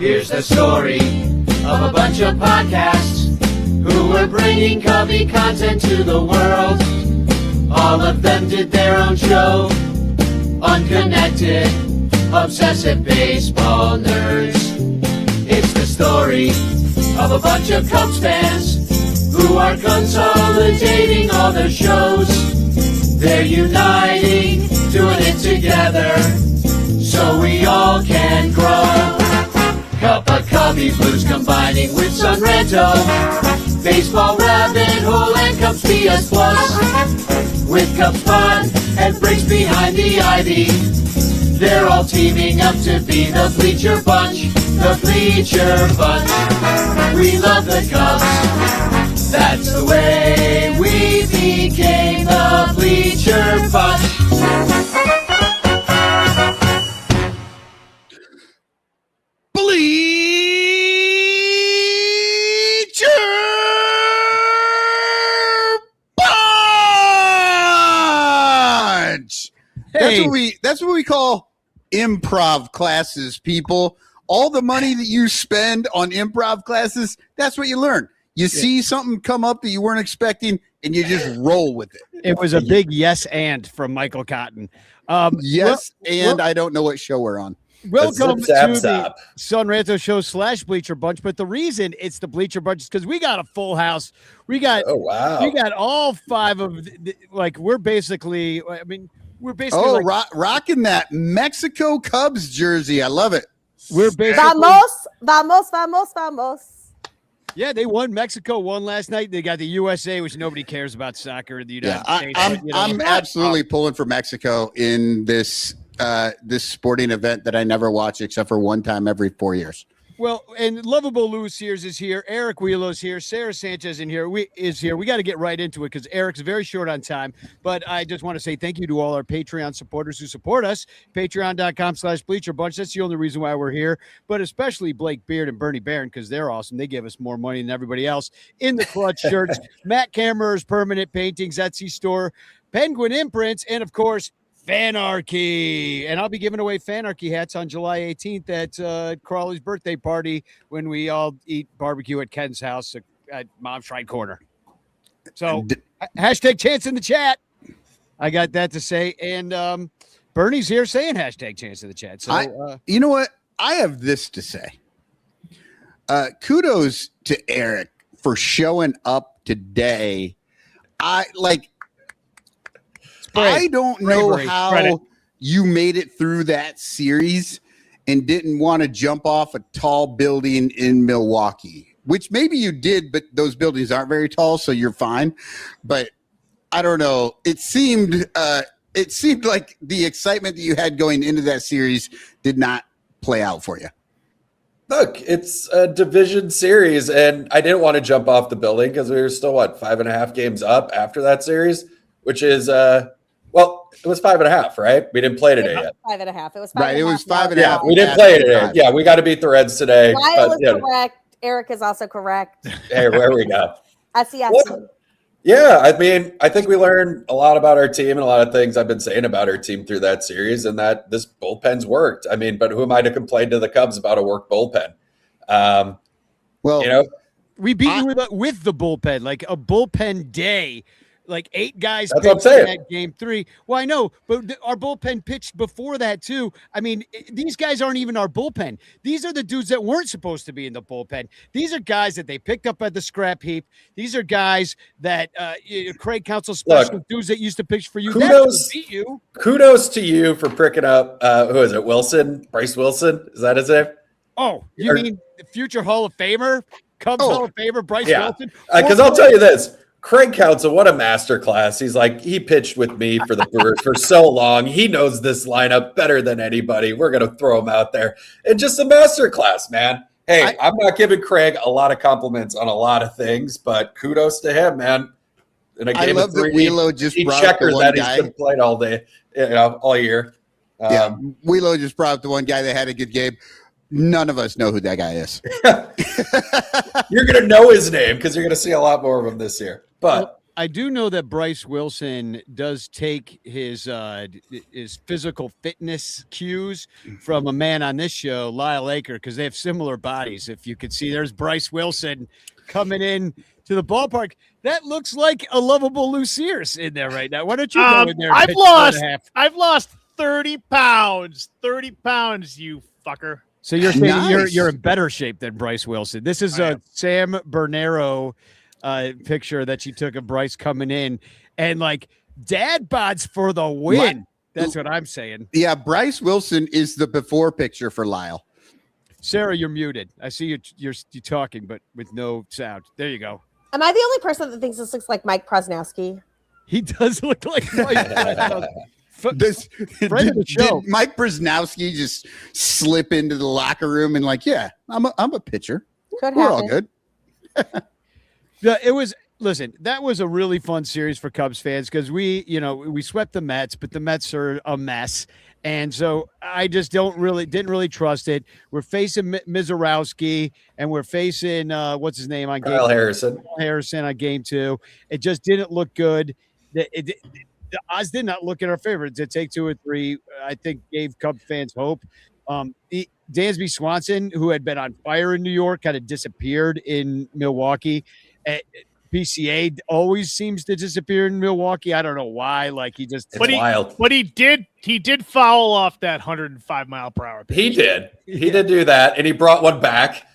Here's the story of a bunch of podcasts who were bringing Cubby content to the world. All of them did their own show. Unconnected, obsessive baseball nerds. It's the story of a bunch of Cubs fans who are consolidating all their shows. They're uniting, doing it together, so we all can grow. Cup of Cubby Blues combining with some Ranto, baseball rabbit hole and Cubs PS Plus. With Cubs fun and breaks behind the ivy, they're all teaming up to be the Bleacher Bunch, the Bleacher Bunch. We love the Cubs, that's the way we became the Bleacher Bunch. Hey. That's what we call improv classes, people. All the money that you spend on improv classes, that's what you learn. You see something come up that you weren't expecting, and you just roll with it. It was a big yes and from Michael Cotton. I don't know what show we're on. Welcome to the Son Ranto Show / Bleacher Bunch. But the reason it's the Bleacher Bunch is because we got a full house. We got all five of we're basically rocking that Mexico Cubs jersey. I love it. We're basically Vamos. Yeah, they won. Mexico won last night. They got the USA, which nobody cares about soccer in the United States. I'm absolutely pulling for Mexico in this sporting event that I never watch except for one time every 4 years. Well, and lovable Lou Sears is here. Eric Wheelo's here. Sarah Sanchez is here. We got to get right into it because Eric's very short on time. But I just want to say thank you to all our Patreon supporters who support us. Patreon.com/Bleacher Bunch. That's the only reason why we're here. But especially Blake Beard and Bernie Barron because they're awesome. They give us more money than everybody else. In the Clutch shirts, Matt Kammerer's Permanent Paintings, Etsy store, Penguin Imprints, and of course, Fanarchy. And I'll be giving away Fanarchy hats on July 18th at Crawley's birthday party when we all eat barbecue at Ken's house at Mom's Shrine Corner. So hashtag chance in the chat. I got that to say. And Bernie's here saying hashtag chance in the chat. So you know what? I have this to say. Kudos to Eric for showing up today. I don't know how you made it through that series and didn't want to jump off a tall building in Milwaukee, which maybe you did, but those buildings aren't very tall, so you're fine. But I don't know. It seemed like the excitement that you had going into that series did not play out for you. Look, it's a division series, and I didn't want to jump off the building because we were still, 5.5 games up after that series, which is it was 5.5, right? We didn't play today yet. 5.5. It was 5.5. Right, it was 5.5. Yeah, we didn't play today. Yeah, we got to beat the Reds today. Lyle is correct. Eric is also correct. Hey, there we go. Yeah, I mean, I think we learned a lot about our team and a lot of things I've been saying about our team through that series, and that this bullpen's worked. I mean, but who am I to complain to the Cubs about a work bullpen? We beat you with the bullpen, like a bullpen day. Like 8 guys That's pitched what I'm in saying. that game 3. Well, I know, but our bullpen pitched before that too. I mean, these guys aren't even our bullpen. These are the dudes that weren't supposed to be in the bullpen. These are guys that they picked up at the scrap heap. These are guys that Craig Counsell special dudes that used to pitch for you. Kudos to you for pricking up. Who is it? Wilson? Bryce Wilson? Is that his name? Oh, you mean the future Hall of Famer? Cubs Hall of Famer, Bryce Wilson? Because I'll tell you this. Craig Counsell, what a masterclass. He pitched with me for the Brewers for so long. He knows this lineup better than anybody. We're going to throw him out there. And just a masterclass, man. Hey, I'm not giving Craig a lot of compliments on a lot of things, but kudos to him, man. In a game of 3, that Wheelo just brought checkers the one that guy. he's been played all day, all year. Wheelo just brought up the one guy that had a good game. None of us know who that guy is. You're going to know his name because you're going to see a lot more of him this year. But I do know that Bryce Wilson does take his physical fitness cues from a man on this show, Lyle Aker, because they have similar bodies. If you could see, there's Bryce Wilson coming in to the ballpark. That looks like a lovable Lou Sears in there right now. Why don't you go in there? I've lost 30 pounds. 30 pounds, you fucker. So you're saying you're in better shape than Bryce Wilson. This is a Sam Bernero picture that she took of Bryce coming in, and like dad bods for the win. That's what I'm saying. Yeah, Bryce Wilson is the before picture for Lyle. Sarah, you're muted. I see you're talking, but with no sound. There you go. Am I the only person that thinks this looks like Mike Prosnowski? He does look like Mike Prosnowski. Did Mike Brzezinski just slip into the locker room and like, yeah, I'm a pitcher. We're all good. Yeah, it was. Listen, that was a really fun series for Cubs fans because we swept the Mets, but the Mets are a mess, and so I just didn't really trust it. We're facing Mizorowski, and we're facing what's his name on Kyle Harrison on game 2. It just didn't look good. The odds did not look in our favor. To take 2 or 3, I think gave Cub fans hope. Dansby Swanson, who had been on fire in New York, kind of disappeared in Milwaukee. PCA always seems to disappear in Milwaukee. I don't know why. Like it's wild. But he did foul off that 105 mile per hour pitch. He did do that, and he brought one back.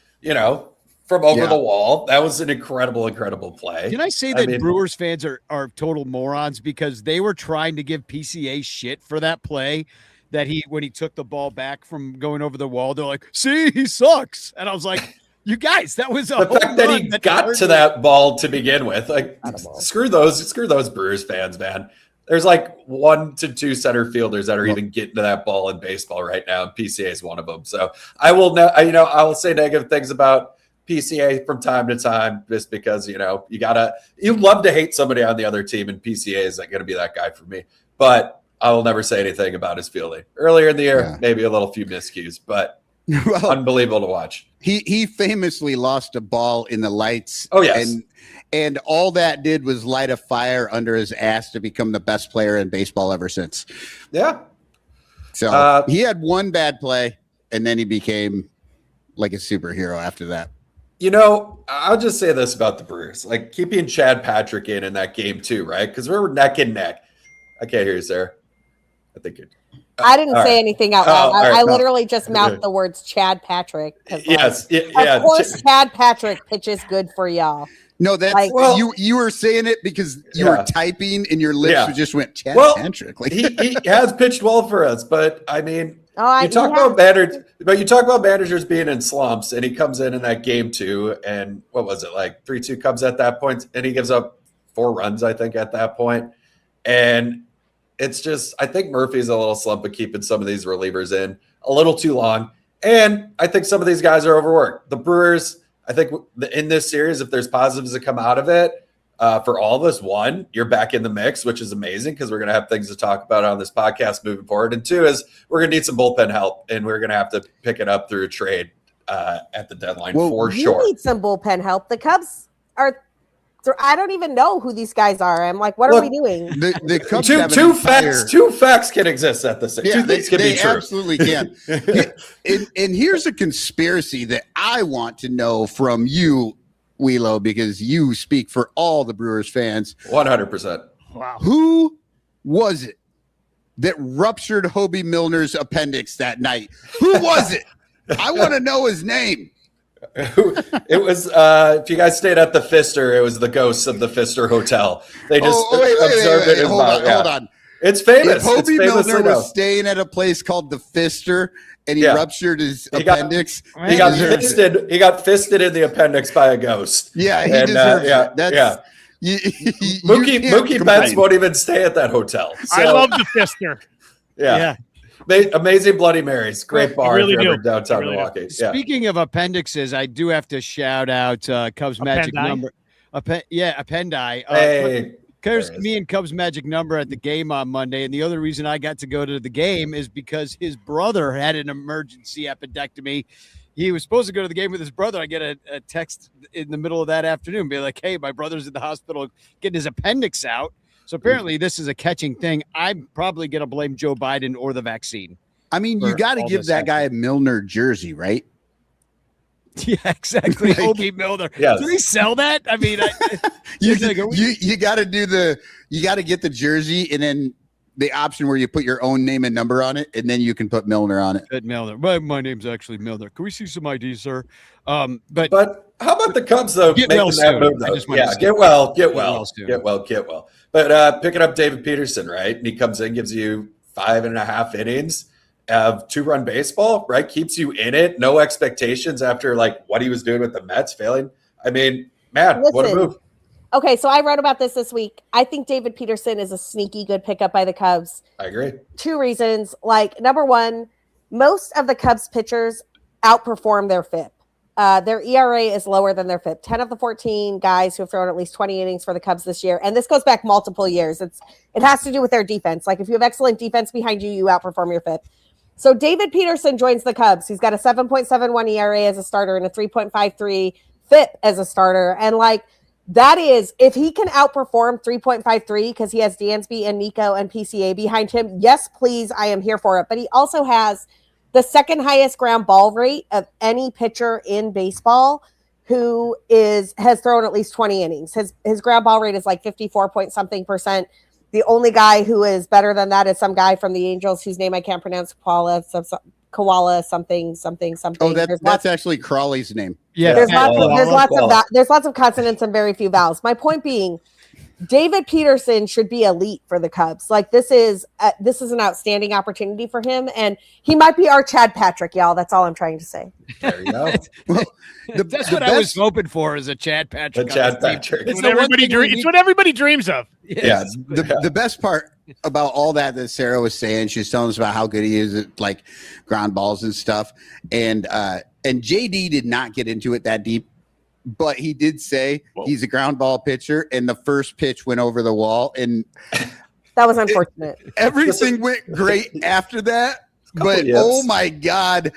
From over the wall. That was an incredible play. Can I say that Brewers fans are total morons because they were trying to give PCA shit for that play that when he took the ball back from going over the wall. They're like, see, he sucks. And I was like, you guys, that was the fact that he got to that ball to begin with. Like, screw those Brewers fans, man. There's like 1 to 2 center fielders that are even getting to that ball in baseball right now. And PCA is one of them. So I will say negative things about PCA from time to time, just because, you love to hate somebody on the other team, and PCA isn't going to be that guy for me. But I will never say anything about his fielding. Earlier in the year, maybe a few miscues, but unbelievable to watch. He famously lost a ball in the lights. Oh, yes. And all that did was light a fire under his ass to become the best player in baseball ever since. Yeah. So he had one bad play, and then he became like a superhero after that. I'll just say this about the Brewers, like keeping Chad Patrick in that game too, right? Because we were neck and neck. I can't hear you, Sarah. I think you're. I didn't say anything out loud. I literally just mouthed the words Chad Patrick. Yes. Of course, Chad Patrick pitches good for y'all. No, that's you were saying it because you were typing and your lips just went Chad Patrick. Like he has pitched well for us, but I mean, you talk about managers being in slumps, and he comes in that game 2, and what was it, like 3-2 Cubs at that point, and he gives up 4 runs, I think, at that point. And it's just, I think Murphy's a little slump of keeping some of these relievers in a little too long, and I think some of these guys are overworked. The Brewers, I think in this series, if there's positives that come out of it, for all of us, 1, you're back in the mix, which is amazing because we're going to have things to talk about on this podcast moving forward. And 2 is we're going to need some bullpen help, and we're going to have to pick it up through a trade at the deadline for sure. You need some bullpen help. The Cubs are. I don't even know who these guys are. I'm like, what are we doing? The Cubs two facts can exist at the same. 2 things can be true. Absolutely can. and here's a conspiracy that I want to know from you, Wheelo, because you speak for all the Brewers fans. 100%. Wow. Who was it that ruptured Hobie Milner's appendix that night? Who was it? I want to know his name. It was if you guys stayed at the Pfister, it was the ghosts of the Pfister Hotel. They just observed it. Hold on. It's famous. If Hobie Milner was staying at a place called the Pfister and he ruptured his appendix, he got fisted. He got fisted in the appendix by a ghost. Yeah, he deserves it. Mookie Betts won't even stay at that hotel. So, I love the Pfister. Yeah. Amazing Bloody Marys. Great bar downtown Milwaukee. Speaking of appendixes, I do have to shout out Cubs Magic Number. Appendi. Because me and Cubs Magic Number at the game on Monday, and the other reason I got to go to the game is because his brother had an emergency appendectomy. he was supposed to go to the game with his brother. I get a text in the middle of that afternoon, be like, "Hey, my brother's in the hospital getting his appendix out." So apparently, this is a catching thing. I'm probably going to blame Joe Biden or the vaccine. I mean, you got to give that guy a Milner jersey, right? Yeah, exactly. Obi Milner. Yes. Do they sell that? I mean, you got to get the jersey and then the option where you put your own name and number on it, and then you can put Milner on it. Milner. My name's actually Milner. Can we see some ID, sir? But how about the Cubs though? Get well soon. Get well. But picking up David Peterson, right? And he comes in, gives you 5.5 innings of 2-run baseball, right? Keeps you in it. No expectations after like what he was doing with the Mets failing. I mean, man, what a move. Okay, so I wrote about this week. I think David Peterson is a sneaky good pickup by the Cubs. I agree. 2 reasons. Like, number one, most of the Cubs pitchers outperform their FIP. Their ERA is lower than their FIP. 10 of the 14 guys who have thrown at least 20 innings for the Cubs this year, and this goes back multiple years. It has to do with their defense. Like, if you have excellent defense behind you, you outperform your FIP. So David Peterson joins the Cubs. He's got a 7.71 ERA as a starter and a 3.53 FIP as a starter. And like, that is, if he can outperform 3.53 because he has Dansby and Nico and PCA behind him, yes, please, I am here for it. But he also has the second highest ground ball rate of any pitcher in baseball who has thrown at least 20 innings. His ground ball rate is like 54 point something %. The only guy who is better than that is some guy from the Angels whose name I can't pronounce, Koala something. Oh, that's actually Crawley's name. Yeah, there's lots of consonants and very few vowels. My point being, David Peterson should be elite for the Cubs. Like, this is an outstanding opportunity for him, and he might be our Chad Patrick, y'all. That's all I'm trying to say. There you go. Well, that's what I was hoping for, is a Chad Patrick. The Chad Patrick. It's what everybody dreams of. Yes. The best part about all that Sarah was saying, she was telling us about how good he is at like ground balls and stuff, and JD did not get into it that deep. But he did say he's a ground ball pitcher, and the first pitch went over the wall, and that was unfortunate. Everything went great after that, but oh my God.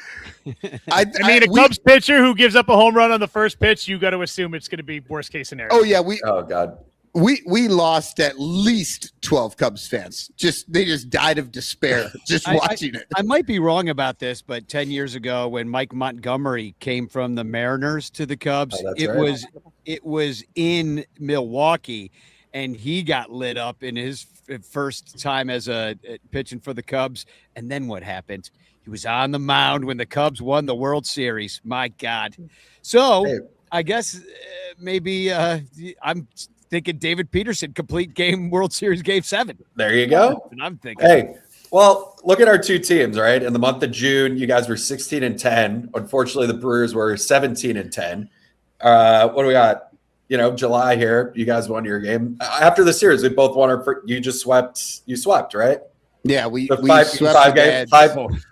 I mean, a Cubs pitcher who gives up a home run on the first pitch, you got to assume it's going to be worst case scenario. Oh, yeah. Oh, God. We lost at least 12 Cubs fans. They just died of despair just watching it. I might be wrong about this, but 10 years ago when Mike Montgomery came from the Mariners to the Cubs, it was in Milwaukee, and he got lit up in his first time as a pitching for the Cubs. And then what happened? He was on the mound when the Cubs won the World Series. My God. So I guess maybe I'm thinking David Peterson complete game World Series Game 7. There you go. And I'm thinking, hey, well, look at our two teams, right? In the month of June, you guys were 16-10. Unfortunately, the Brewers were 17-10. What do we got? July here. You guys won your game after the series. We both won our. You just swept. You swept, right? Yeah, we swept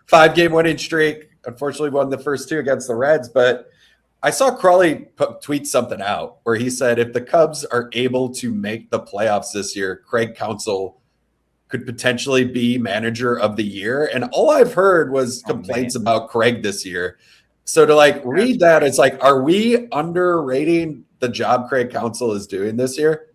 five game winning streak. Unfortunately, won the first 2 against the Reds, but I saw Crawley tweet something out where he said if the Cubs are able to make the playoffs this year, Craig Counsell could potentially be manager of the year. And all I've heard was complaints about Craig this year. So to read that, it's like, are we underrating the job Craig Counsell is doing this year?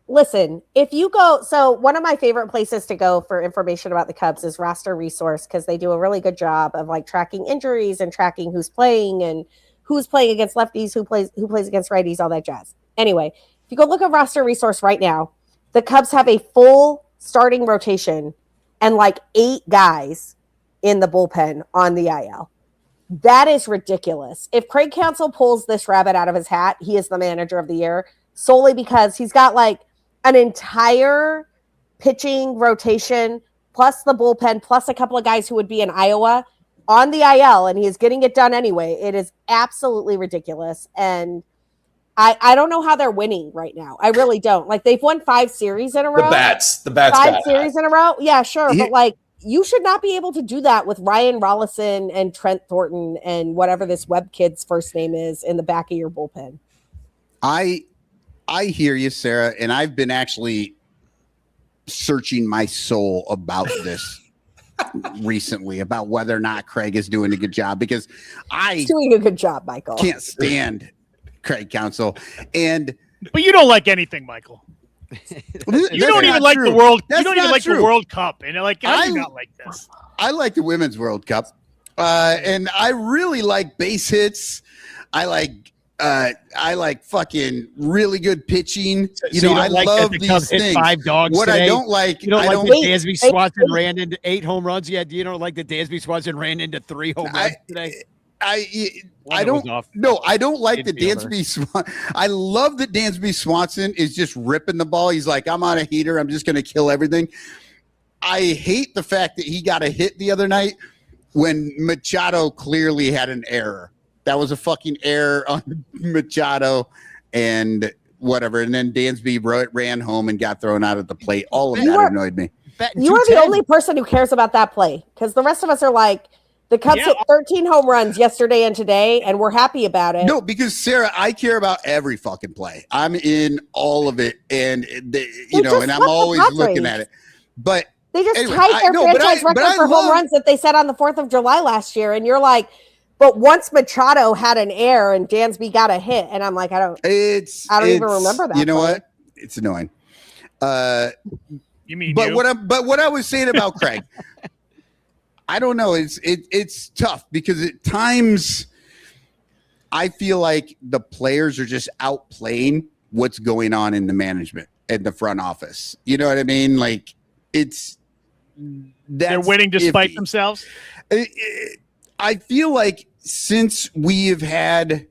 Listen, if you go, so one of my favorite places to go for information about the Cubs is Roster Resource, because they do a really good job of tracking injuries and tracking who's playing and who's playing against lefties, who plays against righties, all that jazz. Anyway, if you go look at Roster Resource right now, the Cubs have a full starting rotation and 8 guys in the bullpen on the IL. That is ridiculous. If Craig Counsell pulls this rabbit out of his hat, he is the manager of the year, solely because he's got an entire pitching rotation plus the bullpen plus a couple of guys who would be in Iowa on the IL, and he is getting it done anyway. It is absolutely ridiculous. And I don't know how they're winning right now. I really don't. They've won 5 series in a row. The bats 5 series in a row. Yeah, sure. But you should not be able to do that with Ryan Rollison and Trent Thornton and whatever this Webb kid's first name is in the back of your bullpen. I hear you, Sarah, and I've been actually searching my soul about this. recently about whether or not Craig is doing a good job, because He's doing a good job, Michael. Can't stand Craig Counsell. But you don't like anything, Michael. You don't even like the World. You don't even like the World Cup, and like I do not like this. I like the Women's World Cup, and I really like base hits. I like fucking really good pitching. I love these things. 5 dogs. What today? I don't like, you don't like that Dansby Swanson ran into 8 home runs yet. You don't like that Dansby Swanson ran into 3 home runs today. I don't like the Dansby Swanson. I love that Dansby Swanson is just ripping the ball. He's like, I'm on a heater. I'm just going to kill everything. I hate the fact that he got a hit the other night when Machado clearly had an error. That was a fucking error on Machado and whatever. And then Dansby ran home and got thrown out at the plate. All of that annoyed me. You are the only person who cares about that play, because the rest of us are like, the Cubs hit 13 home runs yesterday and today, and we're happy about it. No, because Sarah, I care about every fucking play. I'm in all of it, and and I'm always looking at it. But they just tied their franchise record for home runs that they set on the 4th of July last year, and you're like, but once Machado had an error and Dansby got a hit, and I'm like, I don't even remember that. You know what? It's annoying. You mean? But what I was saying about Craig. I don't know. It's tough because at times I feel like the players are just outplaying what's going on in the management and the front office. You know what I mean? Like they're winning despite themselves. I feel like since we have had,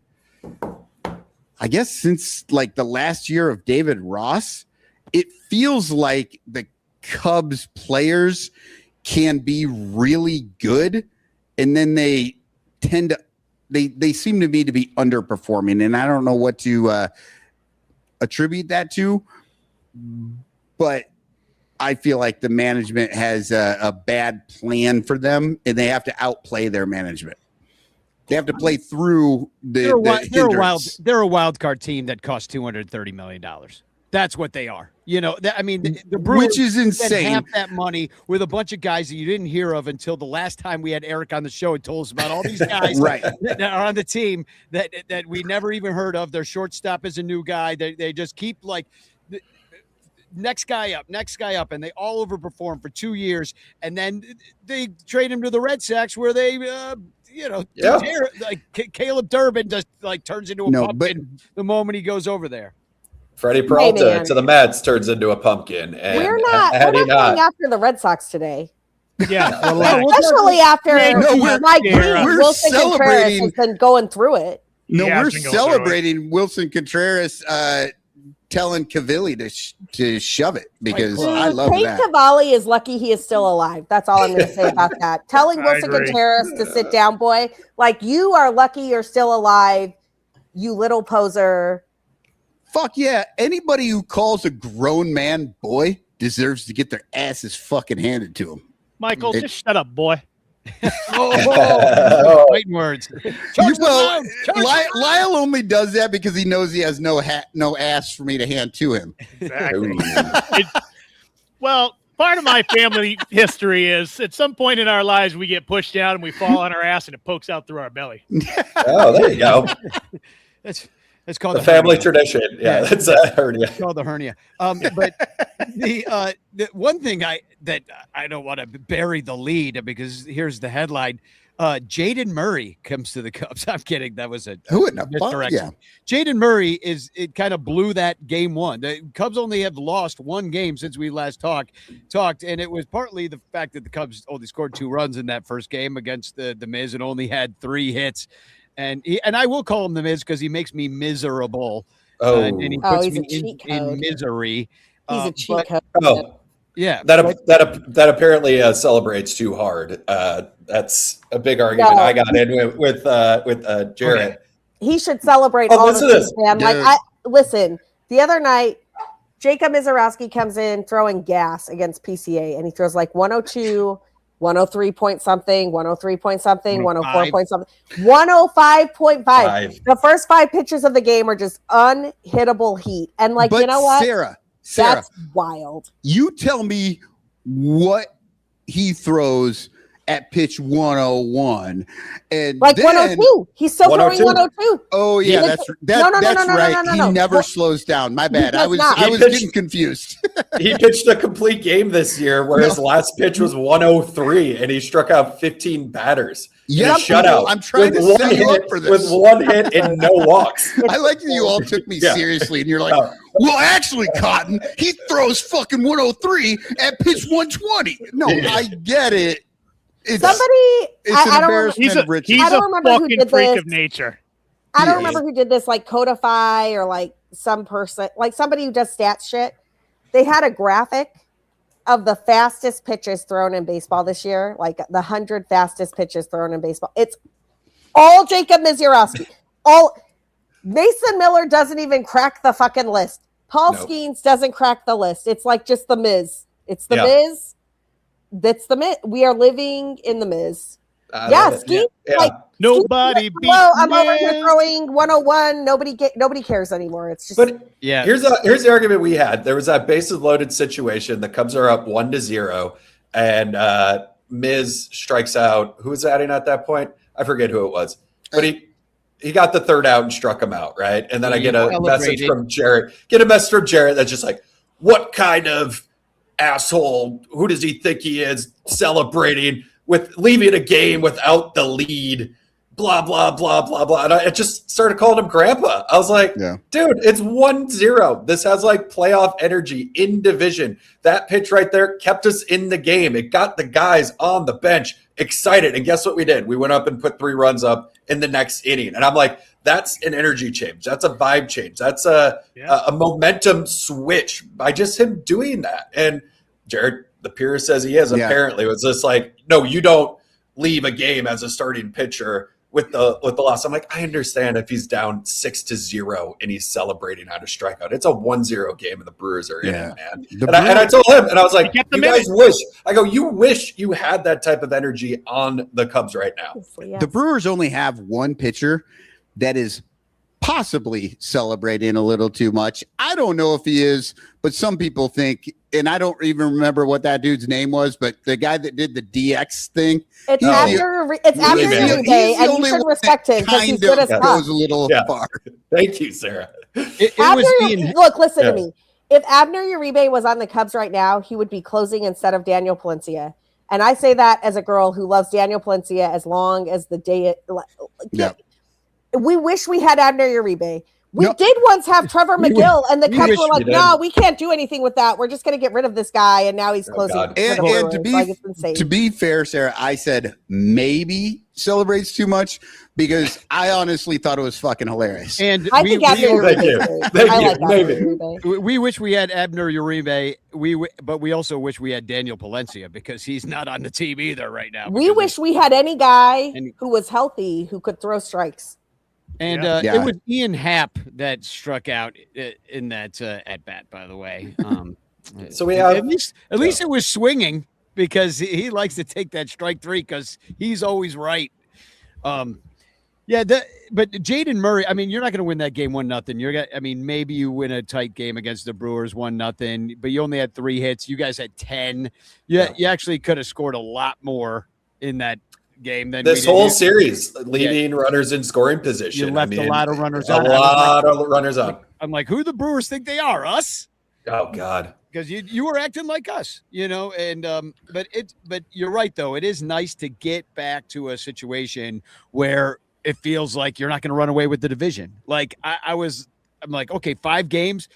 I guess since like the last year of David Ross, it feels like the Cubs players can be really good, and then they tend to they seem to me to be underperforming, and I don't know what to attribute that to, but I feel like the management has a bad plan for them, and they have to outplay their management. They have to play through they're a wild card team that costs $230 million. That's what they are. The Brewers, which is insane. Half that money with a bunch of guys that you didn't hear of until the last time we had Eric on the show and told us about all these guys that are on the team that we never even heard of. Their shortstop is a new guy. They just keep like next guy up, and they all overperform for 2 years, and then they trade him to the Red Sox where they Caleb Durbin just like turns into a pumpkin the moment he goes over there. Freddie Peralta to the Mets turns into a pumpkin. And we're not going after the Red Sox today. Yeah, especially after Mike Green, Wilson Contreras has been going through it. No, we're celebrating Wilson Contreras telling Cavalli to shove it, because I love that. Cavalli is lucky he is still alive. That's all I'm going to say about that. Telling Wilson Contreras to sit down, boy. Like, you are lucky you're still alive, you little poser. Fuck yeah. Anybody who calls a grown man boy deserves to get their asses fucking handed to them. Michael, just shut up, boy. Fighting words. Lyle only does that because he knows he has no ass for me to hand to him. Exactly. Well, part of my family history is at some point in our lives we get pushed down and we fall on our ass and it pokes out through our belly. Oh, there you go. It's called the family tradition. Yeah, that's a hernia. It's called the hernia. But the one thing I don't want to bury the lead, because here's the headline: Jaden Murray comes to the Cubs. I'm kidding. That was a misdirection. Yeah. Jaden Murray it kind of blew that game one. The Cubs only have lost one game since we last talked, and it was partly the fact that the Cubs only scored 2 runs in that first game against the Miz and only had 3 hits. And I will call him the Miz because he makes me miserable. And he puts me in misery. He's a cheat code. Oh, yeah. That apparently celebrates too hard. That's a big argument I got in with Jarrett. Okay. He should celebrate all of this, man. Like, listen, the other night, Jacob Mizorowski comes in throwing gas against PCA, and he throws like 102. 103 point something, 103 point something, 104 point something, 105.5. The first 5 pitches of the game are just unhittable heat. And you know what? Sarah, that's wild. You tell me what he throws at pitch 101 and like then, 102. He's still throwing 102. Oh yeah, that's right. He never slows down. My bad. I was getting confused. He pitched a complete game this year where his last pitch was 103 and he struck out 15 batters. Yeah, shutout. I'm trying to set you up for this. With one hit and no walks. I like that you all took me seriously and you're like, well, actually, Cotton, he throws fucking 103 at pitch 120. No, I get it. It's an embarrassment of riches. He's a fucking freak of nature. I don't remember who did this, like Codify or like some person, like somebody who does stats shit. They had a graphic of the fastest pitches thrown in baseball this year, like the 100 fastest pitches thrown in baseball. It's all Jacob Misiorowski. All Mason Miller doesn't even crack the fucking list. Paul Skeens doesn't crack the list. It's like just the Miz. It's the Miz. That's the Miz. We are living in the Miz. Skeens. Like nobody beats I'm over here throwing 101. Nobody cares anymore. It's just. But here's the argument we had. There was that bases loaded situation. The Cubs are up 1-0, and Miz strikes out. Who was batting at that point? I forget who it was, but he got the third out and struck him out, right? And then I get a message from Jarrett. That's just like, what kind of asshole? Who does he think he is? Celebrating with leaving a game without the lead, blah, blah, blah, blah, blah. And I just started calling him grandpa. I was like, dude, it's 1-0. This has like playoff energy in division. That pitch right there kept us in the game. It got the guys on the bench excited. And guess what we did? We went up and put 3 runs up in the next inning. And I'm like, that's an energy change. That's a vibe change. That's a momentum switch by just him doing that. And Jared, the purist says he is, apparently. It was just like, no, you don't leave a game as a starting pitcher with the loss. I'm like, I understand if he's down 6-0 and he's celebrating on a strikeout. It's a 1-0 game and the Brewers are in it, man. And I told him, and I was like, you guys you wish you had that type of energy on the Cubs right now. The Brewers only have one pitcher that is possibly celebrating a little too much. I don't know if he is, but some people think, and I don't even remember what that dude's name was, but the guy that did the DX thing. It's after Uribe, and you should respect him because he's good as fuck. Goes a little far. Thank you, Sarah. Look, listen to me. If Abner Uribe was on the Cubs right now, he would be closing instead of Daniel Palencia. And I say that as a girl who loves Daniel Palencia as long as the day we wish we had Abner Uribe. We did once have Trevor McGill, and the Cubs were like, no, we can't do anything with that. We're just going to get rid of this guy, and now he's closing. And to be fair, Sarah, I said maybe celebrates too much because I honestly thought it was fucking hilarious. And I think Abner Uribe. We wish we had Abner Uribe. But we also wish we had Daniel Palencia because he's not on the team either right now. We wish we had any guy who was healthy who could throw strikes. And it was Ian Happ that struck out in that at bat, by the way. So we have at least it was swinging because he likes to take that strike 3 because he's always right. But Jaden Murray, I mean, you're not going to win that game 1-0. Maybe you win a tight game against the Brewers 1-0, but you only had 3 hits. You guys had 10. You actually could have scored a lot more in that game than this whole series, leaving runners in scoring position. You left a lot of runners on. I'm like, who the Brewers think they are? Us? Oh God. Because you were acting like us, and but you're right though. It is nice to get back to a situation where it feels like you're not going to run away with the division. Like I'm like, okay, 5 games.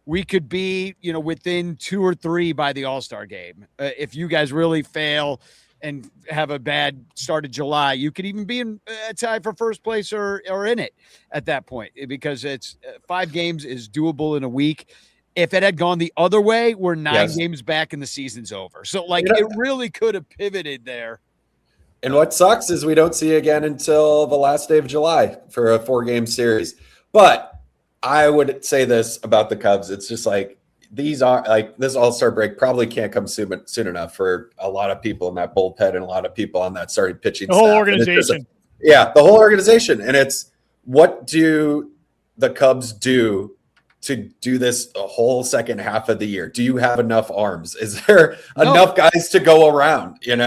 We could be, within 2 or 3 by the All-Star game. If you guys really fail and have a bad start of July, you could even be in a tie for first place or in it at that point, because it's 5 games is doable in a week. If it had gone the other way, we're 9 games back and the season's over. So it really could have pivoted there. And what sucks is we don't see you again until the last day of July for a 4-game series. But I would say this about the Cubs. It's just like, these are like, this All-Star break probably can't come soon enough for a lot of people in that bullpen and a lot of people on that starting pitching staff. The whole organization. The whole organization. And it's, what do the Cubs do to do this a whole second half of the year? Do you have enough arms? Is there enough guys to go around? And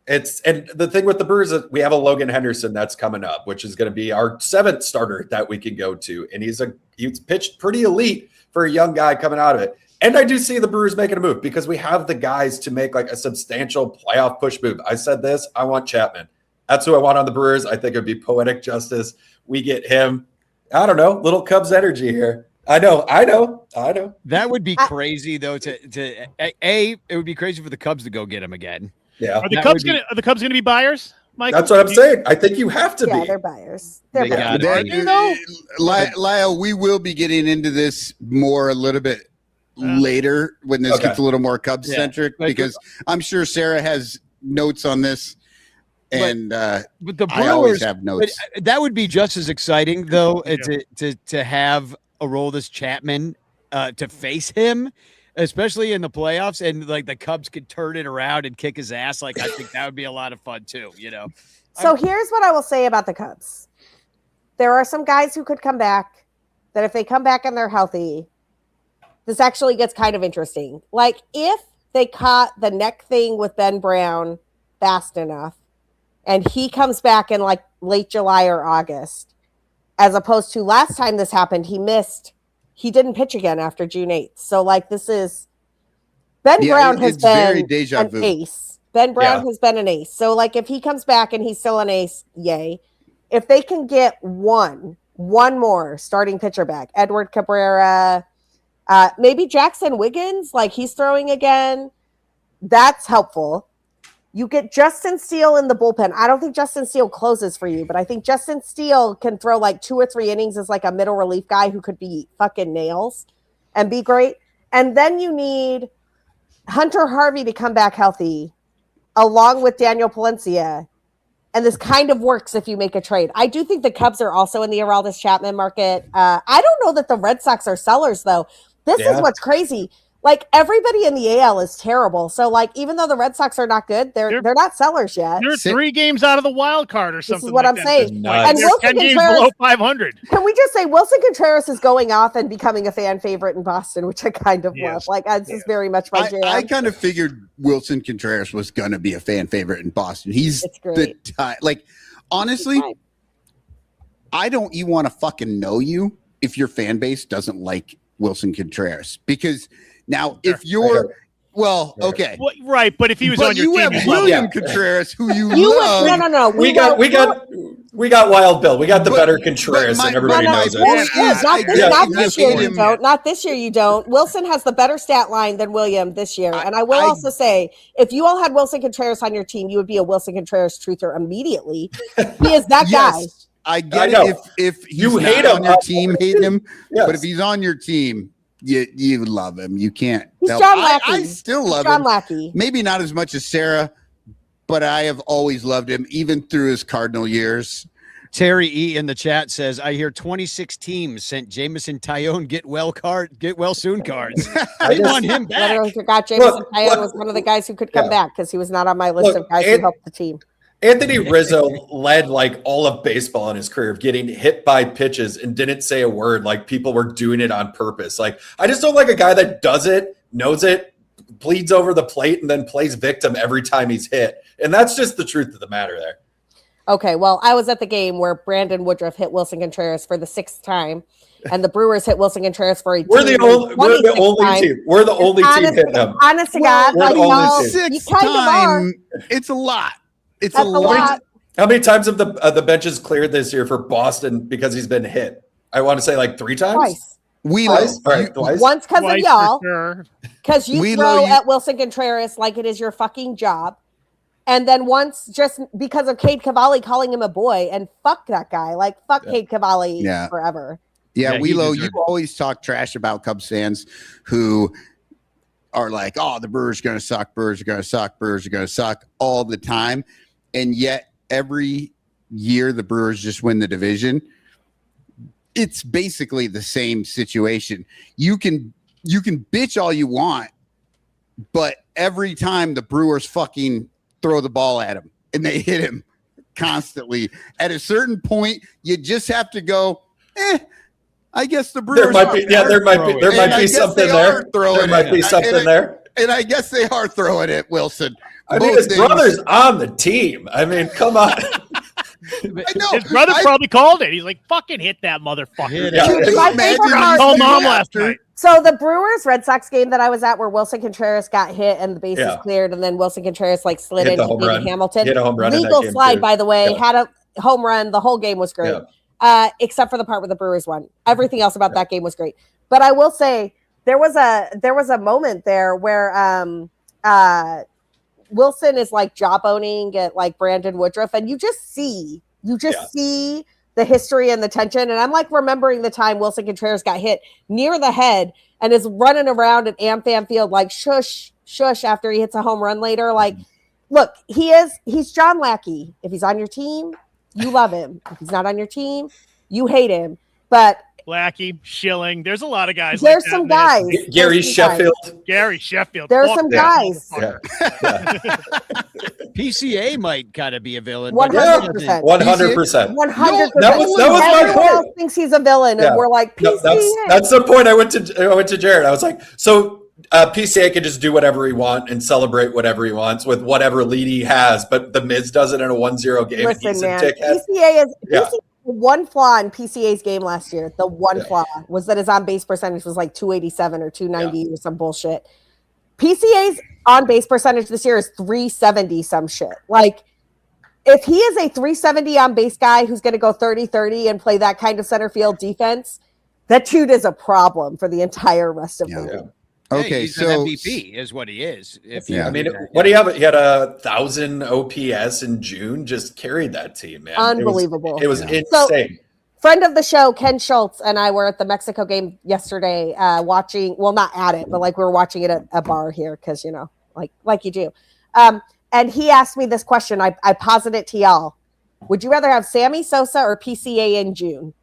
the thing with the Brewers is we have a Logan Henderson that's coming up, which is going to be our 7th starter that we can go to. And he's pitched pretty elite for a young guy coming out of it. And I do see the Brewers making a move because we have the guys to make like a substantial playoff push move. I said this, I want Chapman. That's who I want on the Brewers. I think it'd be poetic justice. We get him. I don't know, little Cubs energy here. I know. That would be crazy though. It would be crazy for the Cubs to go get him again. Yeah. Are the Cubs gonna be buyers, Mike? That's what I'm saying. I think you have to be. Yeah, they're buyers. They're buyers. Lyle, we will be getting into this more a little bit later when this gets a little more Cubs centric because I'm sure Sarah has notes on this. And but the Brewers, I always have notes. That would be just as exciting, though, to have Aroldis Chapman to face him, especially in the playoffs, and like the Cubs could turn it around and kick his ass. Like I think that would be a lot of fun too. So here's what I will say about the Cubs: there are some guys who could come back. That if they come back and they're healthy, this actually gets kind of interesting. Like if they caught the neck thing with Ben Brown fast enough. And he comes back in like late July or August, as opposed to last time this happened, he didn't pitch again after June 8th. So like Ben Brown has been an ace. Ben Brown has been an ace. So like if he comes back and he's still an ace, yay. If they can get one more starting pitcher back, Edward Cabrera, maybe Jackson Wiggins, like he's throwing again, that's helpful. You get Justin Steele in the bullpen. I don't think Justin Steele closes for you, but I think Justin Steele can throw like 2 or 3 innings as like a middle relief guy who could be fucking nails and be great. And then you need Hunter Harvey to come back healthy along with Daniel Palencia. And this kind of works if you make a trade. I do think the Cubs are also in the Aroldis Chapman market. I don't know that the Red Sox are sellers, though. This is what's crazy. Like everybody in the AL is terrible. So like even though the Red Sox are not good, they're not sellers yet. They're 3 games out of the wild card or something. This is what I'm saying. And Wilson 10 games below 500. Can we just say Wilson Contreras is going off and becoming a fan favorite in Boston, which I kind of love. Like this is very much my jam. I kind of figured Wilson Contreras was going to be a fan favorite in Boston. He's the like honestly, I don't even want to fucking know you if your fan base doesn't like Wilson Contreras because. Now, if you're okay, well, right, but if he was on your team, you have William Contreras, who you love. No. We got Wild Bill. We got the better Contreras, and everybody knows it. Not this year. You don't. Wilson has the better stat line than William this year, and I will also say, if you all had Wilson Contreras on your team, you would be a Wilson Contreras truther immediately. He is that guy. I get it. If you hate him on your team, hate him. But if he's on your team. You love him. You can't. He's John Lackey. I still love John him. Lackey. Maybe not as much as Sarah, but I have always loved him, even through his Cardinal years. Terry E in the chat says, "I hear 26 teams sent Jameson Tyone get well soon cards. I want him back." Literally forgot Jameson Tyone was one of the guys who could come back because he was not on my list of guys who helped the team. Anthony Rizzo led like all of baseball in his career of getting hit by pitches and didn't say a word. Like people were doing it on purpose. Like I just don't like a guy that does it, knows it, bleeds over the plate, and then plays victim every time he's hit. And that's just the truth of the matter there. Okay, well, I was at the game where Brandon Woodruff hit Wilson Contreras for the 6th time, and the Brewers hit Wilson Contreras for We're the only team. We're the only team hitting them. Honest to God, you kind of are. It's a lot. It's a lot. How many times have the benches cleared this year for Boston because he's been hit? I want to say like 3 times. Twice. Twice. Once because of y'all. Because you throw at Wilson Contreras like it is your fucking job. And then once just because of Cade Cavalli calling him a boy, and fuck that guy. Like fuck Cade Cavalli forever. Yeah, Wheelo, you always talk trash about Cubs fans who are like, oh, the Brewers are going to suck, Brewers are going to suck, Brewers are going to suck all the time. And yet every year the Brewers just win the division. It's basically the same situation. You can bitch all you want, but every time the Brewers fucking throw the ball at him and they hit him constantly, at a certain point, you just have to go, I guess the Brewers. There might be something there. There might be something there. And I guess they are throwing it, Wilson. I mean, his brother's on the team. I mean, come on. His brother probably called it. He's like, "Fucking hit that motherfucker." Call mom last night. So the Brewers Red Sox game that I was at, where Wilson Contreras got hit and the bases cleared, and then Wilson Contreras like slid in Hamilton. Hit a home run. Legal slide, by the way. Had a home run. The whole game was great, except for the part where the Brewers won. Everything else about that game was great. But I will say there was a moment there where Wilson is like jawboning at like Brandon Woodruff, and you just see the history and the tension. And I'm like remembering the time Wilson Contreras got hit near the head and is running around at AmFam Field like shush after he hits a home run later. Like, look, he's John Lackey. If he's on your team, you love him. If he's not on your team, you hate him. But Lackey, Schilling. There's a lot of guys. There's some guys. Gary Sheffield. Gary Sheffield. There's some guys. PCA might kind of be a villain. 100%. 100%. 100%. That was my point. Else thinks he's a villain, and we're like, PCA. That's the point. I went to Jared. I was like, so PCA can just do whatever he wants and celebrate whatever he wants with whatever lead he has, but the Miz does it in a 1-0 game. Listen, man, PCA is one flaw in PCA's game last year. The one flaw was that his on-base percentage was like 287 or 290 or some bullshit. PCA's on-base percentage this year is 370 some shit. Like, if he is a 370 on-base guy who's going to go 30-30 and play that kind of center field defense, that dude is a problem for the entire rest of the league. Okay, he's an MVP is what he is. I mean, what do you have? He had 1,000 OPS in June. Just carried that team, man. Unbelievable. It was insane. So, friend of the show, Ken Schultz, and I were at the Mexico game yesterday, watching. Well, not at it, but like we were watching it at a bar here because like you do. And he asked me this question. I posit it to y'all. Would you rather have Sammy Sosa or PCA in June?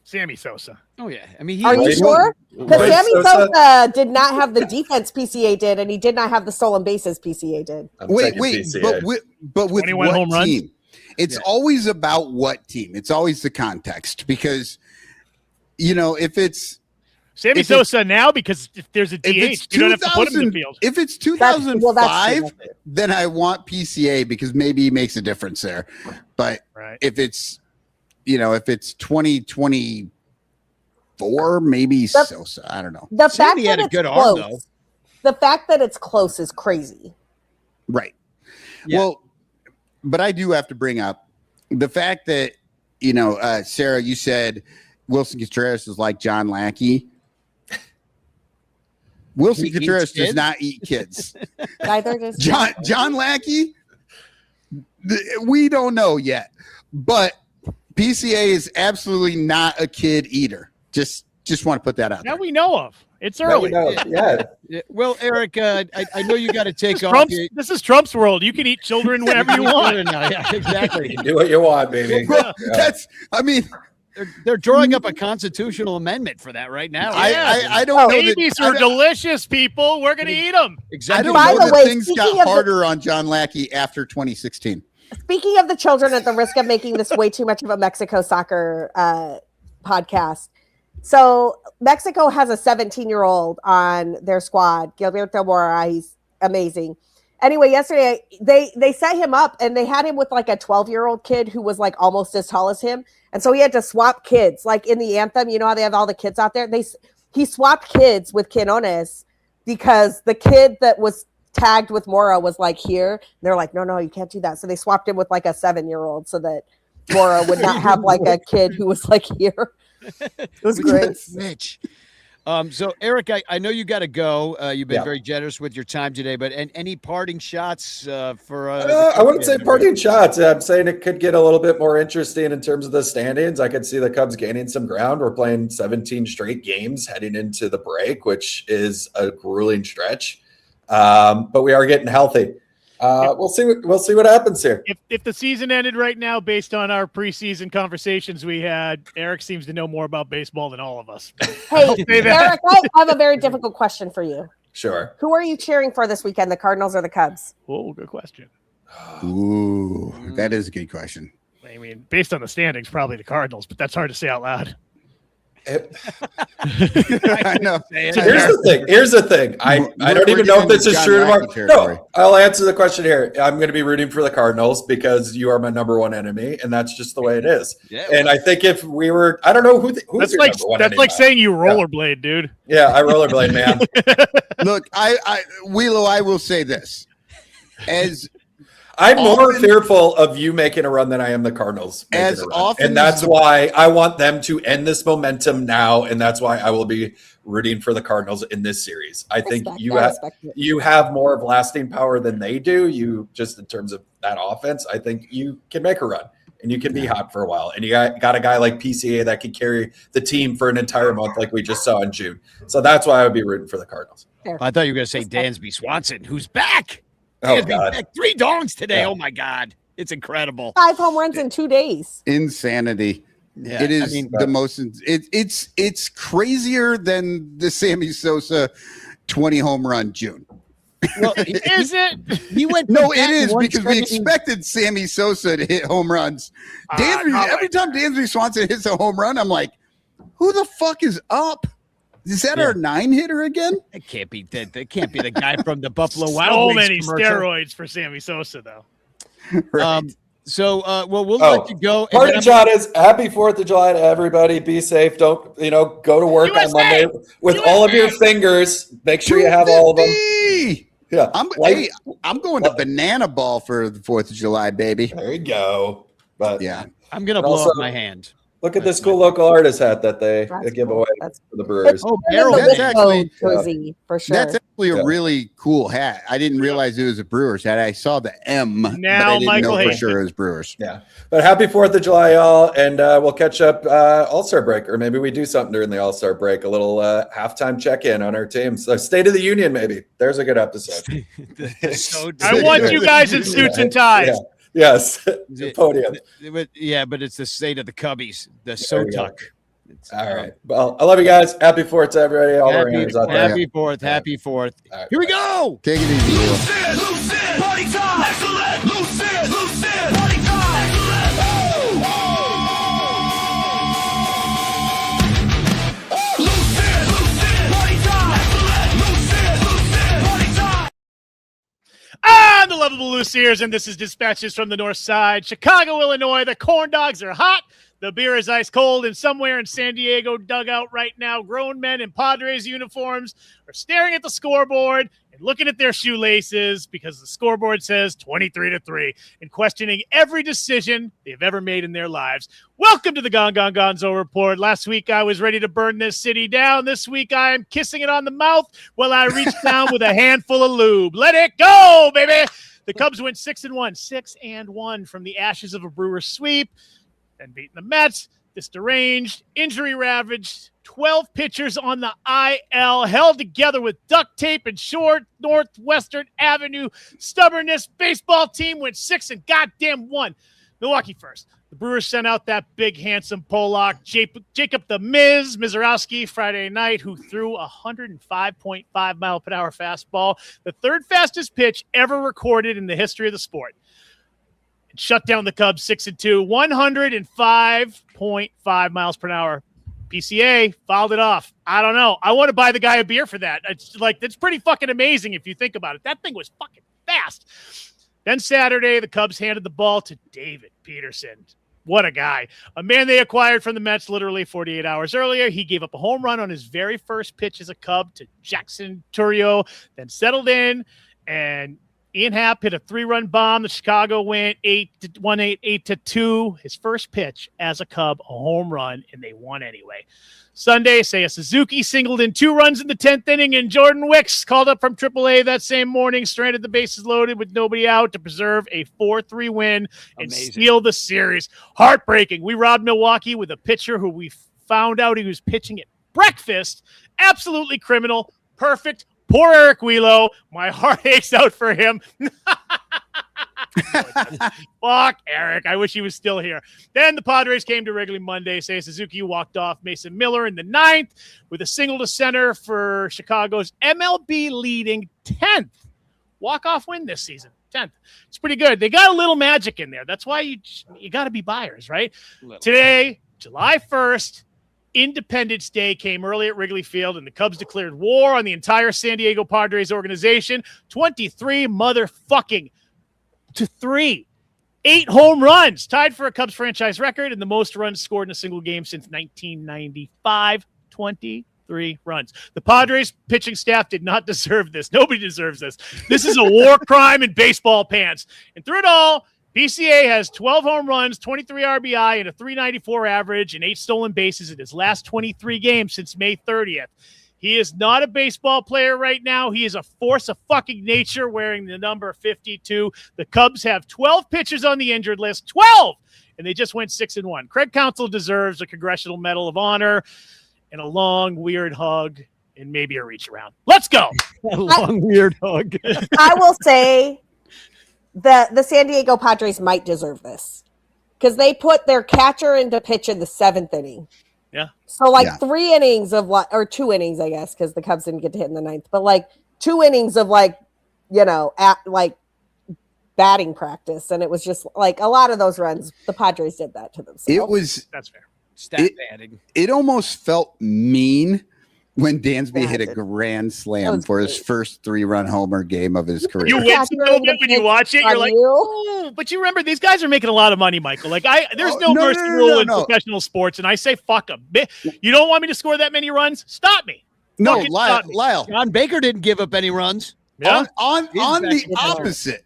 Sammy Sosa. Oh yeah, I mean, are you sure? Because Sammy Sosa did not have the defense PCA did, and he did not have the stolen bases PCA did. Wait, but with what team? It's always about what team. It's always the context because, if it's Sammy Sosa now, because if there's a DH, you don't have to put him in the field. If it's 2005, then I want PCA because maybe he makes a difference there. But if it's if it's 2024, maybe Sosa. I don't know. The fact he had that a good close, arm, though. The fact that it's close is crazy. Right. Yeah. Well, but I do have to bring up the fact that, Sarah, you said Wilson Contreras is like John Lackey. Wilson Contreras does not eat kids. Neither does John Lackey. We don't know yet, but PCA is absolutely not a kid eater. Just want to put that out there. Now we know of. It's early. Well, Eric, I know you got to take off. This is Trump's world. You can eat children whenever you want. Yeah, exactly. You can do what you want, baby. Well, they're drawing up a constitutional amendment for that right now. I don't know. Babies are delicious, people. We're going to eat them. Exactly. I don't know that things got harder on John Lackey after 2016. Speaking of the children, at the risk of making this way too much of a Mexico soccer podcast. So Mexico has a 17-year-old on their squad, Gilberto Mora. He's amazing. Anyway, yesterday they set him up and they had him with like a 12-year-old kid who was like almost as tall as him. And so he had to swap kids. Like in the anthem, you know how they have all the kids out there? He swapped kids with Quinones because the kid that was tagged with Mora was like here. They're like, no, you can't do that. So they swapped him with like a 7-year-old so that Mora would not have like a kid who was like here. It was great. Rich. So Eric, I know you got to go. You've been very generous with your time today, but any parting shots for? I wouldn't say parting shots. I'm saying it could get a little bit more interesting in terms of the standings. I could see the Cubs gaining some ground. We're playing 17 straight games heading into the break, which is a grueling stretch. But we are getting healthy. We'll see what happens here. If the season ended right now, based on our preseason conversations we had, Eric seems to know more about baseball than all of us. Hey, Eric, I have a very difficult question for you. Sure. Who are you cheering for this weekend, the Cardinals or the Cubs? Oh, good question. Ooh, that is a good question. I mean, based on the standings, probably the Cardinals, but that's hard to say out loud. I know. Here's the thing. I don't even know if this is true tomorrow. No, I'll answer the question here. I'm going to be rooting for the Cardinals because you are my number one enemy, and that's just the way it is. Yeah, and I think if we were, I don't know who's that's like saying you rollerblade, dude. Yeah, I rollerblade, man. Look, Wheelo, I will say this. As I'm more fearful of you making a run than I am the Cardinals making a run. And that's why I want them to end this momentum now, and that's why I will be rooting for the Cardinals in this series. I think you have more of lasting power than they do. You just in terms of that offense, I think you can make a run and you can be hot for a while. And you got a guy like PCA that can carry the team for an entire month like we just saw in June. So that's why I would be rooting for the Cardinals. I thought you were going to say Dansby Swanson, who's back. Oh, God. 3 dongs today. Yeah. Oh, my God. It's incredible. 5 home runs in 2 days. Insanity. Yeah, it is the most. It's crazier than the Sammy Sosa 20 home run June. Well, is it? He went. No, it is because we expected Sammy Sosa to hit home runs. Every time Dansby Swanson hits a home run, I'm like, who the fuck is up? Is that our 9 hitter again? It can't be that. That can't be the guy from the Buffalo Wild Wings. So many steroids for Sammy Sosa, though. Right. We'll let you go. Party shot is happy 4th of July to everybody. Be safe. Don't go to work on Monday with all of your fingers. Make sure you have all of them. Yeah, I'm going to Banana Ball for the 4th of July, baby. There you go. But yeah, I'm gonna blow up my hand. Look at this cool local artist hat that they give away for the Brewers. Oh, that's actually cozy for sure. That's actually a really cool hat. I didn't realize it was a Brewers hat. I saw the M, now, but I didn't Michael know for sure it was Brewers. Yeah, but happy 4th of July, y'all, and we'll catch up All-Star break, or maybe we do something during the All-Star break, a little halftime check-in on our team. So State of the Union, maybe. There's a good episode. I want you guys in suits and ties. Yeah. Yes, the podium. But it's the state of the Cubbies, the Sotuck. All right. Well, I love you guys. Happy 4th to everybody. All our hands out there. Happy 4th. Happy 4th. Right. Here we go. Take it easy. Lucid, party time. Excellent. Lucid, party time. Excellent. Lucid, party time. Excellent. Lucid, party time. I'm the lovable Luciers, and this is Dispatches from the North Side. Chicago, Illinois, the corn dogs are hot. The beer is ice cold, and somewhere in San Diego dugout right now, grown men in Padres uniforms are staring at the scoreboard and looking at their shoelaces because the scoreboard says 23-3 and questioning every decision they've ever made in their lives. Welcome to the Gonzo Report. Last week, I was ready to burn this city down. This week, I am kissing it on the mouth while I reach down with a handful of lube. Let it go, baby! The Cubs went 6-1, 6-1 from the ashes of a Brewers sweep. And beating the Mets, this deranged, injury-ravaged, 12 pitchers on the IL, held together with duct tape and short Northwestern Avenue stubbornness. Baseball team went 6 and goddamn 1. Milwaukee first. The Brewers sent out that big, handsome Pollock, Jacob the Mizorowski Friday night, who threw a 105.5-mile-per-hour fastball, the 3rd fastest pitch ever recorded in the history of the sport. Shut down the Cubs 6-2, 105.5 miles per hour. PCA fouled it off. I don't know. I want to buy the guy a beer for that. It's like, that's pretty fucking amazing if you think about it. That thing was fucking fast. Then Saturday, the Cubs handed the ball to David Peterson. What a guy. A man they acquired from the Mets literally 48 hours earlier. He gave up a home run on his very first pitch as a Cub to Jackson Turrio, then settled in, and Ian Happ hit a 3-run bomb. The Chicago went 8-2. His first pitch as a Cub, a home run, and they won anyway. Sunday, Seiya Suzuki singled in 2 runs in the 10th inning, and Jordan Wicks called up from AAA that same morning, stranded the bases loaded with nobody out to preserve a 4-3 win and steal the series. Heartbreaking. We robbed Milwaukee with a pitcher who we found out he was pitching at breakfast. Absolutely criminal. Perfect. Poor Eric Wheelo. My heart aches out for him. Fuck Eric. I wish he was still here. Then the Padres came to Wrigley Monday. Seiya Suzuki walked off Mason Miller in the 9th with a single to center for Chicago's MLB leading 10th walk-off win this season. 10th. It's pretty good. They got a little magic in there. That's why you got to be buyers, right? Today, July 1st, Independence Day came early at Wrigley Field, and the Cubs declared war on the entire San Diego Padres organization. 23 motherfucking to 3. 8 home runs, tied for a Cubs franchise record, and the most runs scored in a single game since 1995. 23 runs. The Padres pitching staff did not deserve this. Nobody deserves this. This is a war crime in baseball pants. And through it all, PCA has 12 home runs, 23 RBI, and a 394 average, and 8 stolen bases in his last 23 games since May 30th. He is not a baseball player right now. He is a force of fucking nature wearing the number 52. The Cubs have 12 pitchers on the injured list. 12! And they just went 6-1. Craig Counsell deserves a Congressional Medal of Honor and a long, weird hug and maybe a reach around. Let's go! A long, weird hug. I will say the San Diego Padres might deserve this because they put their catcher into pitch in the 7th inning. Yeah. So 3 innings of or 2 innings, I guess, because the Cubs didn't get to hit in the 9th, but 2 innings of batting practice. And it was just a lot of those runs, the Padres did that to themselves. That's fair. Stat batting. It almost felt mean when Dansby hit a grand slam for his first 3-run homer game of his career. You wince a little bit when you watch it. You're like, oh, but you remember these guys are making a lot of money, Michael. There's no mercy rule in professional sports, and I say fuck them. You don't want me to score that many runs? Stop me. No, Lyle. John Baker didn't give up any runs. Yeah. On the opposite,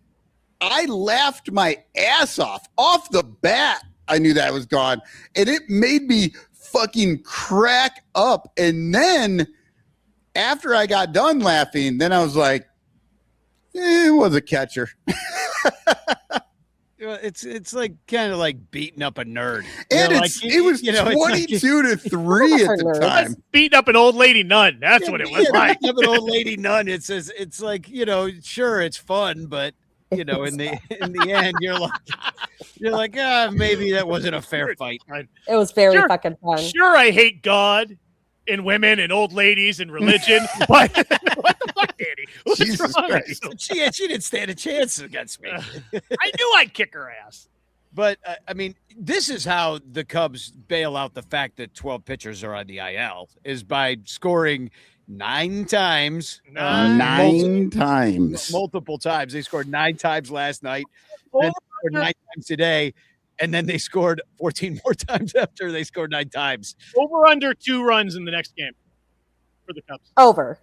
I laughed my ass off the bat. I knew that was gone, and it made me fucking crack up. And then after I got done laughing, then I was like, it was a catcher. It's kind of beating up a nerd. And it was 22-3 at the time. Beating up an old lady nun. That's what it was like. Beating up an old lady nun. It's sure, it's fun, but in the end, you're like, maybe that wasn't a fair fight. It was very fucking fun. Sure, I hate God and women and old ladies and religion, but what the fuck, Danny? What's wrong with you? She didn't stand a chance against me. I knew I'd kick her ass. But, this is how the Cubs bail out the fact that 12 pitchers are on the IL, is by scoring 9 times. 9 times. Multiple times. They scored 9 times last night. Then scored 9 times today. And then they scored 14 more times after they scored 9 times. Over under 2 runs in the next game for the Cubs. Over.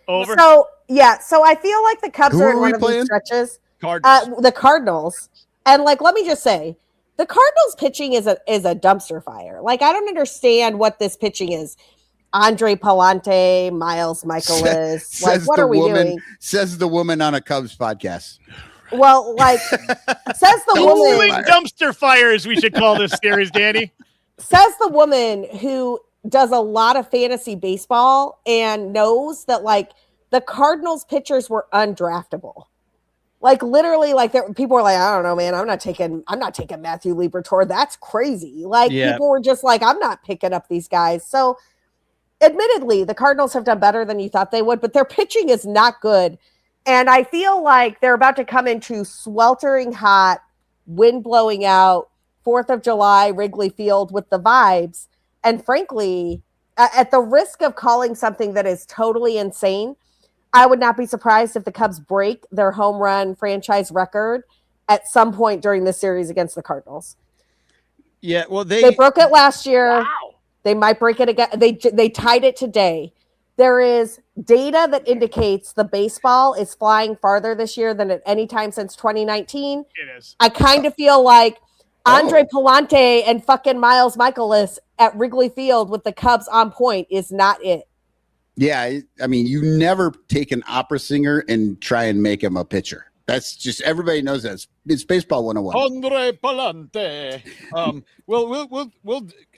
So I feel like the Cubs are in one of these stretches. The Cardinals. And let me just say, the Cardinals pitching is a dumpster fire. I don't understand what this pitching is. Andre Palante, Miles Michaelis. What are we doing? Says the woman on a Cubs podcast. Well, says the woman. Dumpster fires, we should call this series, Danny. Says the woman who does a lot of fantasy baseball and knows that the Cardinals pitchers were undraftable. Literally, people were like, I don't know, man. I'm not taking Matthew Liberatore. That's crazy. People were just like, I'm not picking up these guys. So, admittedly, the Cardinals have done better than you thought they would, but their pitching is not good. And I feel like they're about to come into sweltering hot, wind blowing out, 4th of July, Wrigley Field with the vibes. And frankly, at the risk of calling something that is totally insane, I would not be surprised if the Cubs break their home run franchise record at some point during this series against the Cardinals. Yeah, well, they broke it last year. Wow. They might break it again. They tied it today. There is data that indicates the baseball is flying farther this year than at any time since 2019. It is. I kind of feel like Andre Palante and fucking Miles Michaelis at Wrigley Field with the Cubs on point is not it. Yeah, you never take an opera singer and try and make him a pitcher. That's just, everybody knows that. It's baseball 101. Andre Palante.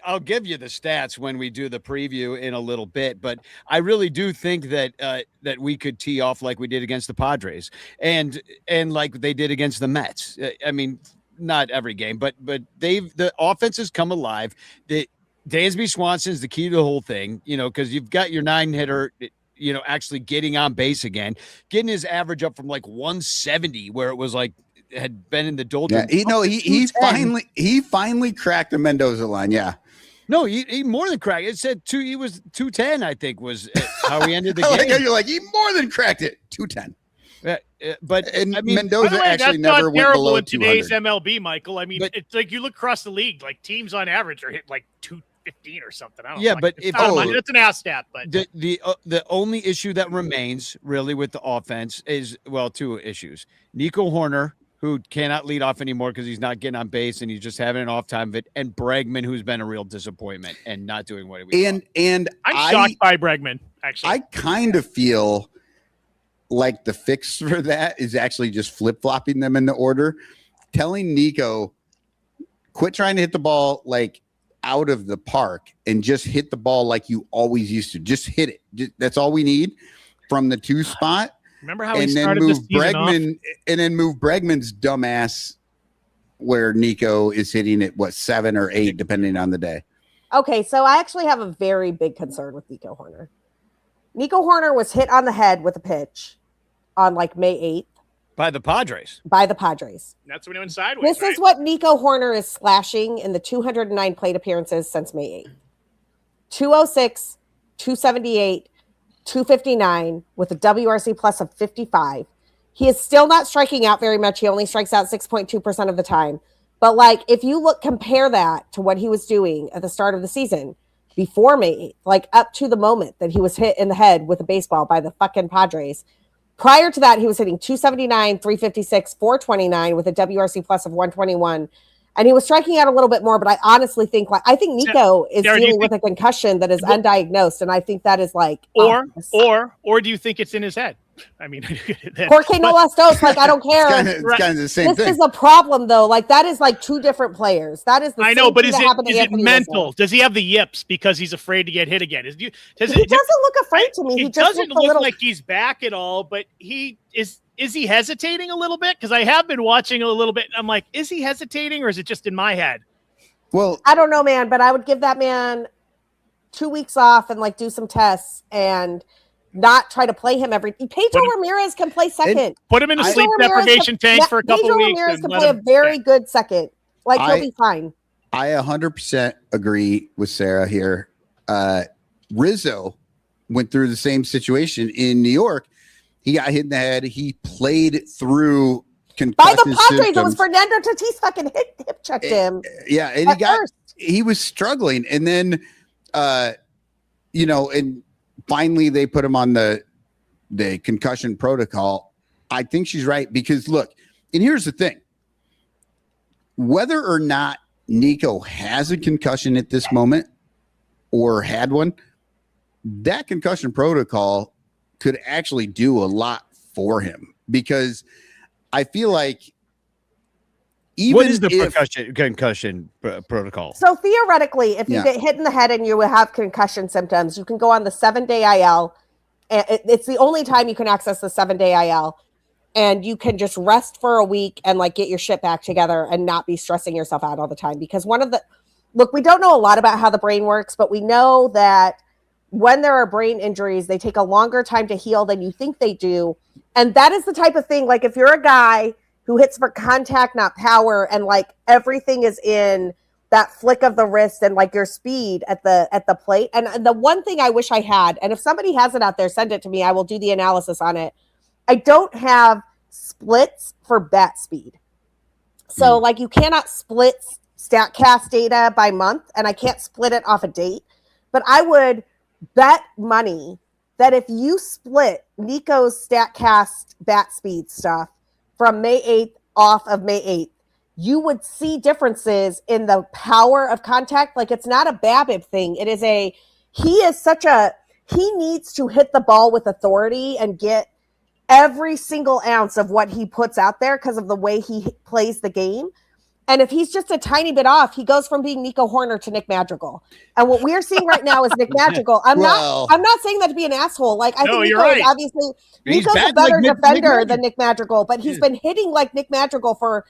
I'll give you the stats when we do the preview in a little bit, but I really do think that that we could tee off like we did against the Padres and like they did against the Mets. Not every game, but the offense has come alive. Dansby Swanson's the key to the whole thing, because you've got your 9-hitter, actually getting on base again, getting his average up from 170, where it was had been in the doldrums. Yeah, he finally cracked the Mendoza line. Yeah. No, he more than cracked. It said he was 210, I think, was how he ended the game. Like how you're like, he more than cracked it. 210. But And I mean, Mendoza by the way, actually that's never not went terrible below in today's 200. MLB, Michael. I mean, But- it's like you look across the league, like teams on average are hit like 215 or something. I don't Yeah, know. but it's if- not money. That's an ass stat. But the only issue that remains really with the offense is, well, two issues. Nico Horner, who cannot lead off anymore because he's not getting on base and he's just having an off time of it, and Bregman, who's been a real disappointment and not doing what he was. And I'm shocked by Bregman, actually. I kind of feel like the fix for that is actually just flip-flopping them in the order, telling Nico, quit trying to hit the ball like out of the park and just hit the ball like you always used to. Just hit it. That's all we need from the 2 spot. Remember how he And then started move this season off? Bregman, and then move Bregman's dumbass where Nico is hitting it 7 or 8 depending on the day. Okay, so I actually have a very big concern with Nico Horner. Nico Horner was hit on the head with a pitch on like May 8th By the Padres. by the Padres. That's when he went sideways. This is what Nico Horner is slashing in the 209 plate appearances since May 8th. 206, 278, 259 with a WRC plus of 55. He is still not striking out very much. He only strikes out 6.2% of the time. But like, if you compare that to what he was doing at the start of the season before May 8th, like up to the moment that he was hit in the head with a baseball by the fucking Padres. Prior to that, he was hitting 279, 356, 429 with a WRC plus of 121. And he was striking out a little bit more, but I honestly think Nico is Sarah, dealing with a concussion that is undiagnosed. And I think that is like, or do you think it's in his head? I mean, Porque no las dos, like, I don't care. It's kind of the same This thing. is a problem, though. Like, that is like 2 different players. That is the I same know, but thing is that happened to it Anthony mental? Rizzo. Does he have the yips because he's afraid to get hit again? Does He doesn't look afraid to me. He It just doesn't looks a look little. like he's back at all, but he is. Is he hesitating a little bit? Because I have been watching a little bit. I'm like, is he hesitating, or is it just in my head? Well, I don't know, man, but I would give that man 2 weeks off and like do some tests and not try to play him every. Pedro Ramirez can play second. Put him in a Pedro sleep Ramirez deprivation tank for a couple Pedro weeks. Ramirez and can let play a him- very good second. Like, he'll be fine. I 100% agree with Sarah here. Rizzo went through the same situation in New York. He got hit in the head. He played through concussion By the Padres, it was symptoms. Fernando Tatis fucking hip checked him. Yeah, and at first. he was struggling, and then and finally they put him on the concussion protocol. I think she's right, because look, and here's the thing: whether or not Nico has a concussion at this moment or had one, that concussion protocol could actually do a lot for him, because I feel like even What is the if, concussion protocol? So theoretically, if you get hit in the head and you have concussion symptoms, you can go on the 7-day IL. And it's the only time you can access the 7-day IL. And you can just rest for a week and like get your shit back together and not be stressing yourself out all the time. Because we don't know a lot about how the brain works, but we know that when there are brain injuries, they take a longer time to heal than you think they do. And that is the type of thing, like if you're a guy who hits for contact, not power, and like everything is in that flick of the wrist and like your speed at the plate. And the one thing I wish I had, and if somebody has it out there, send it to me. I will do the analysis on it. I don't have splits for bat speed. So like you cannot split StatCast data by month, and I can't split it off a date. But I would bet money that if you split Nico's StatCast bat speed stuff from May 8th off of May 8th, you would see differences in the power of contact. Like, it's not a BABIP thing. It is he needs to hit the ball with authority and get every single ounce of what he puts out there because of the way he plays the game. And if he's just a tiny bit off, he goes from being Nico Horner to Nick Madrigal. And what we're seeing right now is Nick Madrigal. I'm not saying that to be an asshole. Like, I think Nico is obviously Nico's a better defender than Nick Madrigal, but he's been hitting like Nick Madrigal for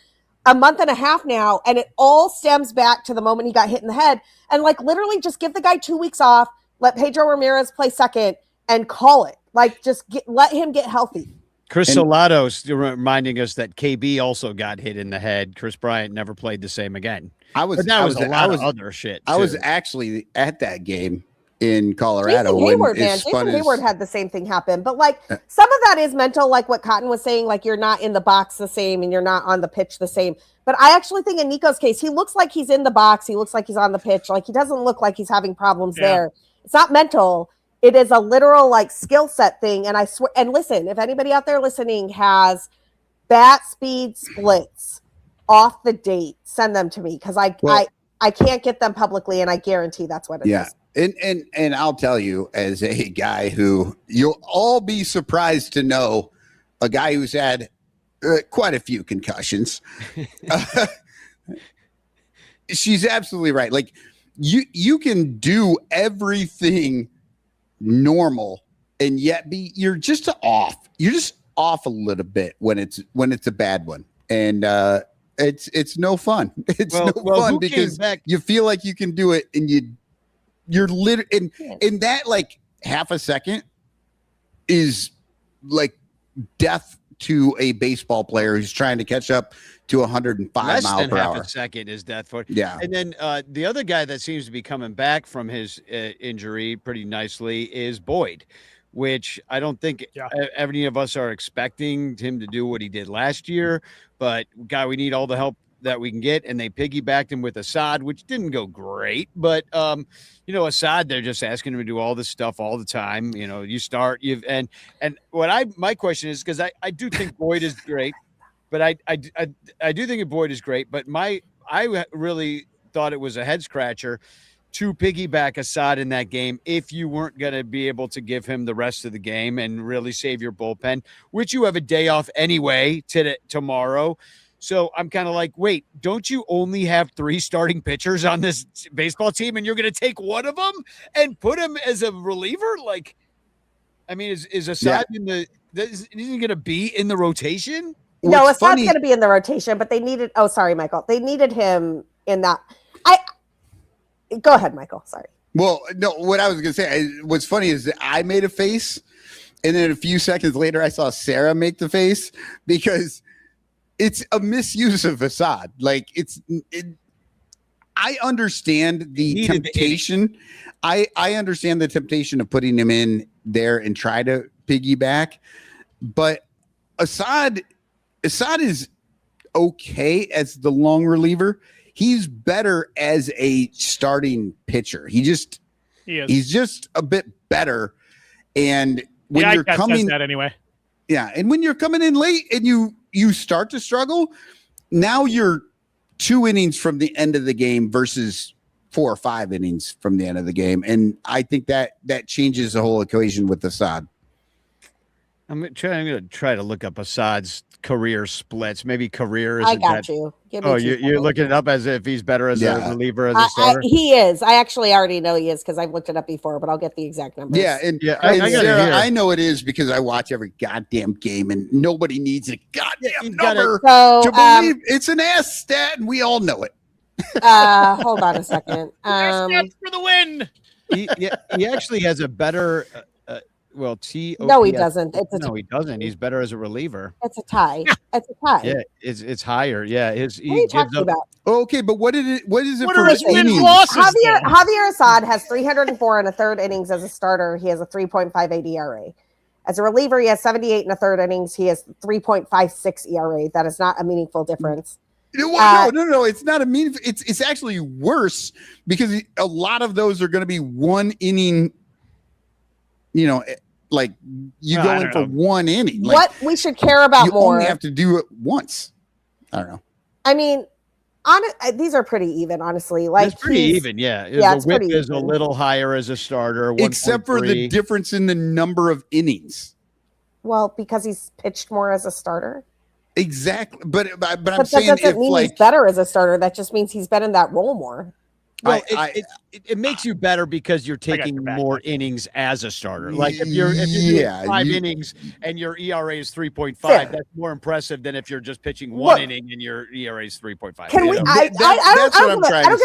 a month and a half now, and it all stems back to the moment he got hit in the head. And like, literally just give the guy 2 weeks off, let Pedro Ramirez play second, and call it. Like, just let him get healthy. Chris Solato's reminding us that KB also got hit in the head. Chris Bryant never played the same again. But that was a lot of other shit. I was actually at that game in Colorado. Jason Hayward had the same thing happen. But like some of that is mental, like what Cotton was saying, like you're not in the box the same and you're not on the pitch the same. But I actually think in Nico's case, he looks like he's in the box. He looks like he's on the pitch. Like he doesn't look like he's having problems there. It's not mental. It is a literal like skill set thing. And I swear, and listen, if anybody out there listening has bat speed splits off the date, send them to me because I can't get them publicly, and I guarantee that's what it is. And I'll tell you, as a guy who you'll all be surprised to know, a guy who's had quite a few concussions. She's absolutely right. Like you can do everything normal and yet you're just off. You're just off a little bit when it's a bad one. And it's no fun. It's no fun because you feel like you can do it and you're literally in that like half a second is like death to a baseball player who's trying to catch up to 105 Less miles than per half hour. a second is death for. Yeah. And then the other guy that seems to be coming back from his injury pretty nicely is Boyd, which I don't think any of us are expecting him to do what he did last year. But, we need all the help that we can get. And they piggybacked him with Assad, which didn't go great. But, Assad, they're just asking him to do all this stuff all the time. You start, and my question is, because I do think Boyd is great. But I do think Boyd is great, but I really thought it was a head scratcher to piggyback Assad in that game if you weren't going to be able to give him the rest of the game and really save your bullpen, which you have a day off anyway tomorrow. So I'm kind of like, wait, don't you only have 3 starting pitchers on this baseball team and you're going to take one of them and put him as a reliever? Like, I mean, is Assad isn't he going to be in the rotation? No, Assad's going to be in the rotation, but they needed. Oh, sorry, Michael. They needed him in that. Go ahead, Michael. Sorry. Well, no. What I was going to say, what's funny is that I made a face, and then a few seconds later, I saw Sarah make the face because it's a misuse of Assad. Like I understand the temptation. I understand the temptation of putting him in there and try to piggyback, but Assad is okay as the long reliever. He's better as a starting pitcher. He's just a bit better. And when you're coming that anyway. Yeah, and when you're coming in late and you start to struggle, now you're 2 innings from the end of the game versus 4 or 5 innings from the end of the game. And I think that changes the whole equation with Assad. I'm going to try to look up Assad's career splits. Maybe career. I got you. You're looking it up as if he's better as a reliever as a starter? He is. I actually already know he is because I've looked it up before, but I'll get the exact numbers. Yeah, Sarah, I know it is because I watch every goddamn game, and nobody needs a goddamn number to believe it's an ass stat, and we all know it. Hold on a second. Stats for the win. He actually has a better. No, he doesn't. No, he doesn't. He's better as a reliever. It's a tie. It's a tie. Yeah, it's higher. Yeah, what are you talking about? Okay, but what is it What for are his innings? Javier Assad has 304 and a third innings as a starter. He has a 3.58 ERA. As a reliever, he has 78 and a third innings. He has 3.56 ERA. That is not a meaningful difference. No. It's not a meaningful. It's actually worse because a lot of those are going to be 1 inning. Like you go in for 1 inning. Like, what we should care about more. You only have to do it once. I don't know. I mean, these are pretty even, honestly. Like it's pretty even, yeah. The whip is a little higher as a starter, except for the difference in the number of innings. Well, because he's pitched more as a starter. Exactly, but I'm saying that doesn't mean he's better as a starter. That just means he's been in that role more. Well, it makes you better because you're taking more innings as a starter. Like if you're doing 5 innings and your ERA is 3.5, that's more impressive than if you're just pitching 1 inning and your ERA is 3.5. Can we? I don't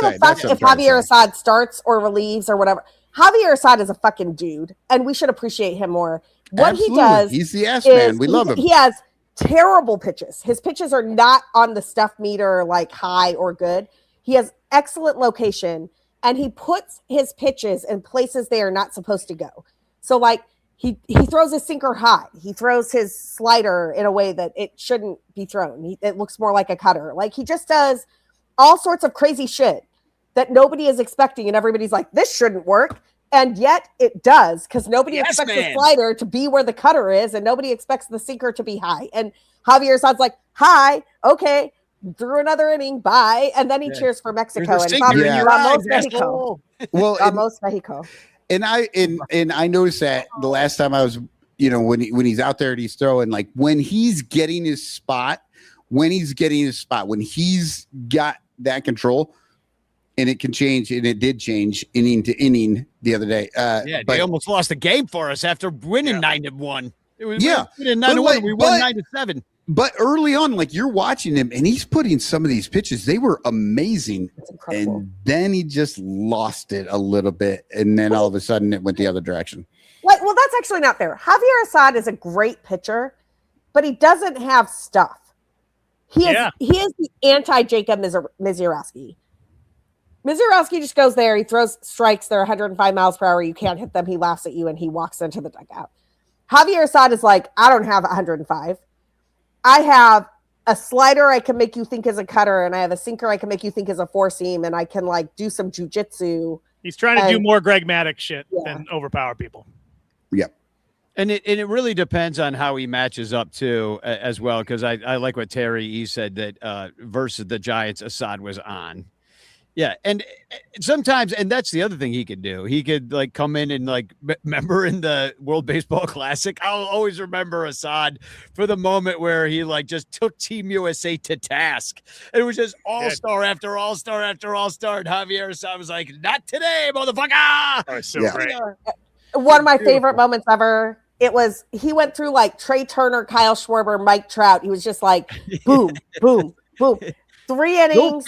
give a fuck if Javier Assad starts or relieves or whatever. Javier Assad is a fucking dude, and we should appreciate him more. What Absolutely. he does, he's the ass man. We love him. He has terrible pitches. His pitches are not on the stuff meter, like high or good. He has excellent location, and he puts his pitches in places they are not supposed to go. So, like, he throws his sinker high. He throws his slider in a way that it shouldn't be thrown. It looks more like a cutter. Like, he just does all sorts of crazy shit that nobody is expecting, and everybody's like, this shouldn't work. And yet it does, because nobody expects the slider to be where the cutter is, and nobody expects the sinker to be high. And Javier Assad's like, hi, okay, threw another inning, bye. And then he cheers for Mexico. And Vamos Mexico. Well, Vamos Mexico. And I noticed that the last time I was, when he's out there and he's throwing, like when he's getting his spot, when he's got that control, and it can change, and it did change inning to inning the other day. They almost lost the game for us after winning 9-1. It was 9-1. We won 9-7. But early on, like you're watching him, and he's putting some of these pitches. They were amazing, and then he just lost it a little bit, and then all of a sudden it went the other direction. Well, that's actually not fair. Javier Assad is a great pitcher, but he doesn't have stuff. He is the anti-Jacob Misiorowski. Misiorowski just goes there. He throws strikes. They're 105 miles per hour. You can't hit them. He laughs at you, and he walks into the dugout. Javier Assad is like, I don't have 105. I have a slider I can make you think is a cutter, and I have a sinker I can make you think is a four seam, and I can like do some jujitsu. He's trying to do more Greg Maddux shit than overpower people. Yep. And it really depends on how he matches up too, as well. Because I like what Terry E said that versus the Giants, Assad was on. Yeah, and sometimes, and that's the other thing he could do. He could like come in and like remember in the World Baseball Classic. I'll always remember Assad for the moment where he like just took Team USA to task. And it was just all-star after all-star after all-star. And Javier Assad was like, "Not today, motherfucker!" That was so great. One of my favorite moments ever. It was he went through like Trey Turner, Kyle Schwarber, Mike Trout. He was just like, boom, boom, boom. 3 innings,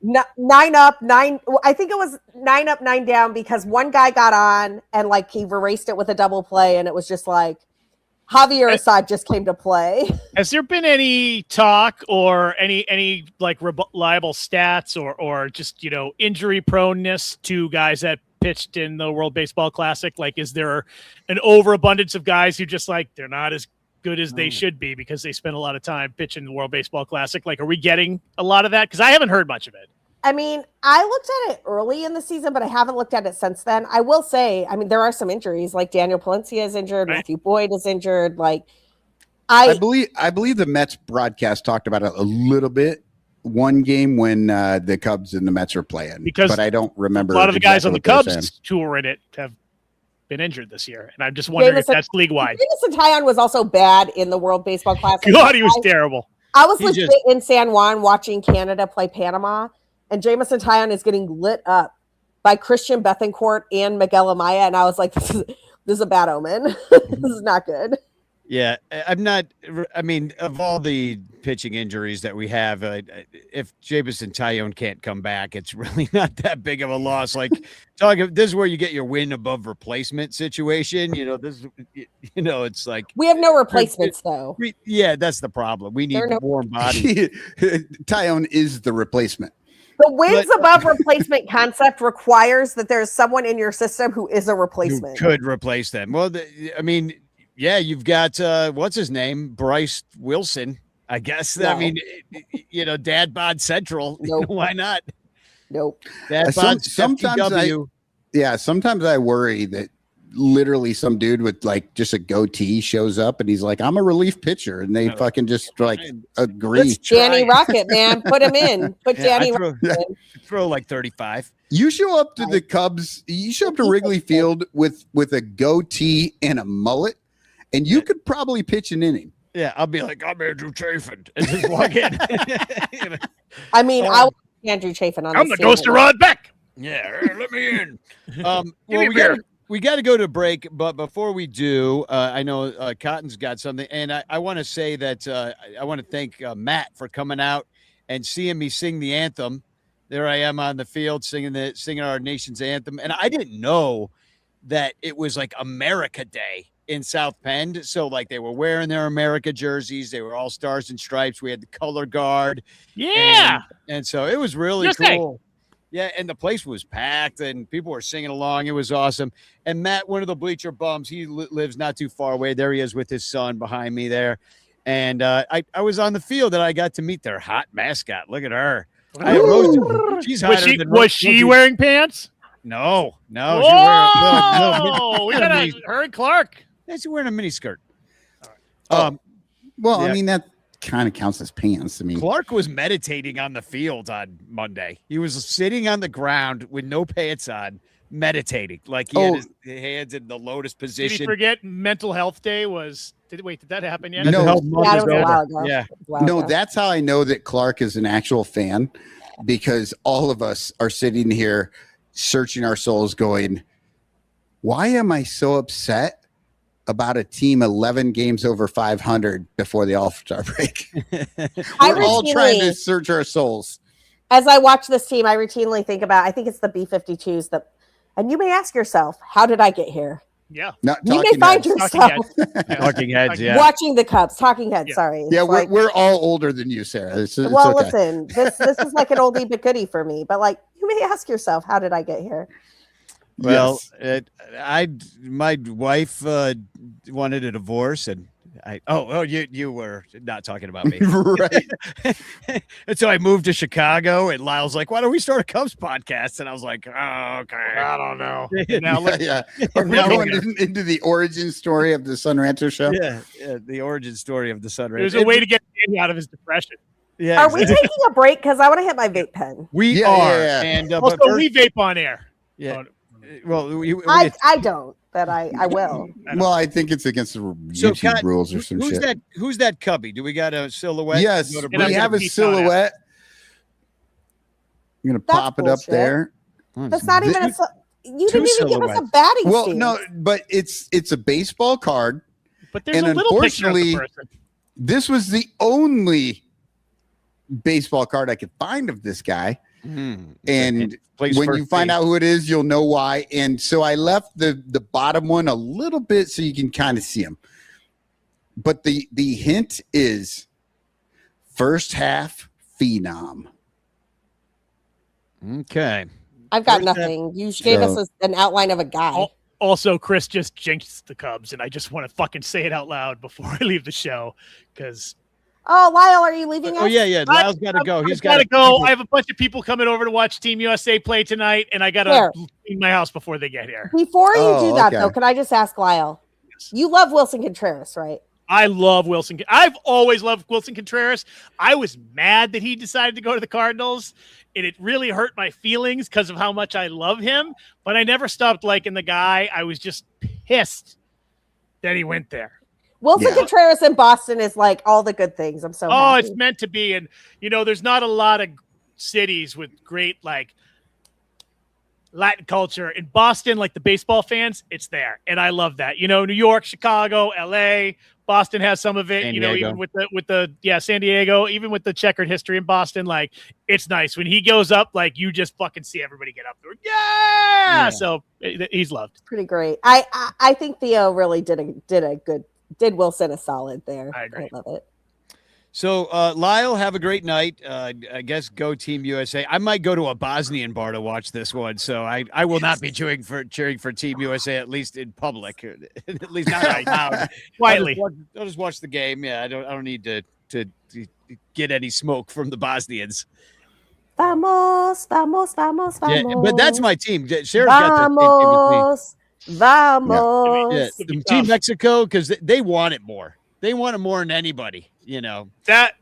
9 up, 9. I think it was 9 up, 9 down because one guy got on and like he erased it with a double play, and it was just like Javier Assad just came to play. Has there been any talk or any like reliable stats or just injury proneness to guys that pitched in the World Baseball Classic? Like, is there an overabundance of guys who just like they're not as good as they should be because they spend a lot of time pitching the World Baseball Classic? Like, are we getting a lot of that? Because I haven't heard much of it. I mean, I looked at it early in the season, but I haven't looked at it since then. I will say, I mean, there are some injuries. Like Daniel Palencia is injured, Matthew Boyd is injured. Like, I believe the Mets broadcast talked about it a little bit one game when the Cubs and the Mets were playing, but I don't remember. A lot of the guys on the Cubs who were in it have been injured this year, and I'm just wondering if that's league wide. Jameson Taillon was also bad in the World Baseball Classic. God, he was terrible. I was legit in San Juan watching Canada play Panama, and Jameson Taillon is getting lit up by Christian Bethancourt and Miguel Amaya, and I was like, this is a bad omen. This is not good. Yeah, I mean, of all the pitching injuries that we have, if Jameson Taillon can't come back, it's really not that big of a loss. Like, this is where you get your win above replacement situation. It's like we have no replacements though. That's the problem. We need warm body. Taillon is the replacement. The wins above replacement concept requires that there's someone in your system who is a replacement. Who could replace them. Well, yeah, you've got what's his name, Bryce Wilson. I guess. No. I mean, Dad Bod Central. Nope. Why not? Nope. Dad Bod sometimes I worry that literally some dude with like just a goatee shows up and he's like, I'm a relief pitcher, and they fucking just like agree. Danny Rocket, man, put him in. Put Danny Rocket in. Throw like 35. You show up to the Cubs. You show up to Wrigley Field with a goatee and a mullet, and you could probably pitch an inning. Yeah, I'll be like, I'm Andrew Chafin, and just walk in. I mean, I was Andrew Chafin on. I'm the ghost of Rod Beck. Yeah, let me in. We got to go to break, but before we do, I know Cotton's got something, and I want to say that I want to thank Matt for coming out and seeing me sing the anthem there I am on the field singing our nation's anthem. And I didn't know that it was like America Day in South Bend. So like they were wearing their America jerseys. They were all stars and stripes. We had the color guard. Yeah. And so it was really USA. cool. Yeah, and the place was packed, and people were singing along. It was awesome. And Matt, one of the bleacher bums, he lives not too far away. There he is with his son behind me there. And I was on the field, and I got to meet their hot mascot. Look at her. She's hotter than Was she wearing pants? No. Whoa! She wearing We got her and Clark. She's wearing a mini skirt. Well, yeah. I mean, that kind of counts as pants. I mean, Clark was meditating on the field on Monday. He was sitting on the ground with no pants on, meditating, like he had his hands in the lotus position. Did he forget Mental Health Day was? Did that happen yet? No. Yeah, it was a while ago. Yeah. no, that's how I know that Clark is an actual fan, because all of us are sitting here searching our souls going, why am I so upset about a team 11 games over 500 before the All-Star break? We're all trying to search our souls. As I watch this team, I routinely think about, I think it's the B-52s and you may ask yourself, how did I get here? Yeah. You may find yourself Talking heads, yeah. watching the Cubs, talking heads. Yeah. Sorry. Yeah, we're all older than you, Sarah. It's okay. Listen, this is like an oldie but goodie for me. But like, you may ask yourself, how did I get here? Well, yes. My wife wanted a divorce, and you were not talking about me, right? And so I moved to Chicago, and Lyle's like, "Why don't we start a Cubs podcast?" And I was like, "Oh, okay, I don't know." Now Are we going into the origin story of the Sun Ranto show? Yeah, the origin story of the Sun Ranto. There's a way to get Danny out of his depression. Yeah, Are we taking a break? Because I want to hit my vape pen. We are, yeah. and Also, we vape on air. Yeah. Well, I don't, but I will. Well, I think it's against the YouTube rules or some shit. Who's that cubby? Do we got a silhouette? Yes, we have a silhouette. I'm gonna pop it up there. That's not even a. You didn't even give us a batting. Well, stance. no, but it's a baseball card. But there's a little picture of the person. This was the only baseball card I could find of this guy. And when you find out who it is, you'll know why. And so I left the bottom one a little bit so you can kind of see him. But the hint is first half phenom. Okay. I've got nothing. You gave us an outline of a guy. Also, Chris just jinxed the Cubs, and I just want to fucking say it out loud before I leave the show, because. Oh, Lyle, are you leaving us? Oh, yeah. Lyle's got to go. He's got to go. I have a bunch of people coming over to watch Team USA play tonight, and I got to clean my house before they get here. Before you do that, though, can I just ask Lyle? Yes. You love Wilson Contreras, right? I love Wilson. I've always loved Wilson Contreras. I was mad that he decided to go to the Cardinals, and it really hurt my feelings because of how much I love him, but I never stopped liking the guy. I was just pissed that he went there. Wilson Contreras in Boston is like all the good things. I'm so happy. It's meant to be. And, there's not a lot of cities with great, like, Latin culture. In Boston, like the baseball fans, it's there. And I love that. New York, Chicago, LA, Boston has some of it, even with the San Diego, even with the checkered history in Boston, like, it's nice. When he goes up, like, you just fucking see everybody get up there. Yeah! So he's loved. Pretty great. I think Theo really did Wilson a solid there. I agree. I love it. So, Lyle, have a great night. I guess go Team USA. I might go to a Bosnian bar to watch this one, so I will not be cheering for Team USA, at least in public, at least not out loud. Quietly. I'll just watch the game. Yeah, I don't need to get any smoke from the Bosnians. Vamos, vamos, vamos, vamos. Yeah, but that's my team. Sarah's got the same team with me. Vamos. Yeah, Team Mexico, because they want it more. They want it more than anybody, That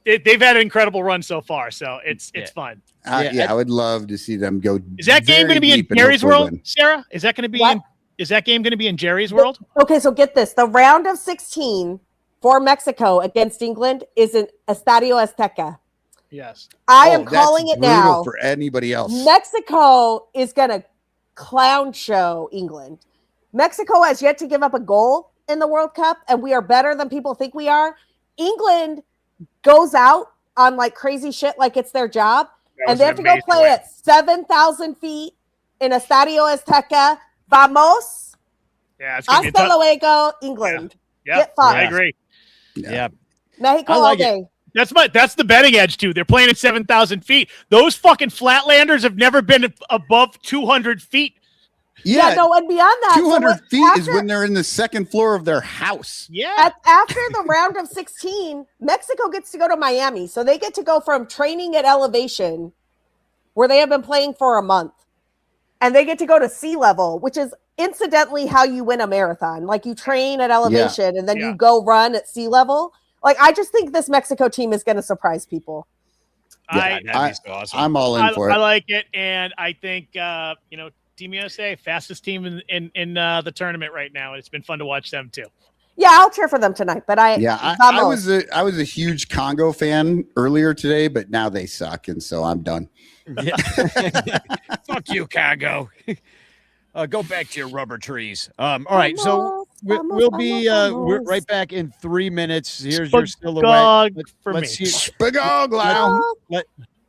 they've had an incredible run so far, so it's fun. I would love to see them go. Is that game going to be in Jerry's World, Sarah? Is that going to be is that game going to be in Jerry's World? Okay, so get this. The round of 16 for Mexico against England is in Estadio Azteca. Yes. I am calling it now. For anybody else. Mexico is going to clown show England. Mexico has yet to give up a goal in the World Cup, and we are better than people think we are. England goes out on like crazy shit like it's their job, And they have to go play at 7,000 feet in Estadio Azteca. Vamos. Yeah, it's Hasta luego, England. Yeah, Get fucked. I agree. Yeah. Mexico all day. That's the betting edge too. They're playing at 7,000 feet. Those fucking Flatlanders have never been above 200 feet. Yeah, no, and beyond that, 200 feet is when they're in the second floor of their house. Yeah. After the round of 16, Mexico gets to go to Miami. So they get to go from training at elevation, where they have been playing for a month, and they get to go to sea level, which is incidentally how you win a marathon. Like you train at elevation and then you go run at sea level. Like I just think this Mexico team is going to surprise people. That'd be so awesome. I'm all in for it. I like it, and I think Team USA, fastest team in the tournament right now. It's been fun to watch them too. Yeah, I'll cheer for them tonight. But I was a huge Congo fan earlier today, but now they suck, and so I'm done. Yeah. Fuck you, Congo. Go back to your rubber trees. All right, so we'll be we're right back in 3 minutes. Here's your silhouette.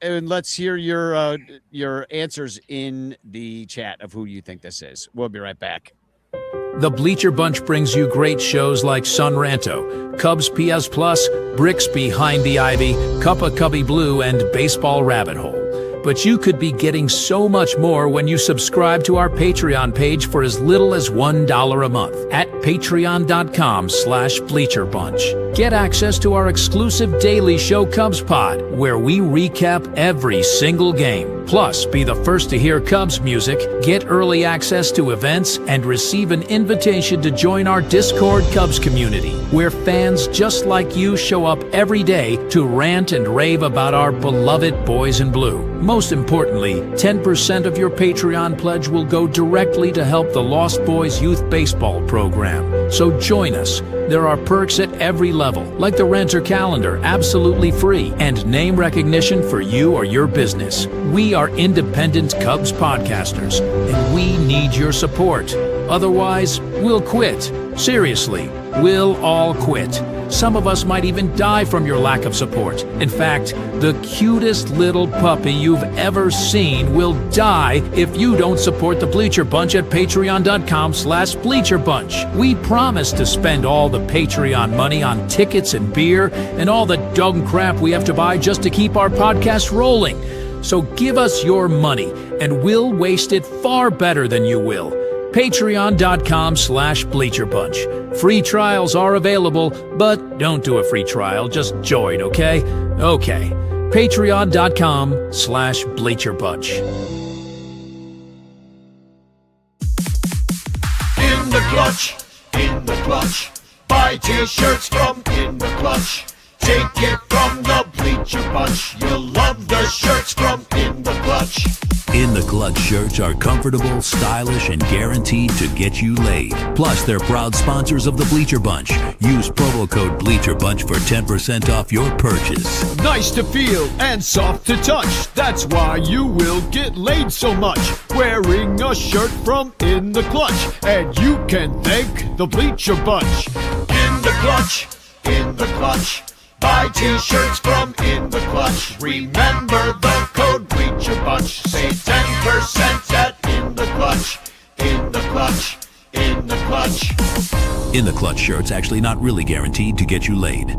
Let's hear your answers in the chat of who you think this is. We'll be right back. The Bleacher Bunch brings you great shows like Sun Ranto, Cubs PS Plus, Bricks Behind the Ivy, Cup of Cubby Blue, and Baseball Rabbit Hole. But you could be getting so much more when you subscribe to our Patreon page for as little as $1 a month at patreon.com/BleacherBunch. Get access to our exclusive daily show Cubs Pod, where we recap every single game. Plus, be the first to hear Cubs music, get early access to events, and receive an invitation to join our Discord Cubs community, where fans just like you show up every day to rant and rave about our beloved boys in blue. Most importantly, 10% of your Patreon pledge will go directly to help the Lost Boys Youth Baseball program. So join us. There are perks at every level, like the Renter Calendar, absolutely free, and name recognition for you or your business. We are independent Cubs podcasters, and we need your support. Otherwise, we'll quit. Seriously, we'll all quit. Some of us might even die from your lack of support. In fact, the cutest little puppy you've ever seen will die if you don't support the Bleacher Bunch at patreon.com/BleacherBunch. We promise to spend all the Patreon money on tickets and beer and all the dumb crap we have to buy just to keep our podcast rolling. So give us your money, and we'll waste it far better than you will. Patreon.com/BleacherBunch. Free trials are available, but don't do a free trial. Just join, okay? Okay. Patreon.com/BleacherBunch. In the clutch, in the clutch. Buy t-shirts from In the Clutch. Take it from the Bleacher Bunch. You'll love the shirts from In the Clutch. In the Clutch shirts are comfortable, stylish, and guaranteed to get you laid. Plus, they're proud sponsors of the Bleacher Bunch. Use promo code BleacherBunch for 10% off your purchase. Nice to feel and soft to touch. That's why you will get laid so much. Wearing a shirt from In the Clutch. And you can thank the Bleacher Bunch. In the Clutch, in the Clutch. Buy t-shirts from In the Clutch. Remember the code Bleacher Bunch. Save 10% at In the Clutch. In the Clutch. In the Clutch. In the Clutch shirts actually not really guaranteed to get you laid.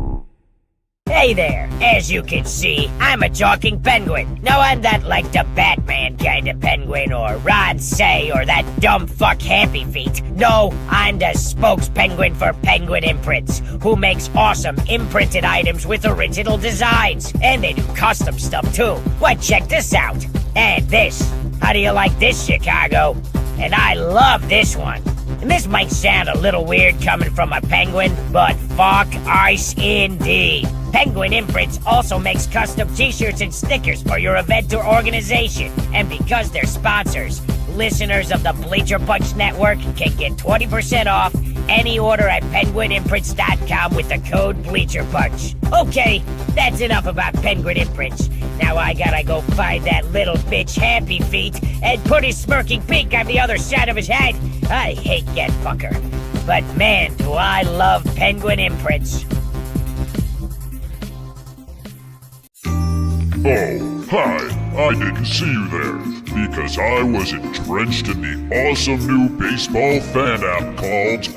Hey there, as you can see, I'm a talking penguin. No, I'm not like the Batman kind of penguin or Ron Say or that dumb fuck Happy Feet. No, I'm the spokespenguin for Penguin Imprints, who makes awesome imprinted items with original designs. And they do custom stuff too. Why, check this out. And this. How do you like this, Chicago? And I love this one. And this might sound a little weird coming from a penguin, but fuck ice indeed. Penguin Imprints also makes custom t-shirts and stickers for your event or organization. And because they're sponsors, listeners of the Bleacher Bunch Network can get 20% off any order at penguinimprints.com with the code BleacherBunch. Okay, that's enough about Penguin Imprints. Now I gotta go find that little bitch Happy Feet and put his smirking beak on the other side of his head. I hate that fucker. But man, do I love Penguin Imprints. Oh, Hi, I didn't see you there because I was entrenched in the awesome new baseball fan app called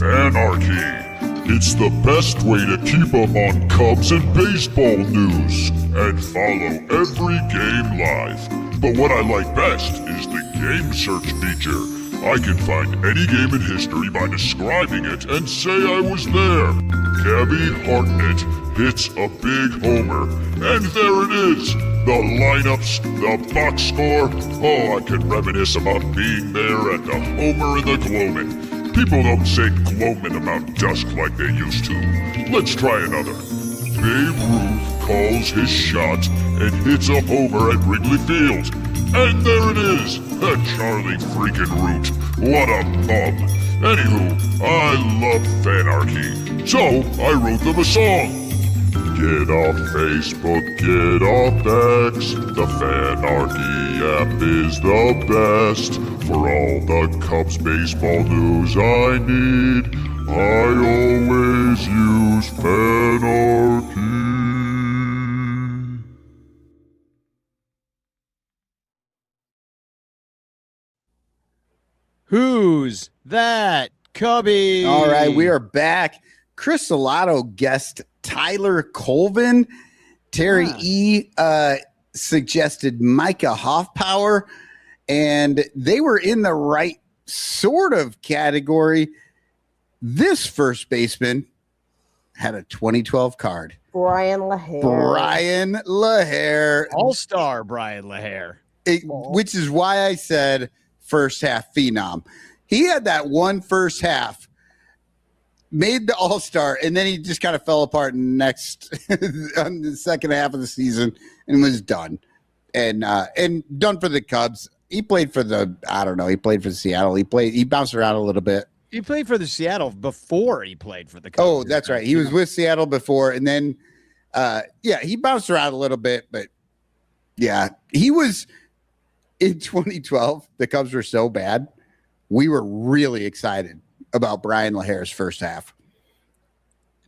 Fanarchy. It's the best way to keep up on Cubs and baseball news and follow every game live. But what I like best is the game search feature. I can find any game in history by describing it and say I was there. Gabby Hartnett hits a big homer, and there it is. The lineups, the box score. Oh, I can reminisce about being there at the homer and the gloaming. People don't say gloaming about dusk like they used to. Let's try another. Babe Ruth calls his shot and hits a homer at Wrigley Field. And there it is, Charlie freaking Root. What a bum. Anywho, I love Fanarchy, so I wrote them a song. Get off Facebook, get off X. The Fanarchy app is the best. For all the Cubs baseball news I need, I always use Fanarchy. Who's that Cubby? All right, we are back. Chris Salato guest Tyler Colvin. Terry E suggested Micah Hoffpower, and they were in the right sort of category. This first baseman had a 2012 card. Brian LaHair. Brian LaHair. All-star Brian LaHair. Which is why I said first half phenom. He had that one first half, made the All-Star, and then he just kind of fell apart next on the second half of the season and was done. And done for the Cubs. He played for he played for Seattle. He bounced around a little bit. He played for the Seattle before he played for the Cubs. Oh, that's right. He was with Seattle before, and then he bounced around a little bit, but yeah, he was in 2012. The Cubs were so bad. We were really excited about Brian LaHair's first half.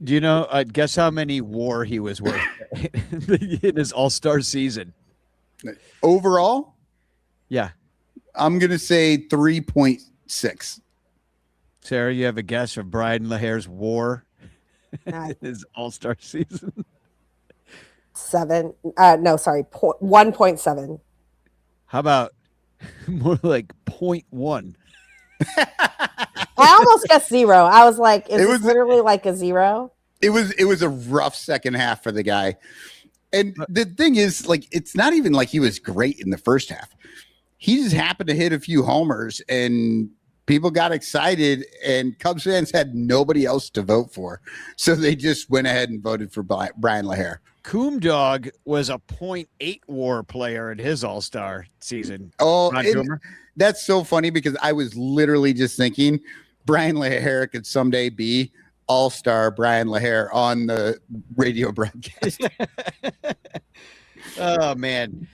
Do you know, guess how many WAR he was worth in his All-Star season? Overall? Yeah. I'm going to say 3.6. Sarah, you have a guess of Brian LaHair's WAR in his All-Star season? 1.7. How about more like 0.1? I almost guessed 0. I was like, is it literally like a 0? It was a rough second half for the guy. And the thing is, like, it's not even like he was great in the first half. He just happened to hit a few homers and people got excited, and Cubs fans had nobody else to vote for. So they just went ahead and voted for Brian LaHair. Coom Dog was a 0.8 WAR player in his All-Star season. Oh, that's so funny because I was literally just thinking Brian LaHair could someday be All-Star Brian LaHair on the radio broadcast. Oh man.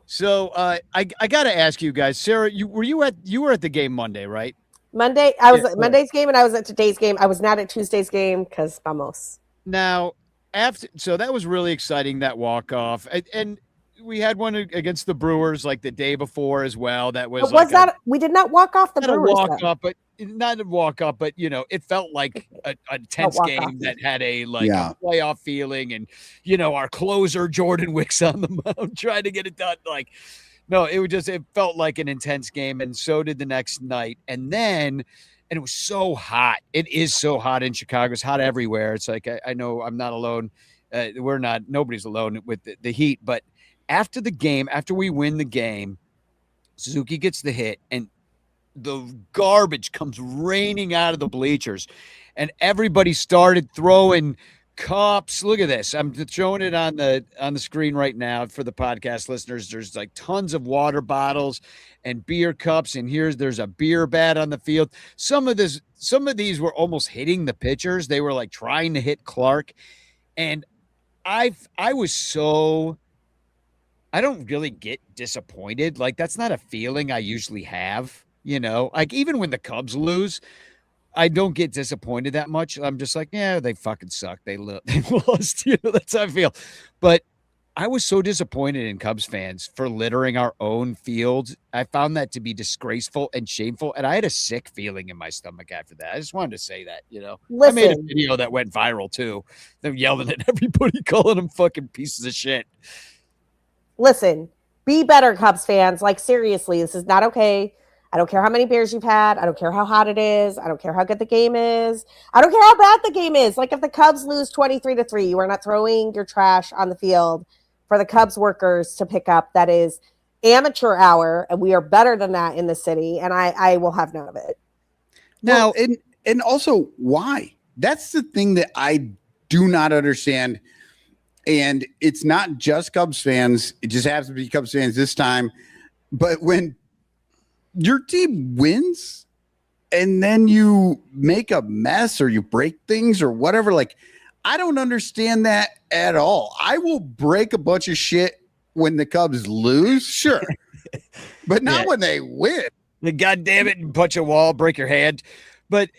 So I got to ask you guys, Sarah, you were at the game Monday, right? Monday, I was at Monday's game and I was at today's game. I was not at Tuesday's game because vamos. Now, so that was really exciting, that walk-off. And we had one against the Brewers like the day before as well. That was we did not walk off the Brewers. Not a walk-off, but it felt like a tense game that had a playoff feeling, and our closer Jordan Wicks on the mound trying to get it done. Like, no, it felt like an intense game, and so did the next night. And it was so hot. It is so hot in Chicago. It's hot everywhere. It's like I know I'm not alone. Nobody's alone with the heat, but after the game, after we win the game, Suzuki gets the hit and the garbage comes raining out of the bleachers, and everybody started throwing cups. Look at this. I'm showing it on the screen right now for the podcast listeners. There's like tons of water bottles and beer cups, and there's a beer bat on the field. Some of these were almost hitting the pitchers. They were like trying to hit Clark, and I was so. I don't really get disappointed. Like, that's not a feeling I usually have, like even when the Cubs lose, I don't get disappointed that much. I'm just like, yeah, they fucking suck. They lost, that's how I feel. But I was so disappointed in Cubs fans for littering our own field. I found that to be disgraceful and shameful, and I had a sick feeling in my stomach after that. I just wanted to say that, I made a video that went viral too. Them yelling at everybody, calling them fucking pieces of shit. Listen, be better, Cubs fans. Like, seriously, this is not okay. I don't care how many beers you've had. I don't care how hot it is. I don't care how good the game is. I don't care how bad the game is. Like, if the Cubs lose 23-3, you are not throwing your trash on the field for the Cubs workers to pick up. That is amateur hour, and we are better than that in the city, and I will have none of it. Now, and also, why? That's the thing that I do not understand. And it's not just Cubs fans. It just happens to be Cubs fans this time. But when your team wins and then you make a mess or you break things or whatever, like, I don't understand that at all. I will break a bunch of shit when the Cubs lose, sure, but not when they win. The goddamn it, and punch a wall, break your hand. But,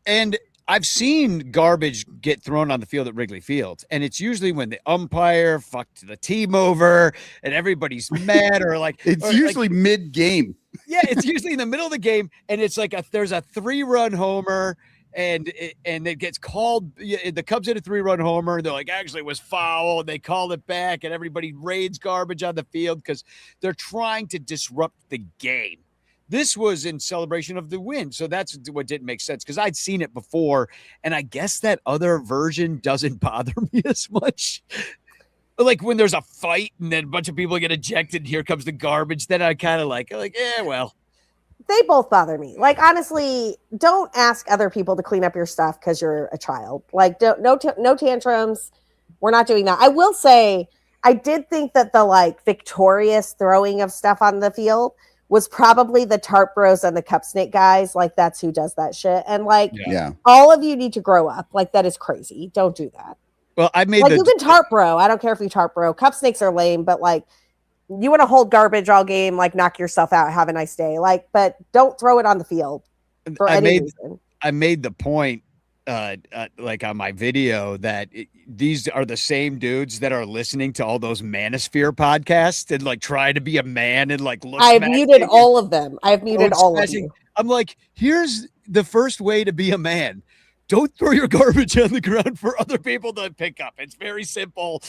and I've seen garbage get thrown on the field at Wrigley Field, and it's usually when the umpire fucked the team over and everybody's mad or like it's usually mid-game. Yeah, it's usually in the middle of the game, and it's like there's a 3-run homer, and it gets called. The Cubs hit a 3-run homer, and they're like, actually, it was foul, and they called it back, and everybody raids garbage on the field because they're trying to disrupt the game. This was in celebration of the win. So that's what didn't make sense because I'd seen it before. And I guess that other version doesn't bother me as much. Like when there's a fight and then a bunch of people get ejected, here comes the garbage. Then I kind of like, well. They both bother me. Like, honestly, don't ask other people to clean up your stuff because you're a child. Like, no tantrums. We're not doing that. I will say, I did think that the victorious throwing of stuff on the field was probably the Tarp Bros and the Cup Snake guys. Like, that's who does that shit. And all of you need to grow up. Like, that is crazy. Don't do that. Well, I made you can Tarp Bro. I don't care if you Tarp Bro. Cup Snakes are lame, but you want to hold garbage all game, knock yourself out, have a nice day. But don't throw it on the field for any reason. I made the point on my video that these are the same dudes that are listening to all those Manosphere podcasts and try to be a man and look. I've muted all of them. I've muted all of them. I'm like, here's the first way to be a man. Don't throw your garbage on the ground for other people to pick up. It's very simple.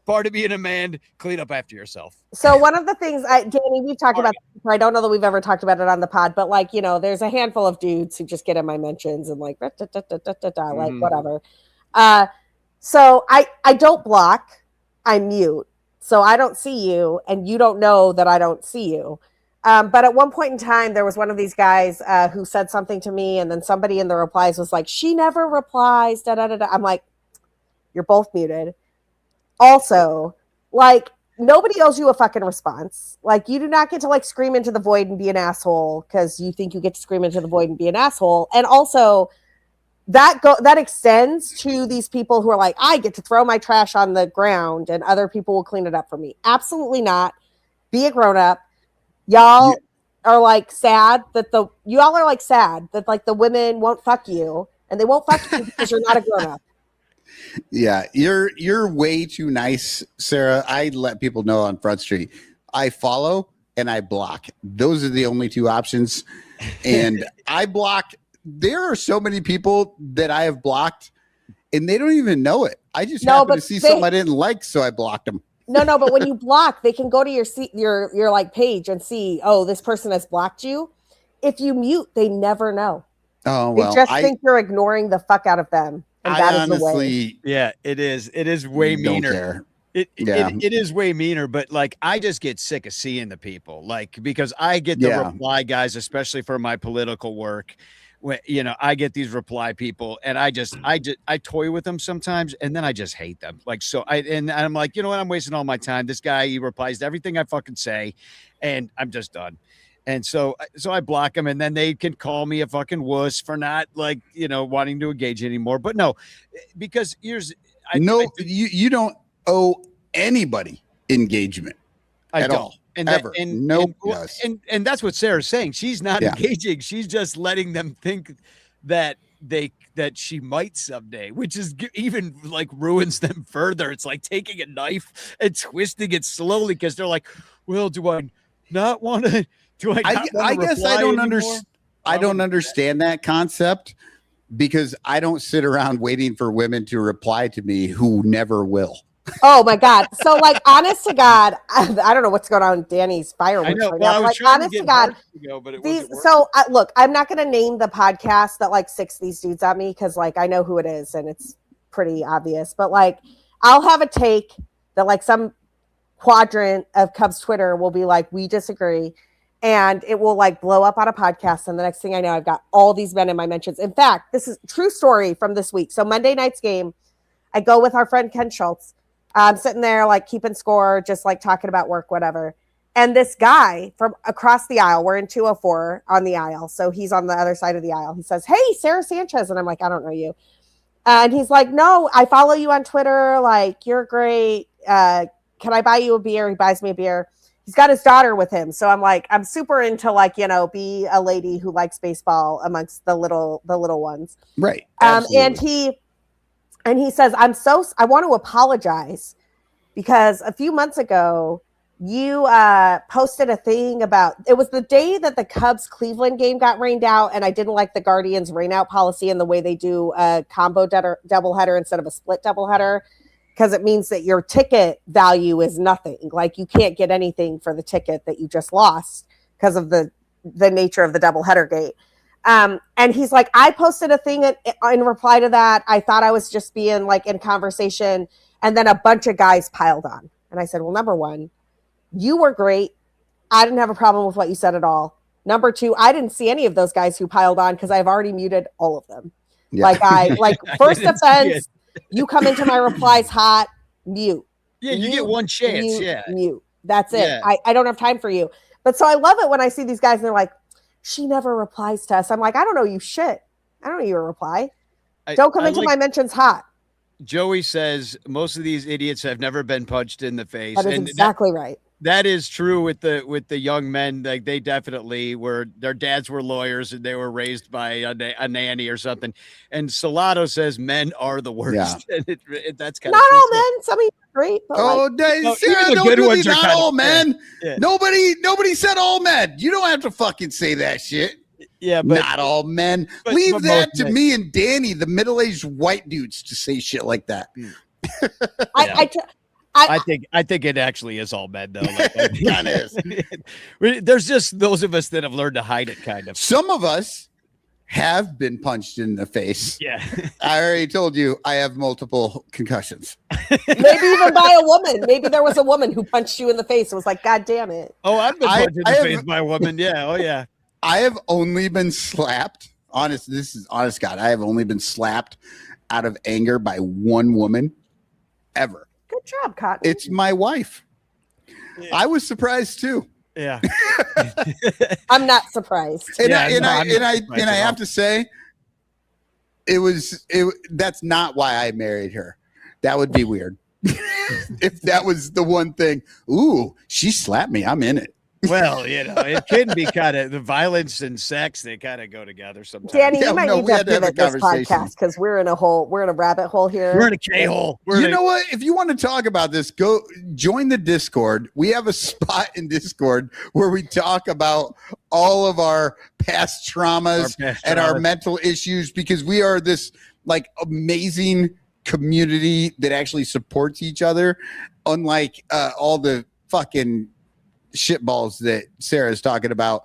Part of being a man, clean up after yourself. So one of the things, Danny, we've talked about, I don't know that we've ever talked about it on the pod, but there's a handful of dudes who just get in my mentions and whatever. So I don't block, I mute. So I don't see you and you don't know that I don't see you. But at one point in time, there was one of these guys who said something to me, and then somebody in the replies was like, she never replies, da-da-da-da. I'm like, you're both muted. Also, nobody owes you a fucking response. You do not get to scream into the void and be an asshole because you think you get to scream into the void and be an asshole. And also, that extends to these people who are like, I get to throw my trash on the ground and other people will clean it up for me. Absolutely not. Be a grown-up. Y'all are sad that the women won't fuck you, and they won't fuck you because you're not a grown up. Yeah, you're way too nice, Sarah. I let people know on Front Street. I follow and I block. Those are the only two options. And I block. There are so many people that I have blocked, and they don't even know it. I just happened to see something I didn't like, so I blocked them. No, but when you block, they can go to your page and see, oh, this person has blocked you. If you mute, they never know. Oh, well. They just think you're ignoring the fuck out of them. And that is the way. Yeah, it is. It is way meaner. It is way meaner, but I just get sick of seeing the people because I get the reply guys, especially for my political work. When I get these reply people and I toy with them sometimes and then I just hate them. I'm like, you know what? I'm wasting all my time. This guy, he replies to everything I fucking say and I'm just done. And so I block them and then they can call me a fucking wuss for not wanting to engage anymore. But no, because you don't owe anybody engagement at all. And ever. And that's what Sarah's saying. She's not engaging. She's just letting them think that that she might someday, which is even like ruins them further. It's like taking a knife and twisting it slowly because they're like, well, do I not want to? Do I? I guess I don't understand. I don't understand that concept because I don't sit around waiting for women to reply to me who never will. Oh my God. So like, honest to God, I don't know what's going on with Danny's fireworks right now. Like, honest to God, look, I'm not going to name the podcast that like sicks these dudes at me because like I know who it is and it's pretty obvious. But like, I'll have a take that like some quadrant of Cubs Twitter will be like, we disagree. And it will like blow up on a podcast. And the next thing I know, I've got all these men in my mentions. In fact, this is a true story from this week. So Monday night's game, I go with our friend Ken Schultz. I'm sitting there like keeping score, just like talking about work, whatever. And this guy from across the aisle, we're in 204 on the aisle. So he's on the other side of the aisle. He says, hey, Sarah Sanchez. And I'm like, I don't know you. And he's like, no, I follow you on Twitter. Like, you're great. Can I buy you a beer? He buys me a beer. He's got his daughter with him. So I'm like, I'm super into like, be a lady who likes baseball amongst the little ones. Right. And he says, I want to apologize because a few months ago, you posted a thing about, it was the day that the Cubs Cleveland game got rained out. And I didn't like the Guardians rain out policy and the way they do a combo doubleheader instead of a split doubleheader, because it means that your ticket value is nothing. Like you can't get anything for the ticket that you just lost because of the nature of the doubleheader gate. And he's like, I posted a thing in reply to that. I thought I was just being like in conversation. And then a bunch of guys piled on. And I said, well, number one, you were great. I didn't have a problem with what you said at all. Number two, I didn't see any of those guys who piled on because I've already muted all of them. Yeah. First offense, you come into my replies hot, mute. Yeah, you get one chance. Mute. That's it. Yeah. I don't have time for you. But so I love it when I see these guys and they're like, she never replies to us. I'm like, I don't know you shit. I don't know your reply. Don't come into my mentions hot. Joey says most of these idiots have never been punched in the face. That is exactly right. That is true with the young men. Like they definitely were. Their dads were lawyers and they were raised by a nanny or something. And Salado says men are the worst. Yeah. That's kind of not all men. Some of you are great. But Sarah, don't do me. Not all men. Yeah. Nobody said all men. You don't have to fucking say that shit. Yeah, but not all men. Leave that to me and Danny, the middle-aged white dudes, to say shit like that. I think it actually is all men though. Like, kind of is. There's just those of us that have learned to hide it, kind of. Some of us have been punched in the face. Yeah, I already told you I have multiple concussions. Maybe even by a woman. Maybe there was a woman who punched you in the face. It was like, God damn it. Oh, I've been punched in the face by a woman. Yeah. Oh yeah. I have only been slapped. This is honest God. I have only been slapped out of anger by one woman ever. Good job, Cotton. It's my wife. Yeah. I was surprised too. Yeah. I'm not surprised. And I have to say, that's not why I married her. That would be weird. If that was the one thing. Ooh, she slapped me. I'm in it. Well, it can be kind of the violence and sex. They kind of go together sometimes. Danny, you might need to pivot this podcast because we're in a rabbit hole here. We're in a K-hole. You know what? If you want to talk about this, go join the Discord. We have a spot in Discord where we talk about all of our past traumas and our mental issues because we are this like amazing community that actually supports each other, unlike all the fucking shitballs that Sarah's talking about.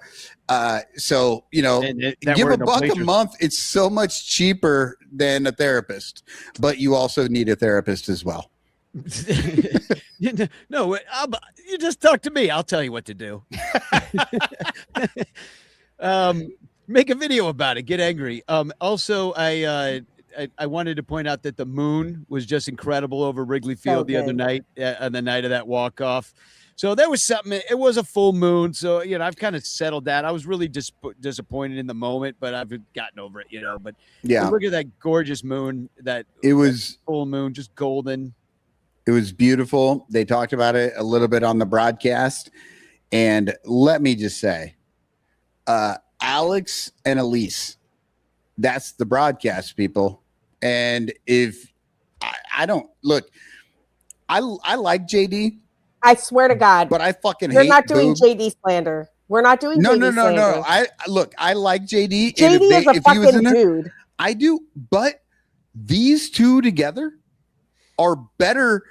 So give $1 a month. It's so much cheaper than a therapist, but you also need a therapist as well. No, you just talk to me. I'll tell you what to do. Make a video about it. Get angry. Also, I wanted to point out that the moon was just incredible over Wrigley Field the other night, on the night of that walk-off. So there was something. It was a full moon, so I've kind of settled that. I was really disappointed in the moment, but I've gotten over it. But yeah, look at that gorgeous moon. That full moon, just golden. It was beautiful. They talked about it a little bit on the broadcast, and let me just say, Alex and Elise That's the broadcast, people. And if I don't look, I like JD. I swear to God, but I fucking you're hate not doing Boog. JD slander. We're not doing No, JD slander. no. I like JD. JD is a fucking dude. I do, but these two together are better.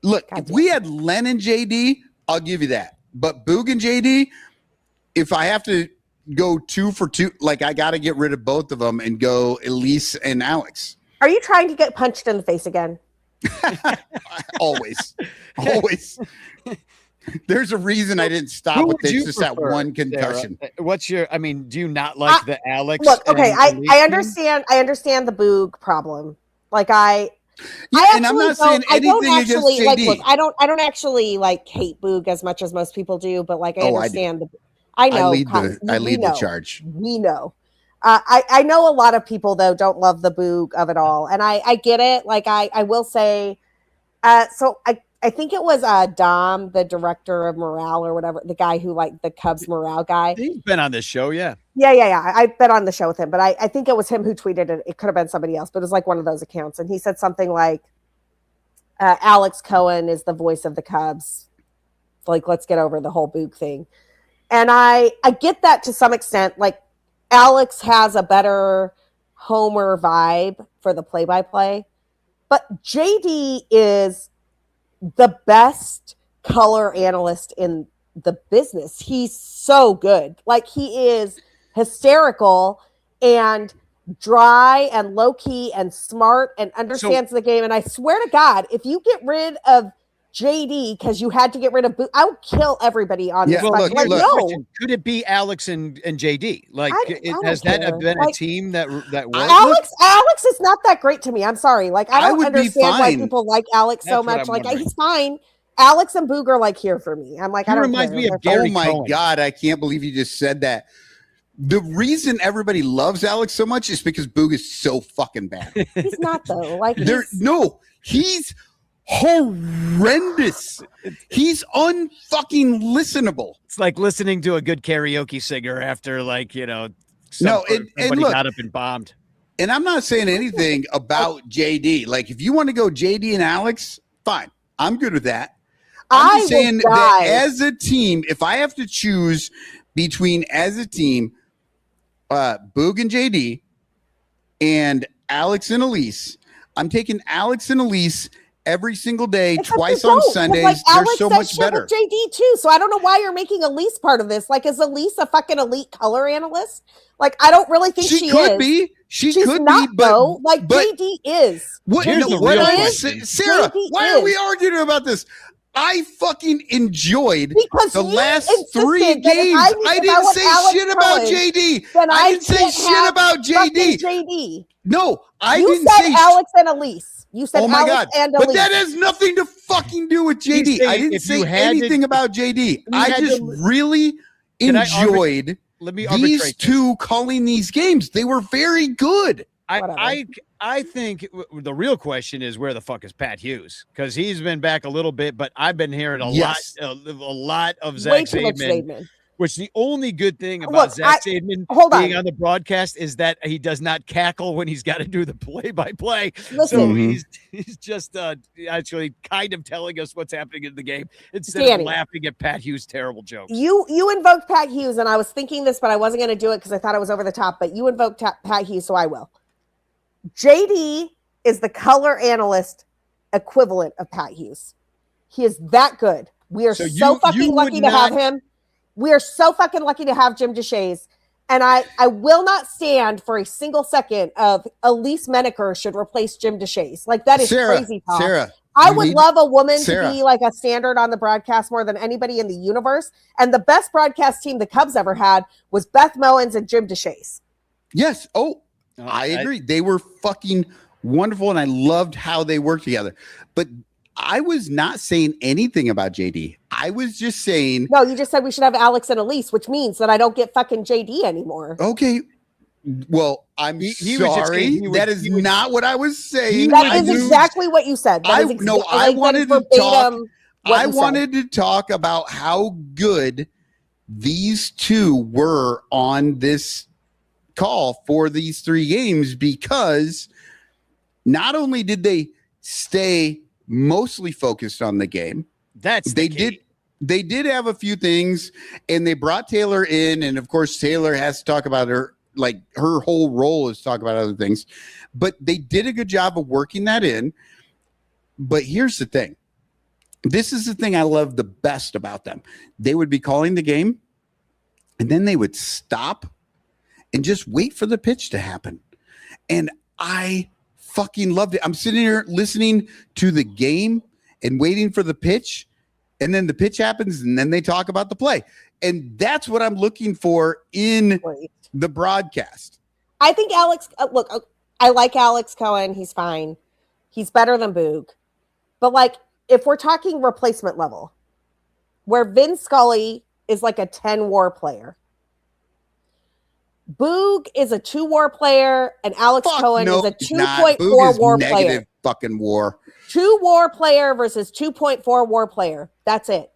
Look, if we had Len and JD, I'll give you that. But Boog and JD, if I have to go 2 for 2, like I got to get rid of both of them and go Elise and Alex. Are you trying to get punched in the face again? Always. There's a reason I didn't stop with this, just that one concussion. Sarah? What's your? I mean, do you not like the Alex? Look, okay, and I understand. I understand the Boog problem. Like and I'm not saying anything against JD. Like, look, I don't actually like hate Boog as much as most people do, but like I understand. I know. I lead the charge. We know. I know a lot of people though don't love the Boog of it all, and I get it. Like I will say, so I think it was Dom, the director of morale or whatever, the guy who like the Cubs morale guy. He's been on this show, yeah. Yeah. I've been on the show with him, but I think it was him who tweeted it. It could have been somebody else, but it was like one of those accounts. And he said something like, Alex Cohen is the voice of the Cubs. Like, let's get over the whole Boog thing. And I get that to some extent. Like, Alex has a better Homer vibe for the play-by-play, but JD is the best color analyst in the business. He's so good. Like, he is hysterical and dry and low-key and smart and understands the game. And I swear to God, if you get rid of JD because you had to get rid of Boog, I would kill everybody on this. Look, no. Could it be Alex and JD? Like, has that been a team that works? Alex is not that great to me. I'm sorry. Like, I don't understand why people like Alex so much. Like, he's fine. Alex and Boog are like here for me. I'm like, I don't reminds care. me of Gary Cohen. God, I can't believe you just said that. The reason everybody loves Alex so much is because Boog is so fucking bad. He's not though. Like, he's horrendous. He's unfucking listenable. It's like listening to a good karaoke singer after, like, somebody got up and bombed. And I'm not saying anything about JD. Like, if you want to go JD and Alex, fine. I'm good with that. I'm just saying that as a team, if I have to choose between as a team, Boog and JD and Alex and Elise, I'm taking Alex and Elise every single day, twice on Sundays. Like, they're so much better. JD too. So I don't know why you're making Elise part of this. Like, is Elise a fucking elite color analyst? Like, I don't really think she could is. be. She's could not, be, but like JD is. Sarah, why are we arguing about this? I fucking enjoyed the last 3 games. I didn't say shit about JD. I didn't say shit about JD. No, I didn't say. You said Alex and Elise. You said Alex and Elise. But that has nothing to fucking do with JD. I didn't say anything about JD. I just really enjoyed these two calling these games. They were very good. I think the real question is, where the fuck is Pat Hughes? Because he's been back a little bit, but I've been hearing a lot of Zach Zaidman. Which the only good thing about Zach Zaidman being on the broadcast is that he does not cackle when he's got to do the play-by-play. So he's just actually kind of telling us what's happening in the game instead of laughing at Pat Hughes' terrible jokes. You invoked Pat Hughes, and I was thinking this, but I wasn't going to do it because I thought it was over the top. But you invoked Pat Hughes, so I will. JD is the color analyst equivalent of Pat Hughes. He is that good. We are so fucking lucky to have him. We are so fucking lucky to have Jim DeShays. And I will not stand for a single second of Elise Menaker should replace Jim DeShays. Like, that is crazy talk. Sarah, I would love a woman to be like a standard on the broadcast more than anybody in the universe. And the best broadcast team the Cubs ever had was Beth Mowins and Jim DeShays. Yes. I agree. They were fucking wonderful, and I loved how they worked together. But I was not saying anything about JD. I was just saying. No, you just said we should have Alex and Elise, which means that I don't get fucking JD anymore. Okay. Well, I'm sorry. That is not what I was saying. That is exactly what you said. I wanted to talk about how good these two were on this call for these 3 games because not only did they stay mostly focused on the game, they did have a few things, and they brought Taylor in, and of course Taylor has to talk about her whole role is to talk about other things, but they did a good job of working that in. But here's the thing. This is the thing I love the best about them. They would be calling the game, and then they would stop and just wait for the pitch to happen. And I fucking loved it. I'm sitting here listening to the game and waiting for the pitch, and then the pitch happens, and then they talk about the play. And that's what I'm looking for in the broadcast. I think Alex, look, I like Alex Cohen. He's fine. He's better than Boog. But like, if we're talking replacement level, where Vin Scully is like a 10 WAR player, Boog is a 2 WAR player, and Alex Cohen is a 2.4 WAR player. Fucking WAR. 2 WAR player versus 2.4 WAR player. That's it.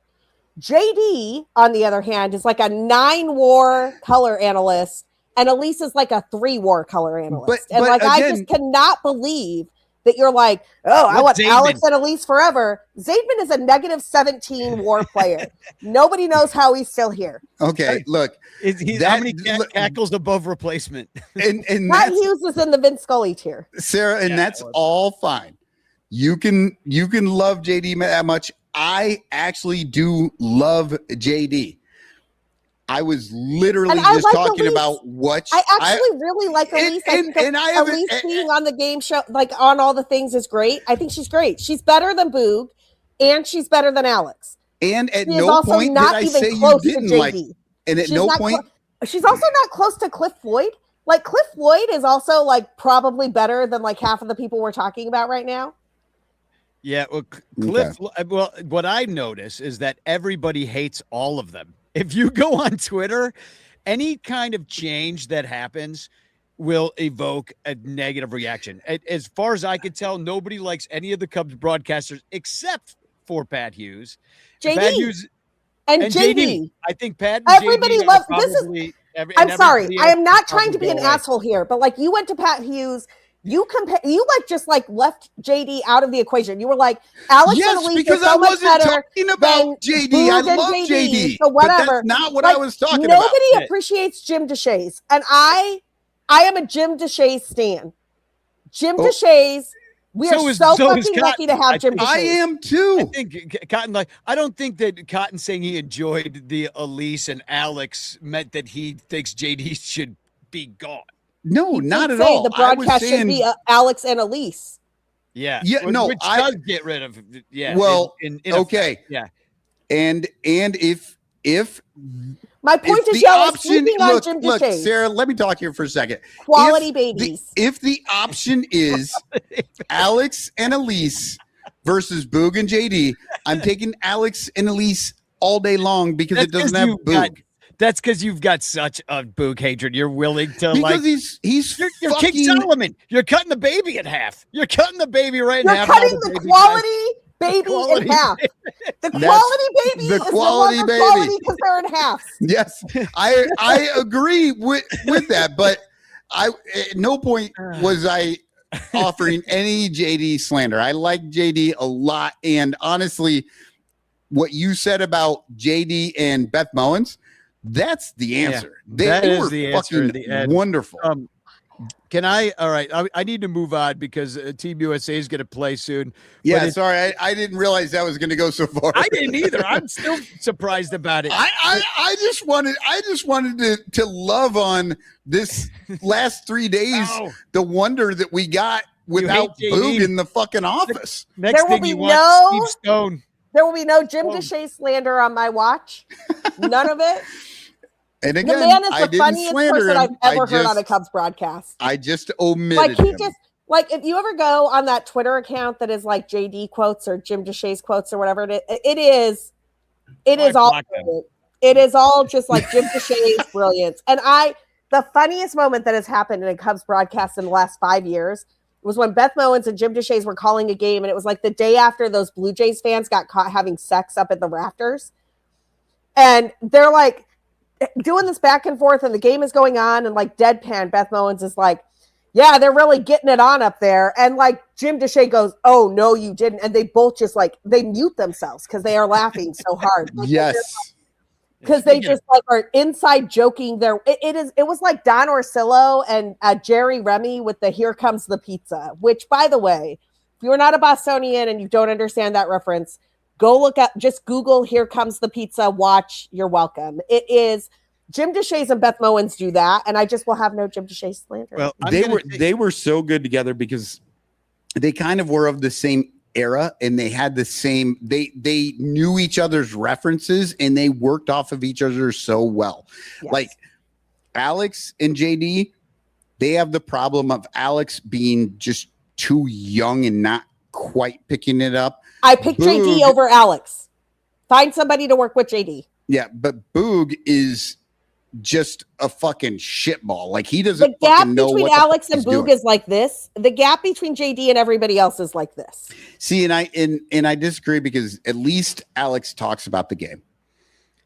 JD, on the other hand, is like a 9 WAR color analyst, and Elise is like a 3 WAR color analyst. But again, I just cannot believe that you're like, oh, I want Zaidman. Alex and Elise forever. Zaidman is a -17 WAR player. Nobody knows how he's still here. Okay, look. How many tackles above replacement? And Matt Hughes is in the Vin Scully tier. Sarah, and that's all fine. You can love JD that much. I actually do love JD. I was literally just talking about what I actually really like Elise. Elise being on the game show, like on all the things, is great. I think she's great. She's better than Boog, and she's better than Alex. And at no point did I say you didn't like. And at no point, she's also not close to Cliff Floyd. Like Cliff Floyd is also like probably better than like half of the people we're talking about right now. Yeah, well, Cliff. Okay. Well, what I notice is that everybody hates all of them. If you go on Twitter, any kind of change that happens will evoke a negative reaction. As far as I can tell, nobody likes any of the Cubs broadcasters except for Pat Hughes. JD. Pat Hughes and JD. I think Pat. Everybody loves this. I'm sorry. Else I am not trying to be an asshole here, but like you went to Pat Hughes. You just left JD out of the equation. You were like, Alex and Elise is so much better talking about JD. I love JD. So whatever. But that's not what I was talking about. Nobody appreciates Jim DeShays. And I am a Jim DeShays stan. Jim DeShays, we are so fucking lucky to have Jim DeShays. I am too. I think Cotton, I don't think that Cotton saying he enjoyed the Elise and Alex meant that he thinks JD should be gone. No, not at all. The broadcast should be Alex and Elise. Yeah. No, I does get rid of. Yeah. Well, okay. Yeah. And if my point is, y'all are sleeping on Jim DeShays. Look, Sarah, let me talk here for a second. Quality babies. If the option is Alex and Elise versus Boog and JD, I'm taking Alex and Elise all day long because it doesn't have Boog. That's because you've got such a Boog hatred. You're willing to because you're King Solomon. You're cutting the baby in half. You're cutting the baby right in half. You're cutting the quality baby in half. The quality baby is quality baby because they're in half. Yes, I agree with that, but at no point was I offering any JD slander. I like JD a lot, and honestly, what you said about JD and Beth Mowins. That's the answer. Yeah, they were the fucking wonderful. Can I? All right. I need to move on because Team USA is going to play soon. Yeah, sorry. I didn't realize that was going to go so far. I didn't either. I'm still surprised about it. I just wanted to love on this last 3 days, the wonder that we got without Boog in the fucking office. Next thing you want, Steve Stone. There will be no Jim DeShays slander on my watch. None of it. And again, the man is the funniest person I've ever heard on a Cubs broadcast. I just omitted him. If you ever go on that Twitter account that is like JD quotes or Jim DeShays quotes or whatever it is all brilliant. It is all just like Jim DeShays brilliance. And the funniest moment that has happened in a Cubs broadcast in the last 5 years was when Beth Mowins and Jim DeShays were calling a game, and it was like the day after those Blue Jays fans got caught having sex up at the rafters. And they're like, doing this back and forth, and the game is going on, and like deadpan, Beth Mowins is like, yeah, they're really getting it on up there. And like Jim Deshaies goes, oh, no, you didn't. And they both just like, they mute themselves because they are laughing so hard. Like, yes. Because they just like are inside joking there. It was like Don Orsillo and Jerry Remy with the Here Comes the Pizza, which, by the way, if you're not a Bostonian and you don't understand that reference, go look up, just Google Here Comes the Pizza, watch, you're welcome. It is Jim Deshaies and Beth Mowins do that, and I just will have no Jim Deshaies slander. Well, they were so good together because they kind of were of the same era, and they had the same, they knew each other's references, and they worked off of each other so well. Yes. Like Alex and JD, they have the problem of Alex being just too young and not quite picking it up. I picked JD over Alex. Find somebody to work with JD. Yeah, but Boog is just a fucking shitball. Like he doesn't. The gap know between what Alex and doing. Boog is like this. The gap between JD and everybody else is like this. See, and I disagree because at least Alex talks about the game.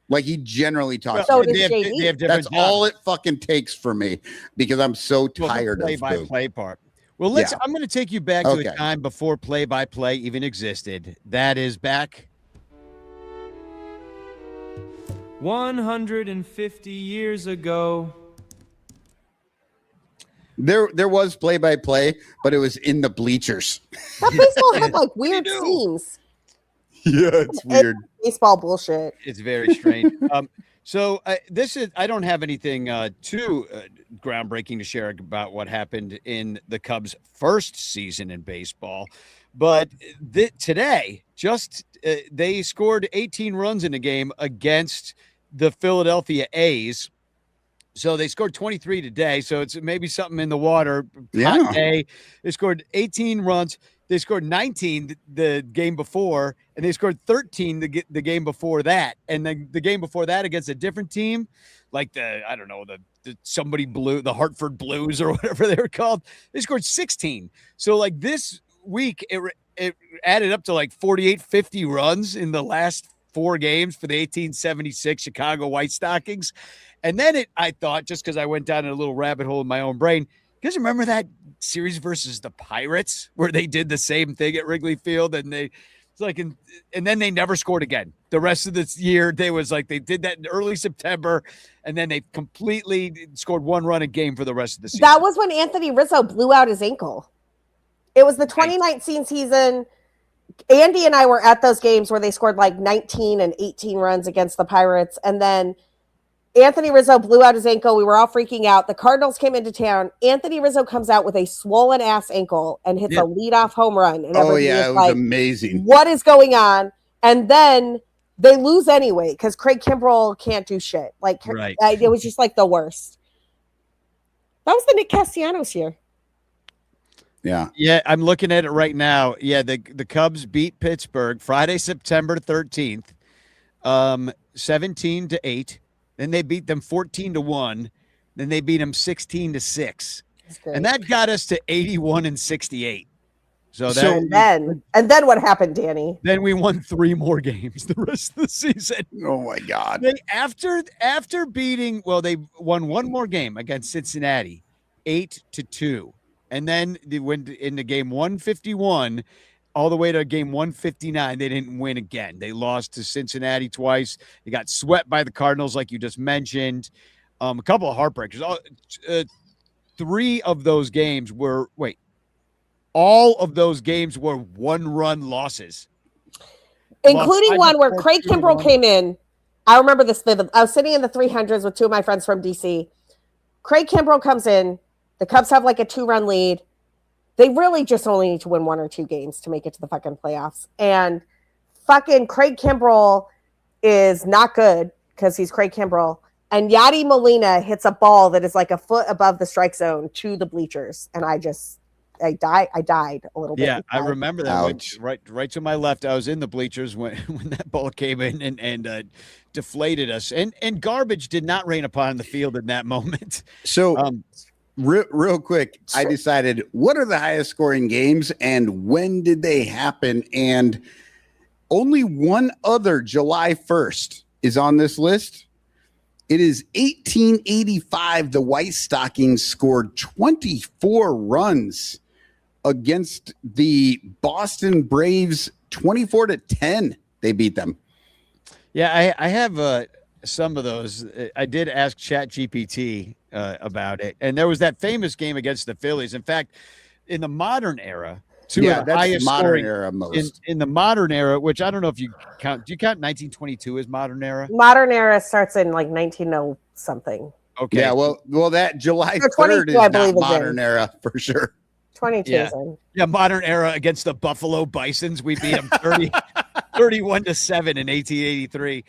Like he generally talks. So about does it. JD. They have different That's jobs. all it fucking takes for me because I'm so tired of play-by-play Boog. part. Well, I'm going to take you back to a time before play-by-play even existed. That is back 150 years ago. There was play-by-play, but it was in the bleachers. That baseball had like weird scenes. Yeah, it's weird. Baseball bullshit. It's very strange. So I don't have anything too groundbreaking to share about what happened in the Cubs' first season in baseball, but today they scored 18 runs in a game against the Philadelphia A's. So they scored 23 today. So it's maybe something in the water. Yeah. Hot day. They scored 18 runs. They scored 19 the game before, and they scored 13 the game before that. And then the game before that against a different team, like the Hartford Blues or whatever they were called, they scored 16. So like this week, it added up to like 48, 50 runs in the last 4 games for the 1876 Chicago White Stockings. And then I thought, just because I went down a little rabbit hole in my own brain, you guys remember that series versus the Pirates where they did the same thing at Wrigley Field and then they never scored again. The rest of this year, they did that in early September, and then they completely scored 1 run a game for the rest of the season. That was when Anthony Rizzo blew out his ankle. It was the 2019 season. Andy and I were at those games where they scored like 19 and 18 runs against the Pirates. And then Anthony Rizzo blew out his ankle. We were all freaking out. The Cardinals came into town. Anthony Rizzo comes out with a swollen ass ankle and hits a leadoff home run. And it was amazing. What is going on? And then they lose anyway because Craig Kimbrell can't do shit. Like, it was just like the worst. That was the Nick Castellanos year. Yeah. Yeah, I'm looking at it right now. Yeah, the Cubs beat Pittsburgh Friday, September 13th, 17-8. Then they beat them 14-1. Then they beat them 16-6. And that got us to 81-68. And then what happened, Danny? Then we won 3 more games the rest of the season. Oh my God. After beating, they won 1 more game against Cincinnati, 8-2. And then they went into game 151 all the way to game 159. They didn't win again. They lost to Cincinnati twice. They got swept by the Cardinals, like you just mentioned. A couple of heartbreakers. 3 of those games were all of those games were 1-run losses, including one where Craig Kimbrell came in. I remember this vividly. I was sitting in the 300s with 2 of my friends from DC. Craig Kimbrell comes in. The Cubs have like a 2-run lead. They really just only need to win 1 or 2 games to make it to the fucking playoffs. And fucking Craig Kimbrell is not good because he's Craig Kimbrell. And Yadi Molina hits a ball that is like a foot above the strike zone to the bleachers. And I died a little bit. Yeah, I remember that. Right to my left. I was in the bleachers when that ball came in and deflated us. And garbage did not rain upon the field in that moment. So real quick, I decided what are the highest scoring games and when did they happen? And only one other July 1st is on this list. It is 1885. The White Stockings scored 24 runs against the Boston Braves, 24-10. They beat them. Yeah, I have some of those. I did ask ChatGPT about it, and there was that famous game against the Phillies. In fact, in the modern era, two of the highest modern scoring era most. in the modern era, which I don't know if you count. Do you count 1922 as modern era? Modern era starts in like 1900 something. Okay. Yeah, well, that July So 3rd 22, I is believe, not is modern in. era for sure. 22 Yeah. is in. Yeah, modern era against the Buffalo Bisons. We beat them 31-7 in 1883.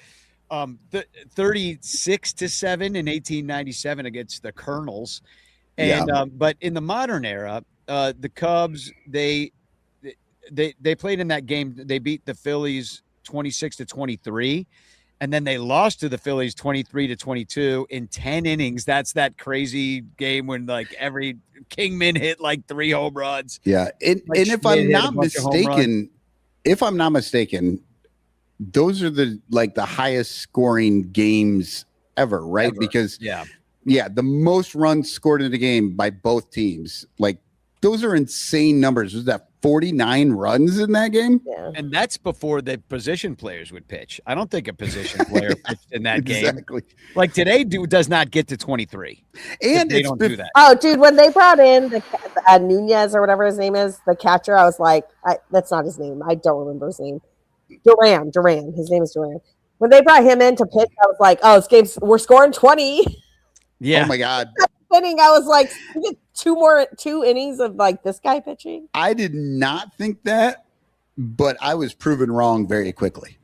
36-7 in 1897 against the Colonels. And but in the modern era, the Cubs, they played in that game. They beat the Phillies 26-23. And then they lost to the Phillies 23-22 in 10 innings. That's that crazy game when like every Kingman hit like 3 home runs. Yeah. And if I'm not mistaken, those are the highest scoring games ever, right? Because the most runs scored in the game by both teams. Like those are insane numbers. Was that 49 runs in that game? Yeah. And that's before the position players would pitch. I don't think a position player pitched in that game. Exactly. Like today, does not get to 23. And they don't do that. Oh, dude, when they brought in the Nunez or whatever his name is, the catcher, I was like, that's not his name. I don't remember his name. Duran. His name is Duran. When they brought him in to pitch, I was like, oh, this game's, we're scoring 20. Yeah. Oh my God. Inning, I was like, two innings of like this guy pitching. I did not think that, but I was proven wrong very quickly.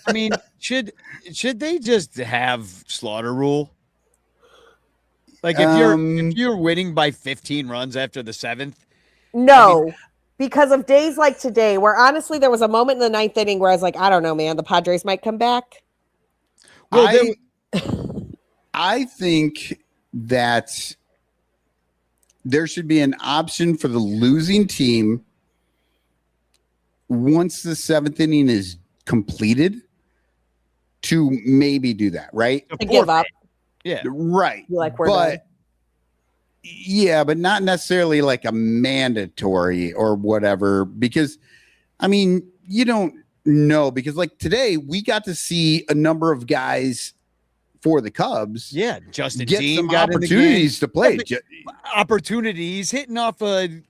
I mean, should they just have slaughter rule? Like if you're winning by 15 runs after the 7th? No, because of days like today, where honestly there was a moment in the 9th inning where I was like, I don't know, man, the Padres might come back. Well, I think that there should be an option for the losing team once the 7th inning is completed to maybe do that, right? To give up. Yeah. Right. Like we're done. But not necessarily like a mandatory or whatever, because I mean, you don't know, because like today we got to see a number of guys for the Cubs. Yeah, Justin get Dean some got opportunities to play. Opportunities hitting off a.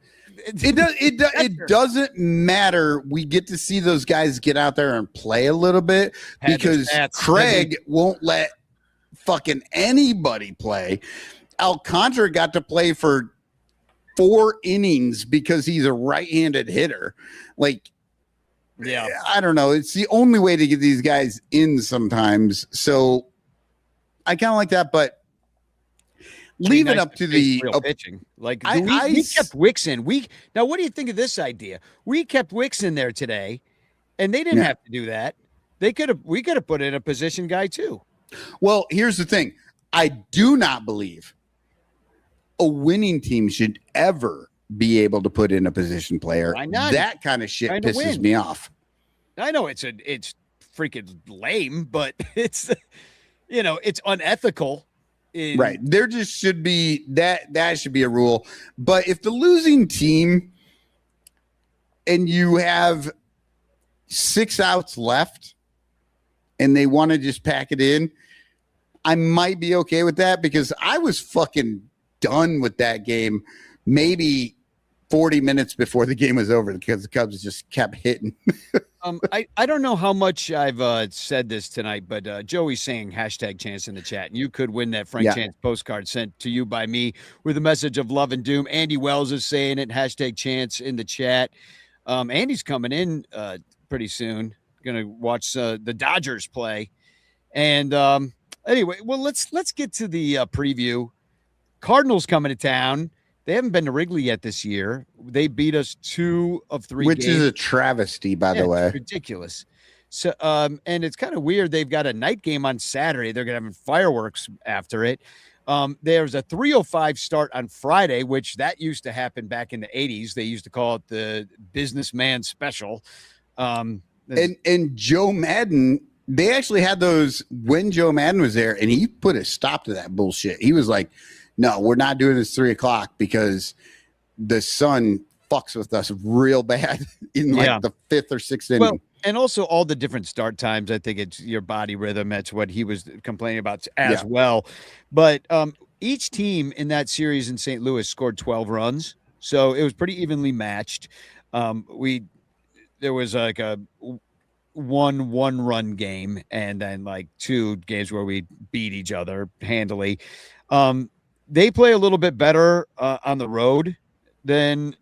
It doesn't matter. We get to see those guys get out there and play a little bit because Craig won't let fucking anybody play. Alcantara got to play for 4 innings because he's a right-handed hitter. Like, yeah, I don't know. It's the only way to get these guys in sometimes. So I kind of like that, but leave it up to the pitching. Like we kept Wicks in. Now, what do you think of this idea? We kept Wicks in there today, and they didn't have to do that. We could have put in a position guy too. Well, here's the thing. I do not believe a winning team should ever be able to put in a position player. Why not? That kind of shit pisses me off. I know it's freaking lame, but it's it's unethical. Right. There just should be that should be a rule. But if the losing team and you have 6 outs left and they want to just pack it in, I might be okay with that, because I was fucking done with that game maybe 40 minutes before the game was over, because the Cubs just kept hitting. I don't know how much I've said this tonight, but Joey's saying #Chance in the chat, and you could win that Frank Chance postcard sent to you by me with a message of love and doom. Andy Wells is saying it, #Chance in the chat. Andy's coming in pretty soon. Gonna watch the Dodgers play. And anyway, well, let's get to the preview. Cardinals coming to town. They haven't been to Wrigley yet this year. They beat us 2 of 3 Which games. is a travesty, by the way. It's ridiculous. So, and it's kind of weird. They've got a night game on Saturday. They're going to have fireworks after it. There's a 3:05 start on Friday, which that used to happen back in the 80s. They used to call it the businessman special. And Joe Madden they actually had those when Joe Madden was there, and he put a stop to that bullshit. He was like, no, we're not doing this 3:00 because the sun fucks with us real bad in like the 5th or 6th inning. Well, and also all the different start times. I think it's your body rhythm. That's what he was complaining about as well. But each team in that series in St. Louis scored 12 runs. So it was pretty evenly matched. There was like a one run game and then like 2 games where we beat each other handily. They play a little bit better on the road than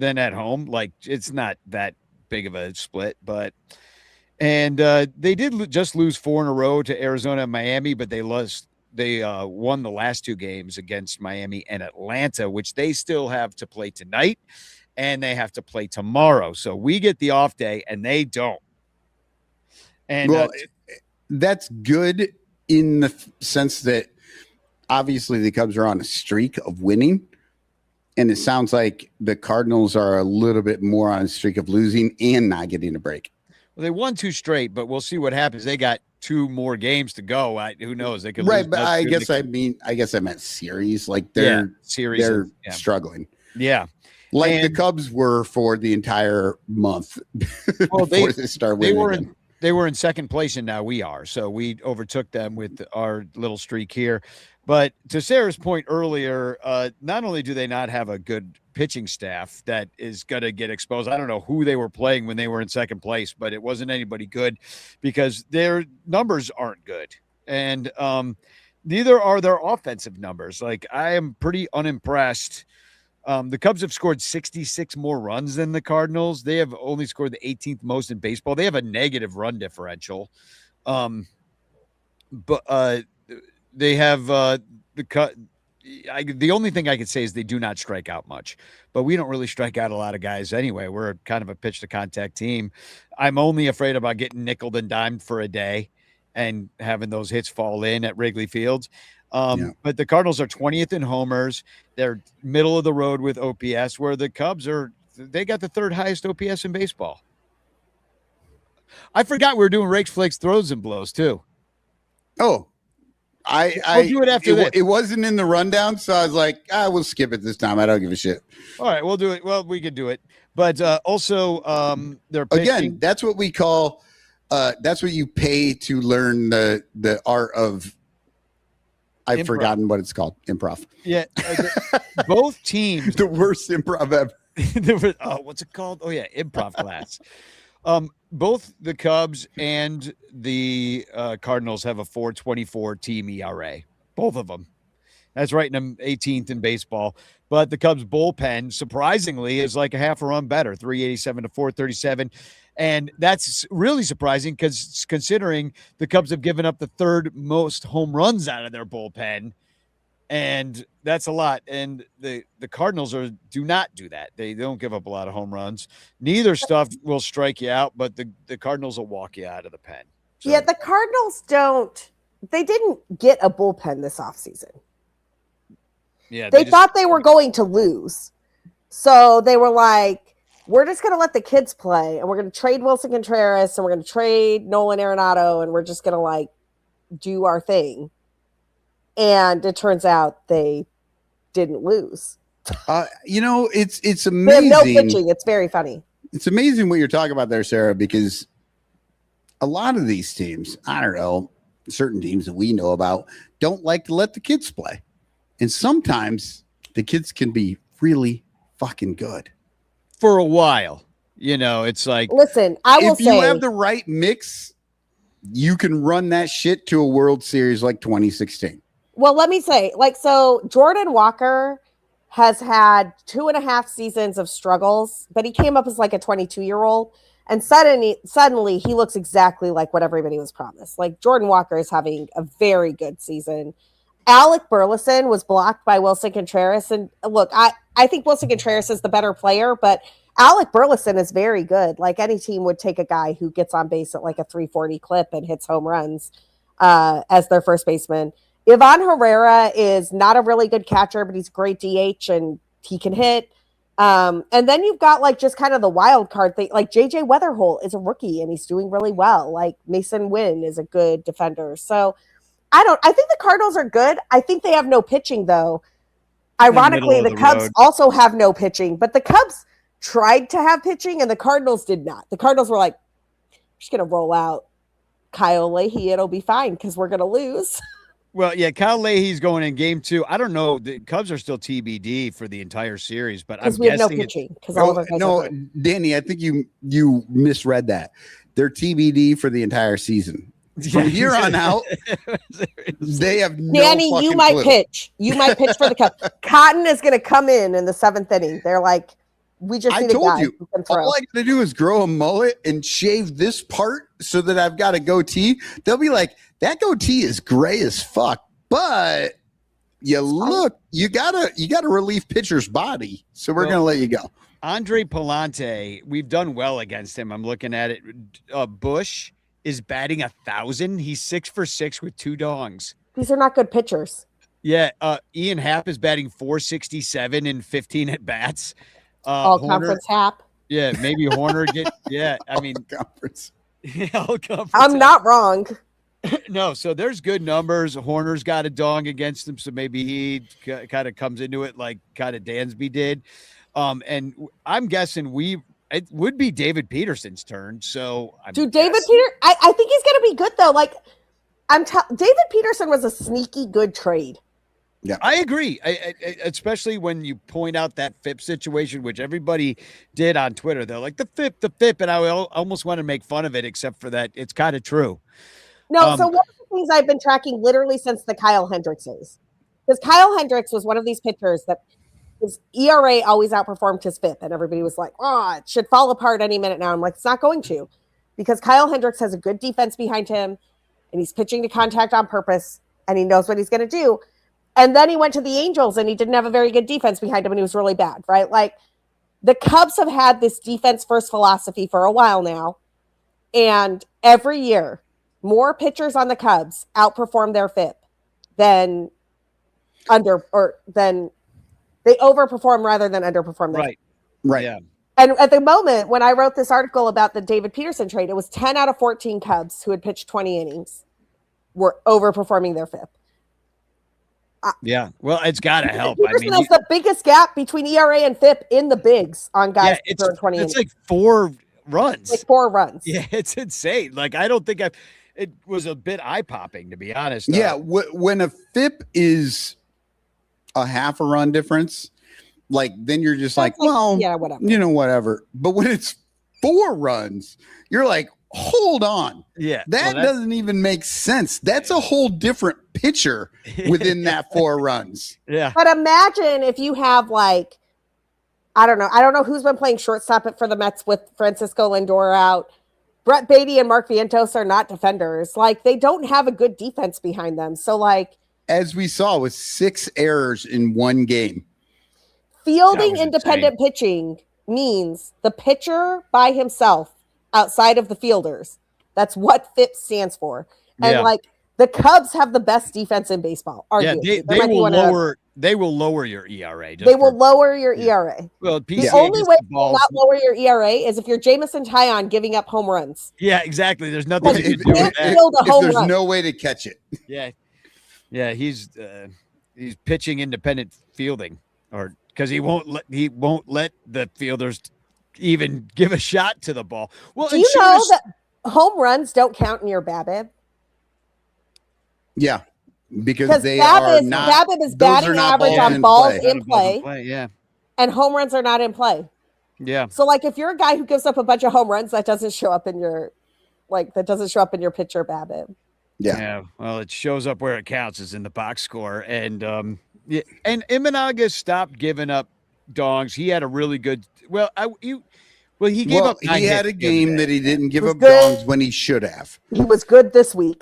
at home. Like it's not that big of a split, but they did just lose 4 in a row to Arizona and Miami, but they won the last 2 games against Miami and Atlanta, which they still have to play tonight and they have to play tomorrow. So we get the off day and they don't. And that's good in the sense that obviously the Cubs are on a streak of winning. And it sounds like the Cardinals are a little bit more on a streak of losing and not getting a break. Well, they won 2 straight, but we'll see what happens. They got 2 more games to go. Who knows? They could right, but I guess I meant series. Like they're struggling. Yeah, like the Cubs were for the entire month before they start winning. They were in second place, and now we are. So we overtook them with our little streak here. But to Sarah's point earlier, not only do they not have a good pitching staff that is going to get exposed. I don't know who they were playing when they were in second place, but it wasn't anybody good because their numbers aren't good. And neither are their offensive numbers. Like I am pretty unimpressed. The Cubs have scored 66 more runs than the Cardinals. They have only scored the 18th most in baseball. They have a negative run differential. But they have the only thing I could say is they do not strike out much, but we don't really strike out a lot of guys anyway. We're kind of a pitch to contact team. I'm only afraid about getting nickeled and dimed for a day and having those hits fall in at Wrigley Field. But the Cardinals are 20th in homers. They're middle of the road with OPS, where the Cubs they got the 3rd highest OPS in baseball. I forgot we were doing rakes, flakes, throws, and blows too. Oh, I'll do it after this. It wasn't in the rundown, so I was like, we'll skip it this time. I don't give a shit. All right, we'll do it. Well, we could do it. But also, they're pitching. Again, that's what we call that's what you pay to learn the art of I've forgotten what it's called. Improv. Yeah. Both teams. The worst improv ever. What's it called? Oh, yeah. Improv class. Both the Cubs and the Cardinals have a 4.24 team ERA. Both of them. That's right in them 18th in baseball. But the Cubs bullpen, surprisingly, is like a half a run better, 387 to 437. And that's really surprising because considering the Cubs have given up the 3rd most home runs out of their bullpen. And that's a lot. And the Cardinals do not do that. They don't give up a lot of home runs. Neither stuff will strike you out, but the Cardinals will walk you out of the pen. So. Yeah, the Cardinals they didn't get a bullpen this offseason. Yeah, they thought they were going to lose. So they were like, we're just going to let the kids play, and we're going to trade Wilson Contreras, and we're going to trade Nolan Arenado, and we're just going to like do our thing. And it turns out they didn't lose. It's amazing. They have no pitching. It's very funny. It's amazing what you're talking about there, Sarah, because a lot of these teams, I don't know, certain teams that we know about, don't like to let the kids play. And sometimes the kids can be really fucking good. For a while. It's like... Listen, if you have the right mix, you can run that shit to a World Series like 2016. Well, let me say, so Jordan Walker has had 2.5 seasons of struggles, but he came up as like a 22-year-old. And suddenly he looks exactly like what everybody was promised. Like Jordan Walker is having a very good season. Alec Burleson was blocked by Wilson Contreras. And look, I think Wilson Contreras is the better player, but Alec Burleson is very good. Like any team would take a guy who gets on base at like a 340 clip and hits home runs as their first baseman. Ivan Herrera is not a really good catcher, but he's great DH and he can hit. And then you've got like just kind of the wild card thing. Like JJ Weatherholt is a rookie and he's doing really well. Like Mason Wynn is a good defender. So I think the Cardinals are good. I think they have no pitching though. Ironically, the Cubs also have no pitching, but the Cubs tried to have pitching and the Cardinals did not. The Cardinals were like, we're just going to roll out Kyle Leahy. It'll be fine because we're going to lose. Well, yeah, Kyle Leahy's going in game 2. I don't know. The Cubs are still TBD for the entire series, but I'm we have no guessing pitching because all of our guys are hurt. Danny, I think you misread that. They're TBD for the entire season. From here on out, they have no Danny, fucking you might clue. pitch. You might pitch for the Cubs. Cotton is going to come in the 7th inning. They're like, we just need a guy who can throw. All I got to do is grow a mullet and shave this part so that I've got a goatee. They'll be like, that goatee is gray as fuck, but you gotta relieve pitcher's body. So we're gonna let you go. Andre Palante, we've done well against him. I'm looking at it. Bush is batting 1,000. He's 6 for 6 with 2 dongs. These are not good pitchers. Yeah, Ian Happ is batting 467 in 15 at bats. All conference Happ. Yeah, maybe Horner get. Yeah, I mean conference. Yeah, all conference. I'm not wrong. No, so there's good numbers. Horner's got a dong against him, so maybe he kind of comes into it like kind of Dansby did. And I'm guessing it would be David Peterson's turn. So I think he's going to be good though. Like David Peterson was a sneaky good trade. Yeah, I agree. I especially when you point out that FIP situation, which everybody did on Twitter. They're like the FIP, and I almost want to make fun of it, except for that it's kind of true. No, so one of the things I've been tracking literally since the Kyle Hendricks days, because Kyle Hendricks was one of these pitchers that his ERA always outperformed his FIP, and everybody was like, "Oh, it should fall apart any minute now." I'm like, it's not going to, because Kyle Hendricks has a good defense behind him, and he's pitching to contact on purpose, and he knows what he's going to do. And then he went to the Angels, and he didn't have a very good defense behind him, and he was really bad, right? Like the Cubs have had this defense first philosophy for a while now, and every year, more pitchers on the Cubs outperform their FIP than they overperform rather than underperform their FIP. Right. Yeah. And at the moment, when I wrote this article about the David Peterson trade, it was 10 out of 14 Cubs who had pitched 20 innings were overperforming their FIP. Yeah, well, it's got to help. Peterson has the biggest gap between ERA and FIP in the bigs on guys who turned 20 innings. It's like 4 runs. Like 4 runs. Yeah, it's insane. Like I don't think it was a bit eye-popping, to be honest. Yeah, when a FIP is a half a run difference, like then you're just like, well, yeah, whatever. Whatever. But when it's 4 runs, you're like, hold on. Yeah. That doesn't even make sense. That's a whole different pitcher within that 4 runs. Yeah. But imagine if you have like, I don't know who's been playing shortstop for the Mets with Francisco Lindor out. Brett Beatty and Mark Vientos are not defenders. Like they don't have a good defense behind them. So like, as we saw with 6 errors in one game, fielding independent pitching means the pitcher by himself outside of the fielders. That's what FIP stands for. And like the Cubs have the best defense in baseball. Arguably. Yeah, they will lower your ERA. They will lower your ERA. Well, the only way you will not lower your ERA is if you're Jamison Tyon giving up home runs. Yeah, exactly. There's nothing you can do with that. If there's no way to catch it. Yeah. Yeah, he's pitching independent fielding, or because he won't let the fielders even give a shot to the ball. Well, do you know that home runs don't count in your BABIP? Yeah, because they are not. BABIP is batting average on balls in play. Yeah, and home runs are not in play. Yeah. So, like, if you're a guy who gives up a bunch of home runs, that doesn't show up in your pitcher BABIP. Yeah. Well, it shows up where it counts, is in the box score, and and Imanaga stopped giving up dongs. He had a really good. He gave up. He had a game that he didn't give up dongs when he should have. He was good this week.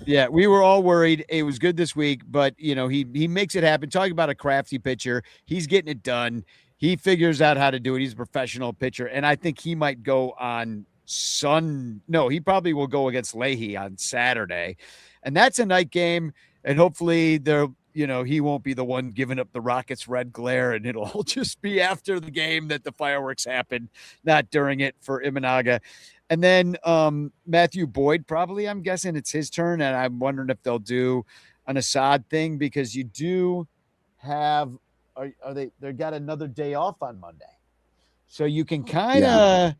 Yeah, we were all worried. It was good this week, but he makes it happen. Talking about a crafty pitcher, he's getting it done. He figures out how to do it. He's a professional pitcher, and I think he might go on he probably will go against Leahy on Saturday, and that's a night game. And hopefully he won't be the one giving up the Rockets red glare, and it'll all just be after the game that the fireworks happen, not during it for Imanaga. And then Matthew Boyd, probably, I'm guessing it's his turn, and I'm wondering if they'll do an Assad thing, because you do have they got another day off on Monday. So you can kind of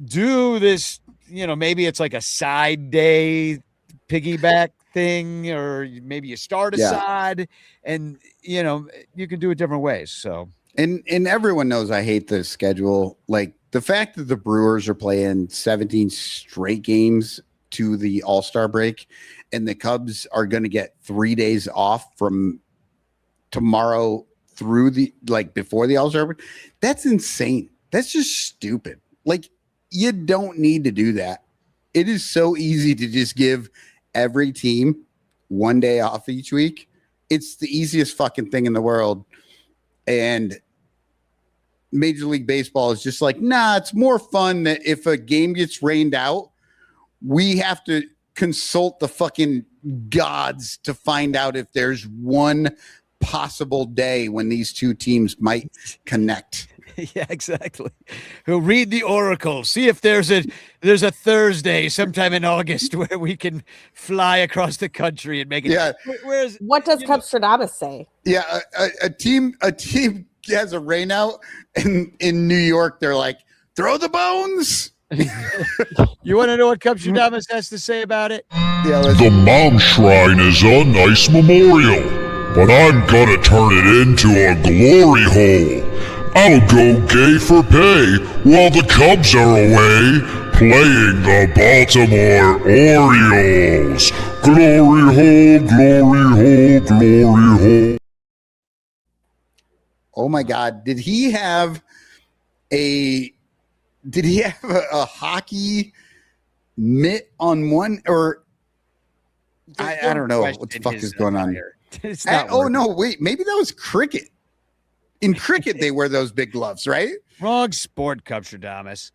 do this, maybe it's like a side day piggyback thing, or maybe you start Assad, and you can do it different ways. So and everyone knows I hate the schedule. Like the fact that the Brewers are playing 17 straight games to the All-Star break, and the Cubs are going to get 3 days off from tomorrow through before the All-Star break. That's insane. That's just stupid. Like, you don't need to do that. It is so easy to just give every team 1 day off each week. It's the easiest fucking thing in the world. And Major League Baseball is just like, nah, it's more fun that if a game gets rained out, we have to consult the fucking gods to find out if there's one possible day when these two teams might connect. Yeah, exactly. We'll read the oracle, see if there's a Thursday sometime in August where we can fly across the country and make it. Yeah. What does Cubstradamus say? Yeah, a team has a rain out, and in New York they're like, throw the bones. You want to know what Cubstradamus has to say about it? Yeah, the Mom Shrine is a nice memorial, but I'm gonna turn it into a glory hole. I'll go gay for pay while the Cubs are away playing the Baltimore Orioles. Glory hole, glory hole, glory hole. Oh my God. Did he have a hockey mitt on one, or I don't know what the fuck is going on here. No, wait, maybe that was cricket. In cricket, they wear those big gloves, right? Wrong sport, Cubstradamus.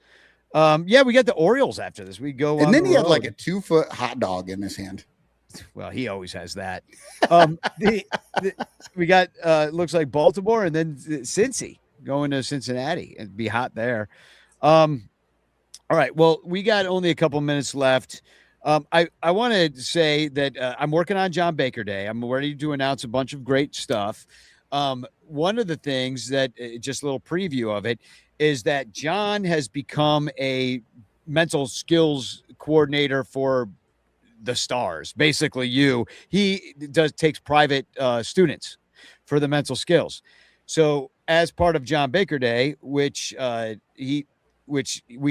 Yeah, we got the Orioles after this. We go, and then he had like a 2-foot hot dog in his hand. Well, he always has that. We got looks like Baltimore, and then Cincy going to Cincinnati. It'd be hot there. All right. Well, we got only a couple minutes left. I want to say that I'm working on John Baker Day. I'm ready to announce a bunch of great stuff. One of the things that just a little preview of it is that John has become a mental skills coordinator for the stars. Basically, he takes private students for the mental skills. So as part of John Baker Day, which we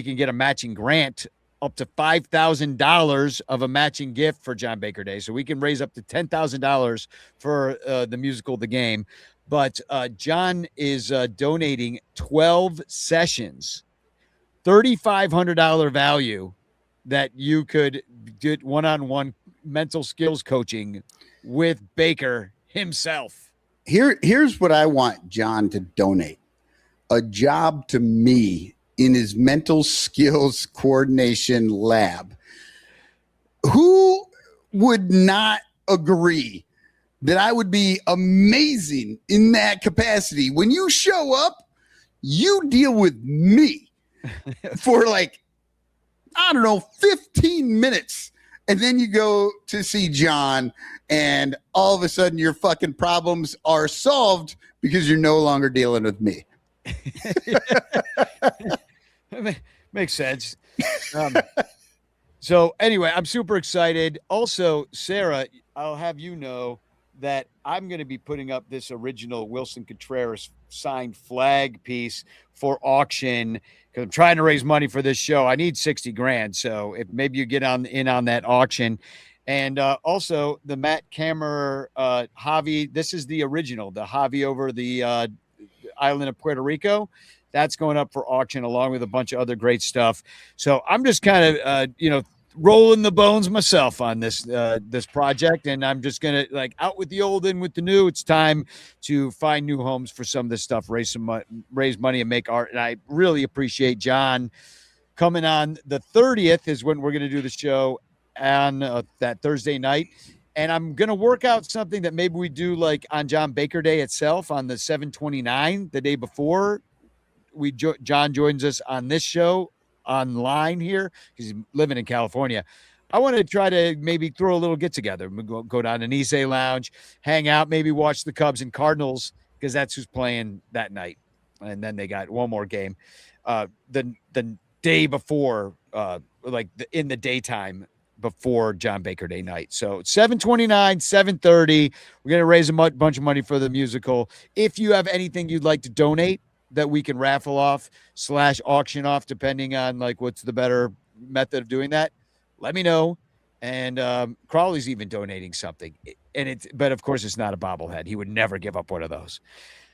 can get a matching grant up to $5,000 of a matching gift for John Baker Day. So we can raise up to $10,000 for the musical, The Game. But John is donating 12 sessions, $3,500 value, that you could get one-on-one mental skills coaching with Baker himself. Here's what I want John to donate: a job to me in his mental skills coordination lab. Who would not agree that I would be amazing in that capacity? When you show up, you deal with me for 15 minutes. And then you go to see John, and all of a sudden your fucking problems are solved because you're no longer dealing with me. Makes sense. So anyway, I'm super excited. Also, Sarah, I'll have you know that I'm going to be putting up this original Wilson Contreras signed flag piece for auction, because I'm trying to raise money for this show. I need 60 grand. So if maybe you get in on that auction. And also the Matt Kammerer Javi, this is the original, the Javi over the island of Puerto Rico. That's going up for auction along with a bunch of other great stuff. So I'm just kind of, rolling the bones myself on this project, and I'm just gonna out with the old, in with the new. It's time to find new homes for some of this stuff, raise money, and make art. And I really appreciate John coming on. The 30th is when we're gonna do the show on that Thursday night. And I'm going to work out something that maybe we do like on John Baker Day itself on the 7/29, the day before John joins us on this show online here because he's living in California. I want to try to maybe throw a little get together. Go down to Nisei Lounge, hang out, maybe watch the Cubs and Cardinals because that's who's playing that night. And then they got one more game the day before, in the daytime before John Baker Day night. So 7/29, 7:30. We're going to raise a bunch of money for the musical. If you have anything you'd like to donate that we can raffle off / auction off, depending on like what's the better method of doing that, let me know. And Crawley's even donating something. But of course it's not a bobblehead. He would never give up one of those.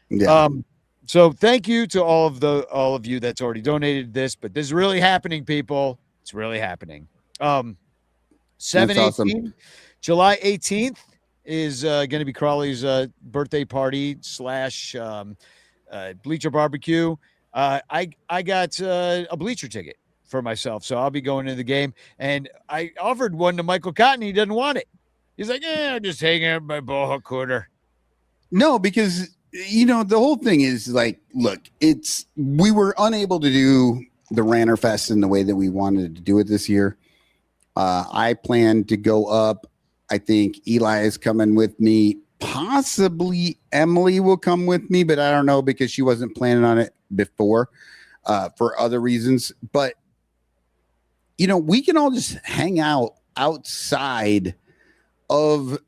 Yeah. So thank you to all of you that's already donated this, but this is really happening, people. It's really happening. 7/18, awesome. July 18th is going to be Crawley's birthday party / bleacher barbecue. I got a bleacher ticket for myself, so I'll be going to the game. And I offered one to Michael Cotton. He doesn't want it. He's like, I'm just hanging out my ball quarter. No, because the whole thing is like, look, we were unable to do the Ranter Fest in the way that we wanted to do it this year. I plan to go up. I think Eli is coming with me. Possibly Emily will come with me, but I don't know because she wasn't planning on it before for other reasons. But, we can all just hang out outside of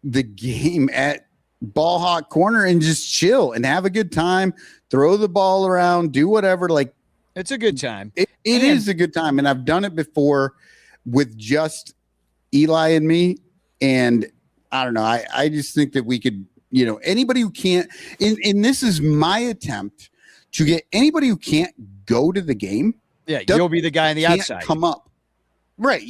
the game at Ball Hawk Corner and just chill and have a good time, throw the ball around, do whatever. Like, it's a good time. It is a good time. And I've done it before with just Eli and me. And I don't know. I just think that we could, anybody who can't, and this is my attempt to get anybody who can't go to the game. Yeah, you'll be the guy on the outside. Come up. Right.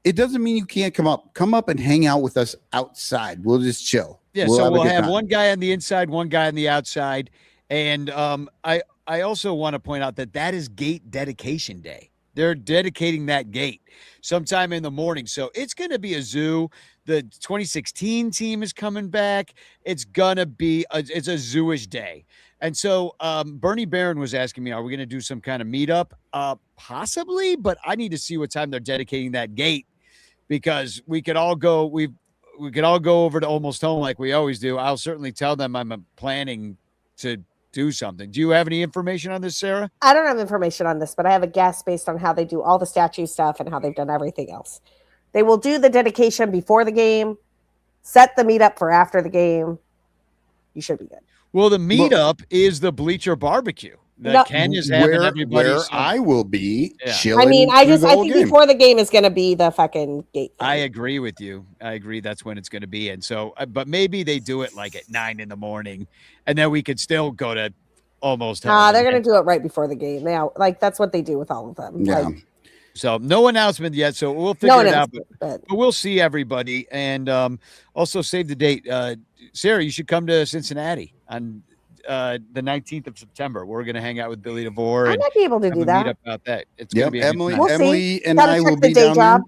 It doesn't mean you can't come up. Come up and hang out with us outside. We'll just chill. Yeah, we'll have one guy on the inside, one guy on the outside. And I also want to point out that is gate dedication day. They're dedicating that gate sometime in the morning. So it's going to be a zoo. The 2016 team is coming back. It's going to be it's a zoo-ish day. And so Bernie Barron was asking me, are we going to do some kind of meetup? Possibly, but I need to see what time they're dedicating that gate because we could all go. We could all go over to Almost Home like we always do. I'll certainly tell them I'm planning to do something. Do you have any information on this, Sarah? I don't have information on this, but I have a guess based on how they do all the statue stuff and how they've done everything else. They will do the dedication before the game, set the meetup for after the game. You should be good. Well, the meetup is the bleacher barbecue that Ken is having everybody. Where I will be chilling. I mean, I think before the game is going to be the fucking gate. I agree with you. I agree. That's when it's going to be. And so, but maybe they do it like at 9 a.m. and then we could still go to Almost Home. They're going to do it right before the game. Now, that's what they do with all of them. Yeah. So no announcement yet. So we'll figure it out. But we'll see everybody. And also save the date. Sarah, you should come to Cincinnati on the 19th of September. We're going to hang out with Billy DeVore. I might be able to do that. Meet about that. It's going to be Emily and I will be down there.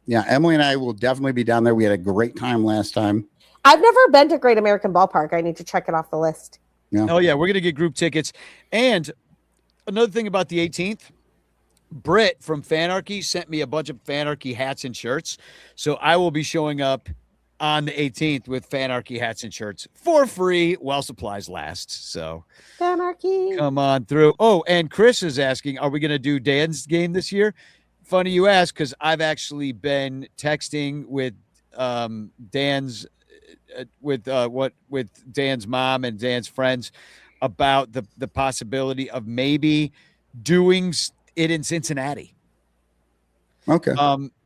Yeah, Emily and I will definitely be down there. We had a great time last time. I've never been to Great American Ballpark. I need to check it off the list. Yeah. Oh yeah, we're going to get group tickets. And another thing about the 18th, Britt from Fanarchy sent me a bunch of Fanarchy hats and shirts. So I will be showing up on the 18th with Fanarchy hats and shirts for free while supplies last. So Fanarchy, come on through. Oh, and Chris is asking, are we going to do Dan's game this year? Funny you ask, because I've actually been texting with Dan's mom and Dan's friends about the possibility of maybe doing it in Cincinnati. Okay.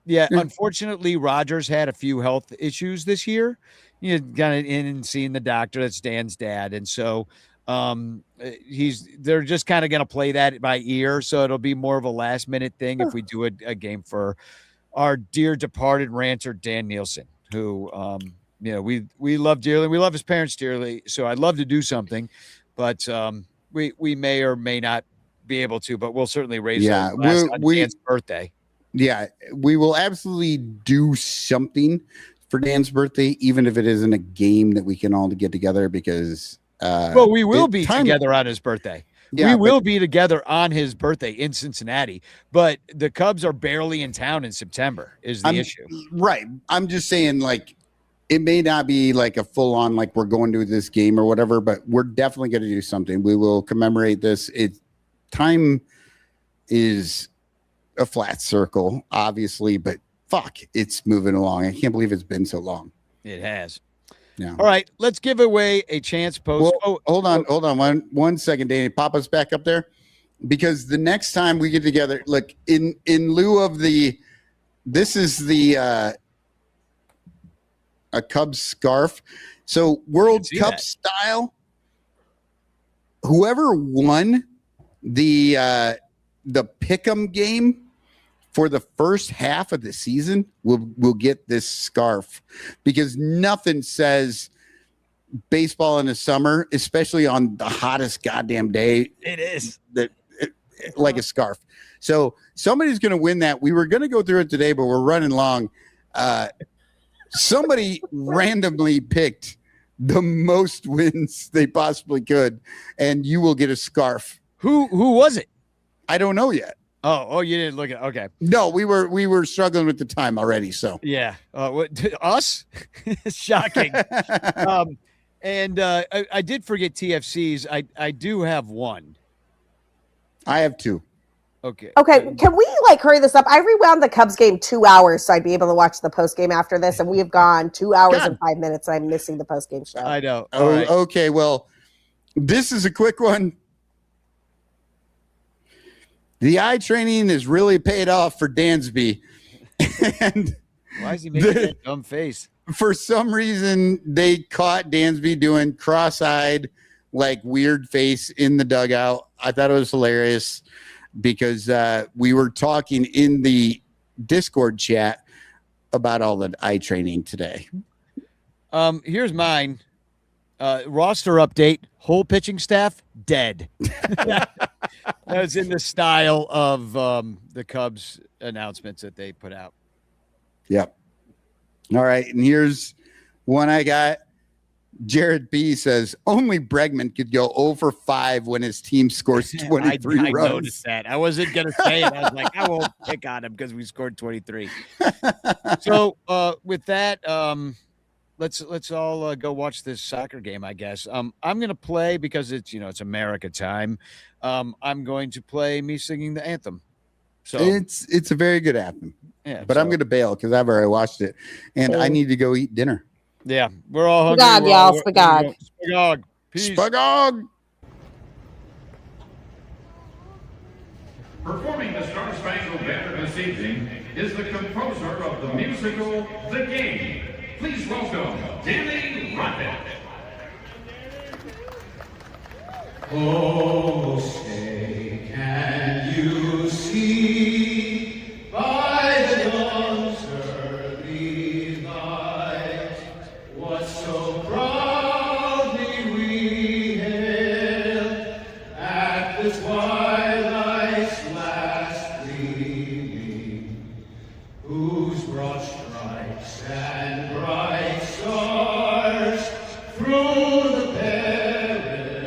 Yeah. Unfortunately, Rogers had a few health issues this year. Got in and seeing the doctor. That's Dan's dad, and so they're just kind of going to play that by ear. So it'll be more of a last minute thing if we do a game for our dear departed ranter Dan Nielsen, who we love dearly. We love his parents dearly. So I'd love to do something, but we may or may not be able to. But we'll certainly raise on Dan's birthday. Yeah, we will absolutely do something for Dan's birthday, even if it isn't a game that we can all get together because well, we will be together on his birthday. Yeah, we will be together on his birthday in Cincinnati, but the Cubs are barely in town in September is the issue. Right. I'm just saying, like, it may not be like a full on, like we're going to this game or whatever, but we're definitely going to do something. We will commemorate this. Time is a flat circle, obviously, but fuck, it's moving along. I can't believe it's been so long. It has. Yeah. All right, let's give away a chance post. Well, hold on one second, Danny. Pop us back up there, because the next time we get together, look, in lieu of this is the a Cubs scarf, so World Cup style. Whoever won the pick'em game for the first half of the season will get this scarf, because nothing says baseball in the summer, especially on the hottest goddamn day. It is like a scarf. So somebody's going to win that. We were going to go through it today, but we're running long. Somebody randomly picked the most wins they possibly could, and you will get a scarf. Who was it? I don't know yet. Oh, you didn't look at. Okay. No, we were struggling with the time already. So yeah, us, shocking. And I did forget TFCs. I do have one. I have two. Okay. Okay. Can we hurry this up? I rewound the Cubs game 2 hours so I'd be able to watch the post game after this, and we have gone 2 hours and 5 minutes. And I'm missing the post game show. I know. Oh, right. Okay. Well, this is a quick one. The eye training has really paid off for Dansby. And why is he making that dumb face? For some reason, they caught Dansby doing cross-eyed, like weird face in the dugout. I thought it was hilarious because we were talking in the Discord chat about all the eye training today. Here's mine. Roster update. Whole pitching staff dead. That was in the style of the Cubs announcements that they put out. Yep. All right. And here's one I got. Jared B says only Bregman could go 0 for 5 when his team scores 23 I runs. noticed that. I wasn't going to say it. I was like, I won't pick on him because we scored 23. So with that, let's all go watch this soccer game, I guess. I'm going to play because it's America time. I'm going to play me singing the anthem. So it's a very good anthem. Yeah, but I'm going to bail because I've already watched it and I need to go eat dinner. Yeah, we're all hungry. Spagog, y'all. Spagog. Spagog. Peace. Spagog. Performing the Star Spangled Banner this evening is the composer of the musical The Game. Please welcome Danny Ranto. Oh, say, can you see by the dawn's early light what so proudly we hailed at the twilight's last gleaming, whose broad stripes and bright stars through the perilous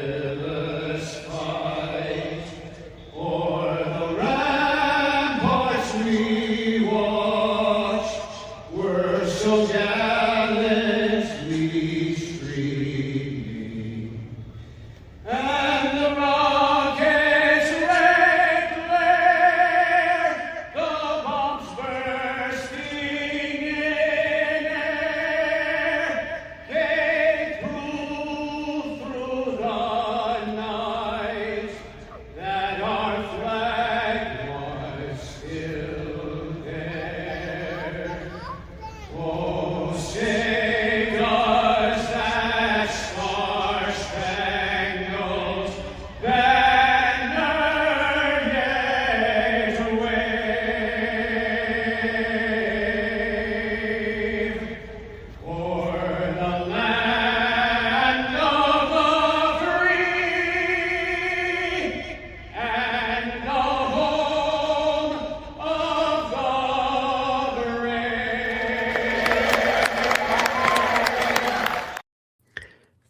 fight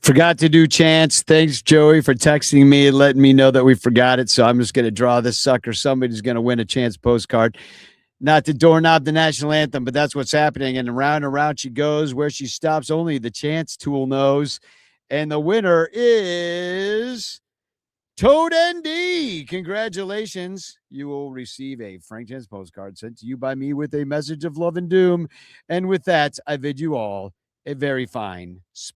Forgot to do chants. Thanks, Joey, for texting me and letting me know that we forgot it. So I'm just going to draw this sucker. Somebody's going to win a chance postcard. Not to doorknob the national anthem, but that's what's happening. And around she goes. Where she stops, only the chance tool knows. And the winner is Toad ND. Congratulations. You will receive a Frank Chance postcard sent to you by me with a message of love and doom. And with that, I bid you all a very fine